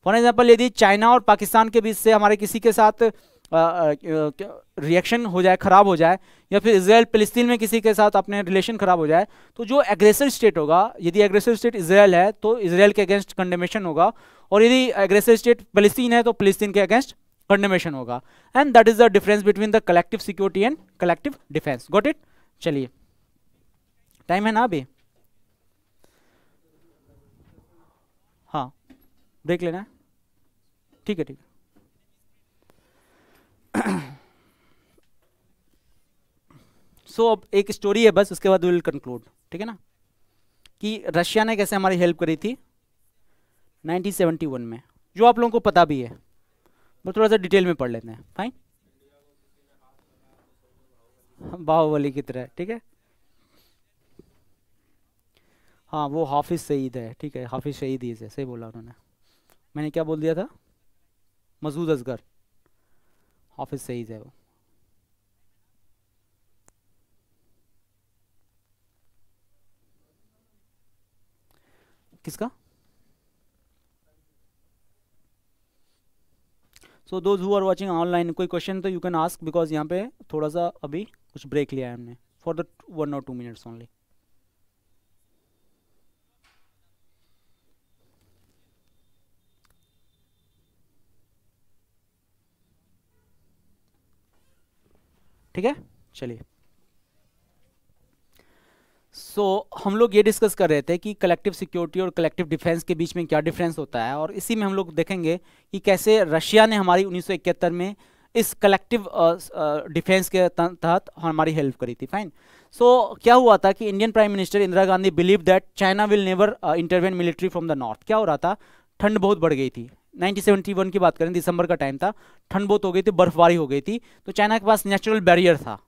फॉर एग्जाम्पल यदि चाइना और पाकिस्तान के बीच से हमारे किसी के साथ रिएक्शन हो जाए, खराब हो जाए, या फिर इजराइल फिलिस्तीन में किसी के साथ अपने रिलेशन खराब हो जाए, तो जो एग्रेसिव स्टेट होगा, यदि एग्रेसिव स्टेट इजराइल है तो इजराइल के अगेंस्ट कंडेमेशन होगा, और यदि एग्रेसिव स्टेट फिलिस्तीन है तो फिलिस्तीन के अगेंस्ट कंडेमेशन होगा। And that is the difference between the collective security and collective defence. Got it. चलिए, टाइम है ना अभी, हाँ ब्रेक लेना है, ठीक है ठीक है। सो अब एक स्टोरी है बस, उसके बाद विल कंक्लूड, ठीक है ना, कि रशिया ने कैसे हमारी हेल्प करी थी 1971 में, जो आप लोगों को पता भी है, बस थोड़ा सा डिटेल में पढ़ लेते हैं। फाइन, बाहुबली की तरह, ठीक है। हाँ वो हाफिज सईद है, ठीक है, हाफिज सईद ही है, सही बोला उन्होंने। मैंने क्या बोल दिया था, मसूद असगर, हाफिज सईद है वो। किसका, so those who are watching online, कोई क्वेश्चन तो यू कैन आस्क, बिकॉज यहाँ पे थोड़ा सा अभी कुछ ब्रेक लिया है हमने for the 1 or 2 minutes only. ठीक है, चलिए। सो हम लोग ये डिस्कस कर रहे थे कि कलेक्टिव सिक्योरिटी और कलेक्टिव डिफेंस के बीच में क्या डिफरेंस होता है, और इसी में हम लोग देखेंगे कि कैसे रशिया ने हमारी 1971 में इस कलेक्टिव डिफेंस के तहत हमारी हेल्प करी थी। फाइन। सो क्या हुआ था कि Indian prime minister Indira Gandhi believe that China will never intervene military from the north. क्या हो रहा था, ठंड बहुत बढ़ गई थी, 1971 की बात करें, दिसंबर का टाइम था, ठंड बहुत हो गई थी, बर्फबारी हो गई थी, तो चाइना के पास नेचुरल बैरियर था,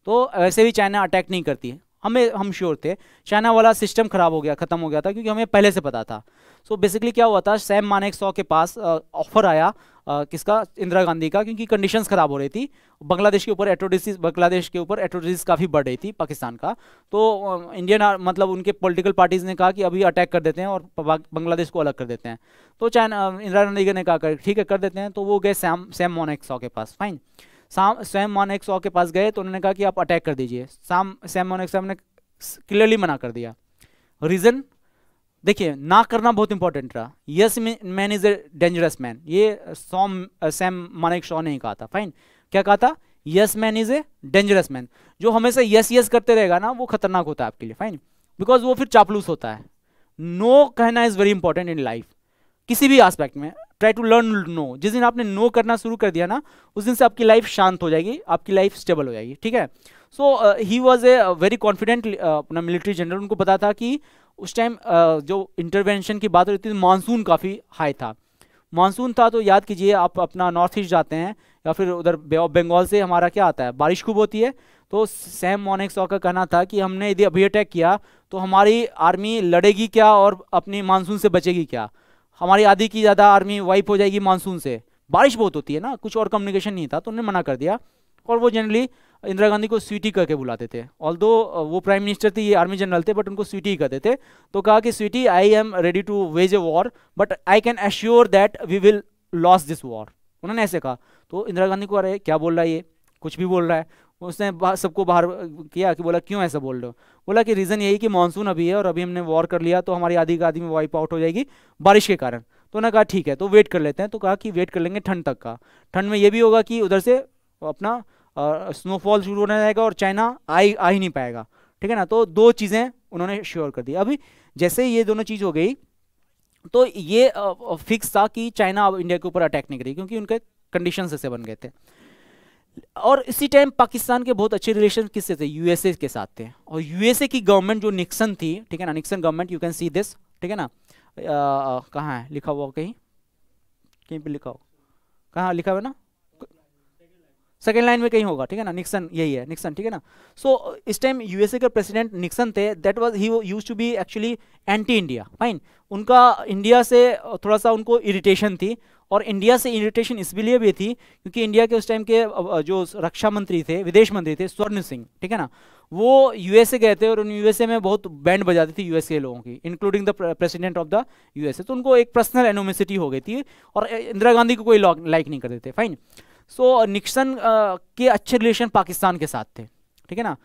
तो वैसे भी चाइना अटैक नहीं करती है, हम श्योर थे। चाइना वाला सिस्टम खराब हो गया, खत्म हो गया था, क्योंकि हमें पहले से पता था। सो बेसिकली क्या हुआ था, सैम मानेकशॉ के पास ऑफर आया किसका, इंदिरा गांधी का, क्योंकि कंडीशंस खराब हो रही थी, बांग्लादेश के ऊपर एट्रोसिटीज काफ़ी बढ़ रही थी पाकिस्तान का। तो इंडियन मतलब उनके पॉलिटिकल पार्टीज ने कहा कि अभी अटैक कर देते हैं और बांग्लादेश को अलग कर देते हैं। तो चाइना, इंदिरा गांधी ने कहा ठीक है कर देते हैं, तो वो गए सैम मानेकशॉ के पास। फाइन, सैम मानेकशॉ के पास गए तो उन्होंने कहा कि आप अटैक कर दीजिए। सैम मानेकशॉ ने क्लियरली मना कर दिया। रीजन देखिए, ना करना बहुत इंपॉर्टेंट रहा। Yes man is a dangerous man, ये सैम मानेकशॉ ने ही कहा था। फाइन, क्या कहा था, yes man is a dangerous man. जो हमेशा यस यस करते रहेगा ना, वो खतरनाक होता है आपके लिए। फाइन, बिकॉज वो फिर चापलूस होता है। नो कहना is very important in life, किसी भी एस्पेक्ट में। Try to learn no. जिस दिन आपने नो करना शुरू कर दिया ना, उस दिन से आपकी लाइफ शांत हो जाएगी, आपकी लाइफ स्टेबल हो जाएगी। ठीक है, so he was a very confident अपना मिलिट्री जनरल। उनको पता था कि उस टाइम जो इंटरवेंशन की बात हो रही थी, मानसून काफ़ी हाई था। मानसून था तो याद कीजिए, आप अपना नॉर्थ ईस्ट जाते हैं या फिर उधर बे ऑफ बंगाल से हमारा क्या आता है, बारिश खूब होती है। तो सैम मानेकशॉ का कहना था कि हमने यदि अभी अटैक किया तो हमारी आर्मी लड़ेगी क्या और अपनी मानसून से बचेगी क्या, हमारी आधी की ज़्यादा आर्मी वाइप हो जाएगी मानसून से। बारिश बहुत होती है ना, कुछ और कम्युनिकेशन नहीं था, तो उन्होंने मना कर दिया। और वो जनरली इंदिरा गांधी को स्वीटी करके बुलाते थे। ऑल्दो वो प्राइम मिनिस्टर थी, ये आर्मी जनरल थे, बट उनको स्वीटी ही कहते थे। तो कहा कि sweetie, I am ready to wage a war, but I can assure that we will lose this war. उन्होंने ऐसे कहा। तो इंदिरा गांधी को, अरे क्या बोल रहा है ये, कुछ भी बोल रहा है। उसने सबको बाहर किया कि बोला क्यों ऐसा बोल रहे हो। बोला कि रीज़न यही कि मानसून अभी है और अभी हमने वॉर कर लिया तो हमारी आधी का आधी में वाइप आउट हो जाएगी बारिश के कारण। तो उन्होंने कहा ठीक है, तो वेट कर लेते हैं। तो कहा कि वेट कर लेंगे ठंड तक का। ठंड में ये भी होगा कि उधर से अपना स्नोफॉल शुरू होने जाएगा और चाइना आ ही नहीं पाएगा। ठीक है ना, तो दो चीज़ें उन्होंने श्योर कर दी। अभी जैसे ये दोनों चीज़ हो गई तो ये फिक्स था कि चाइना अब इंडिया के ऊपर अटैक नहीं करेगी, क्योंकि उनके कंडीशंस ऐसे बन गए थे। और इसी टाइम पाकिस्तान के बहुत अच्छे रिलेशन किससे थे, यूएसए के साथ थे। और यूएसए की गवर्नमेंट जो निक्सन थी, ठीक है ना, Nixon government, you can C this, ठीक है ना, कहाँ है लिखा हुआ, कहीं कहीं पे लिखा हो, कहाँ लिखा हुआ है ना, सेकेंड लाइन में कहीं होगा, ठीक है ना, निक्सन, यही है निक्सन, ठीक है ना। सो इस टाइम यूएसए के प्रेसिडेंट निक्सन थे, that was he used to be actually anti India. Fine, उनका इंडिया से थोड़ा सा उनको इरिटेशन थी। और इंडिया से इरिटेशन इसलिए भी थी क्योंकि इंडिया के उस टाइम के जो रक्षा मंत्री थे, विदेश मंत्री थे, स्वर्ण सिंह, ठीक है ना, वो यूएसए गए थे और उन यूएसए में बहुत बैंड बजाती थी यूएसए लोगों की, including the president of the USA. तो उनको एक पर्सनल एनोमिसिटी हो गई थी और इंदिरा गांधी को कोई लाइक नहीं करते थे। फाइन, सो निक्सन के अच्छे रिलेशन पाकिस्तान के साथ थे, ठीक है ना।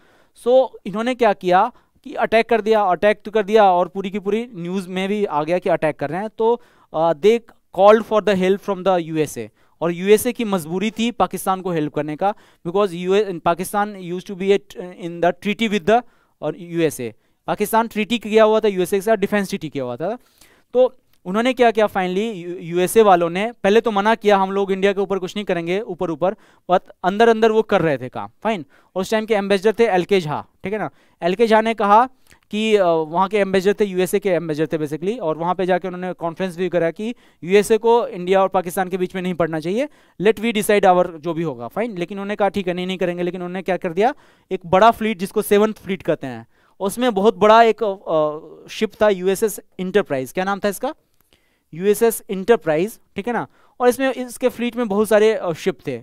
सो इन्होंने क्या किया कि अटैक कर दिया, अटैक तो कर दिया और पूरी की पूरी न्यूज़ में भी आ गया कि अटैक कर रहे हैं। तो they called for the help from the USA. और यूएसए की मजबूरी थी पाकिस्तान को हेल्प करने का, because Pakistan use to be in the treaty with the और यूएसए। पाकिस्तान ट्रीटी किया हुआ था यूएसए के साथ, डिफेंस ट्रीटी किया हुआ था। तो उन्होंने क्या किया, फाइनली यूएसए वालों ने पहले तो मना किया, हम लोग इंडिया के ऊपर कुछ नहीं करेंगे ऊपर ऊपर, बट अंदर अंदर वो कर रहे थे काम। फाइन, और उस टाइम के एम्बेसडर थे एलके झा, ठीक है ना। एलके झा ने कहा कि वहाँ के एम्बेसडर थे, यूएसए के एम्बेसडर थे बेसिकली, और वहाँ पे जाके उन्होंने कॉन्फ्रेंस भी करा कि यूएसए को इंडिया और पाकिस्तान के बीच में नहीं पड़ना चाहिए, लेट वी डिसाइड आवर जो भी होगा। फाइन, लेकिन उन्होंने कहा ठीक है नहीं करेंगे। लेकिन उन्होंने क्या कर दिया, एक बड़ा फ्लीट जिसको 7th फ्लीट कहते हैं, उसमें बहुत बड़ा एक शिप था यूएसएस इंटरप्राइज। क्या नाम था इसका, यूएसएस इंटरप्राइज, ठीक है ना। और इसमें इसके फ्लीट में बहुत सारे शिप थे,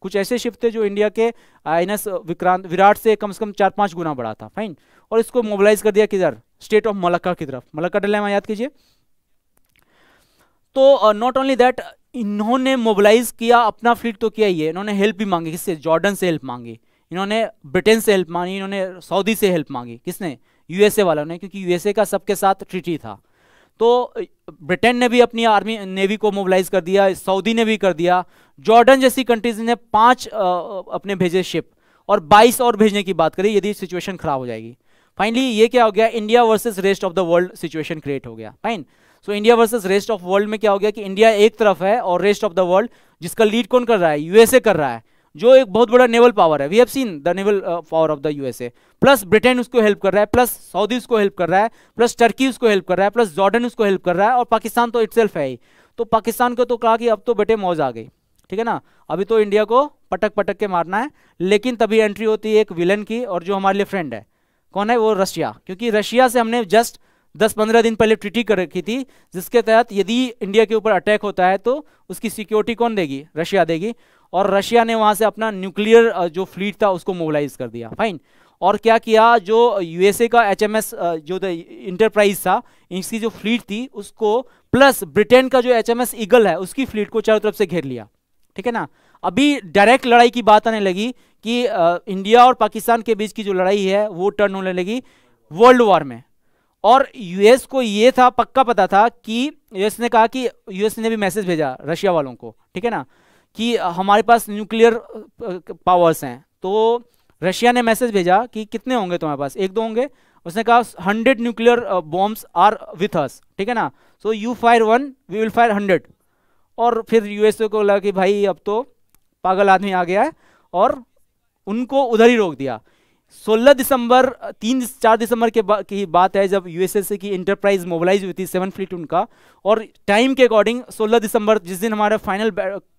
कुछ ऐसे शिप थे जो इंडिया के आईएनएस विराट से कम 4-5 गुना बड़ा था। फाइन, और इसको मोबिलाइज कर दिया किधर, स्टेट ऑफ मलक्का की तरफ। मलक्का डिलेमा याद कीजिए। तो नॉट ओनली दैट, इन्होंने मोबिलाइज किया अपना फ्लीट तो किया ही है, इन्होंने हेल्प भी मांगी। किससे, जॉर्डन से हेल्प मांगी, इन्होंने ब्रिटेन से हेल्प मांगी, इन्होंने सऊदी से हेल्प मांगी। किसने, यूएसए वालों ने, क्योंकि यूएसए का सबके साथ ट्रीटी था। तो ब्रिटेन ने भी अपनी आर्मी नेवी को मोबिलाइज कर दिया, सऊदी ने भी कर दिया, जॉर्डन जैसी कंट्रीज ने 5 अपने भेजे शिप, और 22 और भेजने की बात करी यदि सिचुएशन खराब हो जाएगी। फाइनली ये क्या हो गया, India versus rest of the world situation create हो गया। Fine, so India versus rest of world में क्या हो गया कि इंडिया एक तरफ है और रेस्ट ऑफ द वर्ल्ड, जिसका लीड कौन कर रहा है, यूएसए कर रहा है, जो एक बहुत बड़ा नेवल पावर है, we have seen the naval power of the USA, plus Britain उसको हेल्प कर रहा है, प्लस सऊदी उसको हेल्प कर रहा है, प्लस टर्की उसको हेल्प कर रहा है, प्लस जॉर्डन उसको हेल्प कर रहा है, और पाकिस्तान तो इटसेल्फ है ही। तो पाकिस्तान को तो कहा कि अब तो बेटे मौज आ गई, ठीक है ना, अभी तो इंडिया को पटक पटक के मारना है। लेकिन तभी एंट्री होती है एक विलन की, और जो हमारे लिए फ्रेंड है, कौन है वो? रशिया। क्योंकि रशिया से हमने जस्ट 10-15 दिन पहले ट्रीटी कर रखी थी, जिसके तहत यदि इंडिया के ऊपर अटैक होता है तो उसकी सिक्योरिटी कौन देगी? रशिया देगी। और रशिया ने वहां से अपना न्यूक्लियर जो फ्लीट था उसको मोबिलाइज कर दिया, फाइन। और क्या किया, जो यूएसए का एचएमएस जो इंटरप्राइज था, इसकी जो फ्लीट थी उसको, प्लस ब्रिटेन का जो एचएमएस ईगल है उसकी फ्लीट को चारों तरफ से घेर लिया, ठीक है ना। अभी डायरेक्ट लड़ाई की बात आने लगी कि इंडिया और पाकिस्तान के बीच की जो लड़ाई है वो टर्न होने लगी वर्ल्ड वॉर में। और यूएस को ये था, पक्का पता था कि यूएस ने कहा कि यूएस ने भी मैसेज भेजा रशिया वालों को, ठीक है ना, कि हमारे पास न्यूक्लियर पावर्स हैं। तो रशिया ने मैसेज भेजा कि कितने होंगे तुम्हारे पास? 1-2 होंगे? उसने कहा 100 nuclear bombs are with us, ठीक है ना, so you fire 1 we will fire 100। और फिर यूएसए को लगा कि भाई अब तो पागल आदमी आ गया है, और उनको उधर ही रोक दिया। 16 दिसंबर 3-4 दिसंबर की बात है, जब यूएसएस की इंटरप्राइज मोबिलाइज हुई थी, 7 फ्लीट उनका। और टाइम के अकॉर्डिंग 16 दिसंबर जिस दिन हमारा फाइनल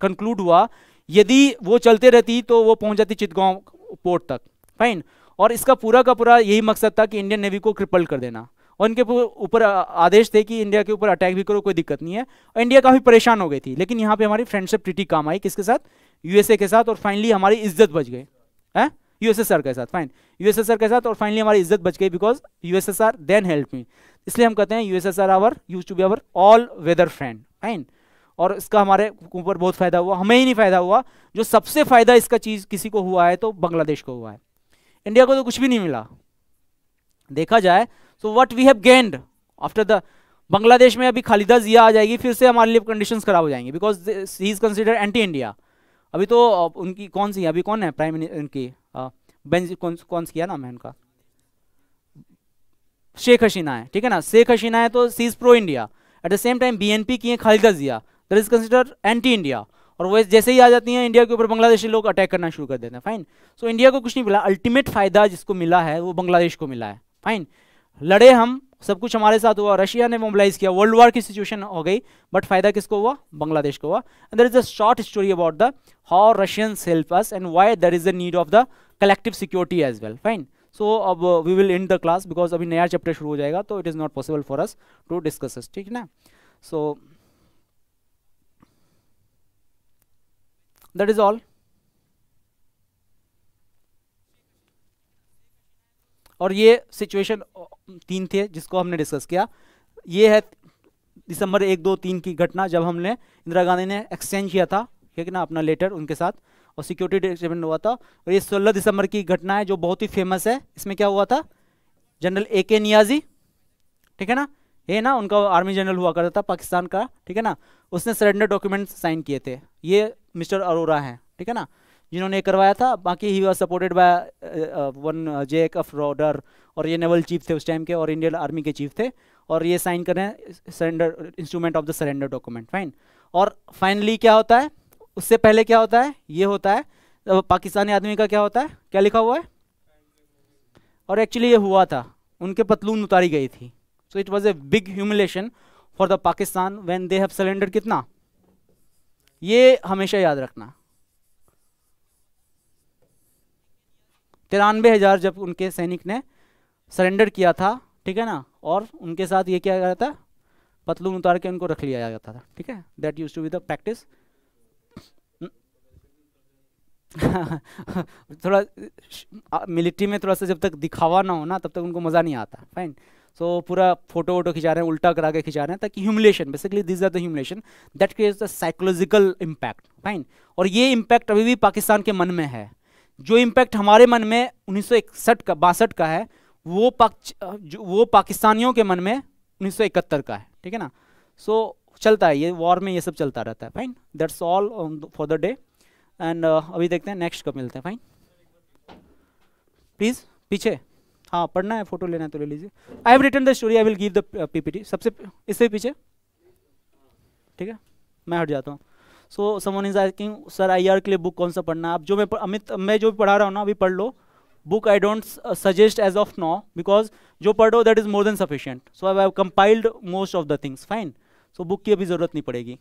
कंक्लूड हुआ, यदि वो चलते रहती तो वो पहुंच जाती चिटगांव पोर्ट तक, फाइन। और इसका पूरा का पूरा यही मकसद था कि इंडियन नेवी को क्रिपल कर देना, और इनके ऊपर आदेश थे कि इंडिया के ऊपर अटैक भी करो, कोई दिक्कत नहीं है। और इंडिया काफ़ी परेशान हो गई थी, लेकिन यहाँ पे हमारी फ्रेंडशिप ट्रीटी काम आई, किसके साथ? यूएसए के साथ। और फाइनली हमारी इज्जत बच गई है यूएसएसआर के साथ, फाइन, यूएसएसआर के साथ। और फाइनली हमारी इज्जत बच गई because USSR then help me. इसलिए हम कहते हैं USSR our used to be our all weather friend, fine. और इसका हमारे ऊपर बहुत फायदा हुआ, हमें ही नहीं फायदा हुआ, जो सबसे फायदा इसका चीज किसी को हुआ है तो बांग्लादेश को हुआ है। इंडिया को तो कुछ भी नहीं मिला देखा जाए। So what we have gained after the Bangladesh में, अभी खालिदा जिया आ जाएगी, फिर से हमारे लिए कंडीशंस खराब हो जाएंगी because he is consider anti India. अभी तो उनकी कौन सी, अभी कौन है प्राइम मिनिस्टर उनकी, कौन सी किया नाम है उनका, शेख हसीना है, ठीक है ना। शेख हसीना है तो she is pro India. At the same time BNP की है Khaleda Zia, that is consider anti India. और वो जैसे ही आ जाती हैं इंडिया के ऊपर, बांग्लादेशी लोग अटैक करना शुरू कर देते हैं, फाइन। सो इंडिया को कुछ नहीं मिला, अल्टीमेट फायदा जिसको मिला है वो बांग्लादेश को मिला है, फाइन। लड़े हम, सब कुछ हमारे साथ हुआ, रशिया ने मोबिलाइज किया, वर्ल्ड वॉर की सिचुएशन हो गई, बट फायदा किसको हुआ? बांग्लादेश को हुआ। And there is a short story about the how Russians help us and why there is a need of the collective security as well, fine. So अब we will end the class because अभी नया chapter शुरू हो जाएगा, तो it is not possible for us to discuss this, ठीक है ना। So that is all. और ये सिचुएशन 3 थे जिसको हमने डिस्कस किया। ये है दिसंबर 1, 2, 3 की घटना, जब हमने इंदिरा गांधी ने एक्सचेंज किया था, ठीक है ना, अपना लेटर उनके साथ, और सिक्योरिटी स्टेटमेंट हुआ था। और ये 16 दिसंबर की घटना है जो बहुत ही फेमस है। इसमें क्या हुआ था? जनरल AK नियाजी, ठीक है ना, ये ना उनका आर्मी जनरल हुआ करता था पाकिस्तान का, ठीक है ना, उसने सरेंडर डॉक्यूमेंट साइन किए थे। ये मिस्टर अरोरा हैं, ठीक है ना, जिन्होंने करवाया था। बाकी he was supported by one JF रॉडर, और ये नेवल चीफ थे उस टाइम के, और इंडियन आर्मी के चीफ थे, और ये साइन कर रहे हैं surrender instrument of the surrender document, fine. और फाइनली क्या होता है? उससे पहले क्या होता है? ये होता है पाकिस्तानी आदमी का क्या होता है, क्या लिखा हुआ है? और एक्चुअली ये हुआ था, उनके पतलून उतारी गई थी। So it was a big humiliation for the Pakistan when they have surrender. कितना? ये हमेशा याद रखना, 93,000 जब उनके सैनिक ने सरेंडर किया था, ठीक है ना, और उनके साथ ये क्या गया था? पतलून उतार के उनको रख लिया जाता था, ठीक है। That used to be the practice. थोड़ा मिलिट्री में थोड़ा सा जब तक दिखावा ना हो ना, तब तक उनको मज़ा नहीं आता, फाइन। सो पूरा फोटो वोटो खिंचा रहे हैं, उल्टा करा के खिंचा रहे हैं, ताकि humiliation, basically this are the humiliation that creates the psychological impact, fine. और ये इम्पैक्ट अभी भी पाकिस्तान के मन में है। जो इम्पैक्ट हमारे मन में 1961 का 62 का है, वो पाकिस्तानियों के मन में 1971 का है, ठीक है ना। सो चलता है ये वॉर में, ये सब चलता रहता है, fine. That's all for the day. And अभी देखते हैं नेक्स्ट कब मिलते हैं, फाइन। प्लीज पीछे, हाँ पढ़ना है, फोटो लेना है तो ले लीजिए। I have written the story, I will give the PPT। सबसे इससे पीछे, ठीक है, मैं हट जाता हूँ। So someone is asking sir IR के लिए बुक कौन सा पढ़ना है? आप जो मैं जो भी पढ़ा रहा हूँ ना अभी पढ़ लो. Book I don't suggest as of now because जो पढ़ रहे हो that is more than sufficient. So I have compiled most of the things. Fine. So book की अभी जरूरत नहीं पड़ेगी.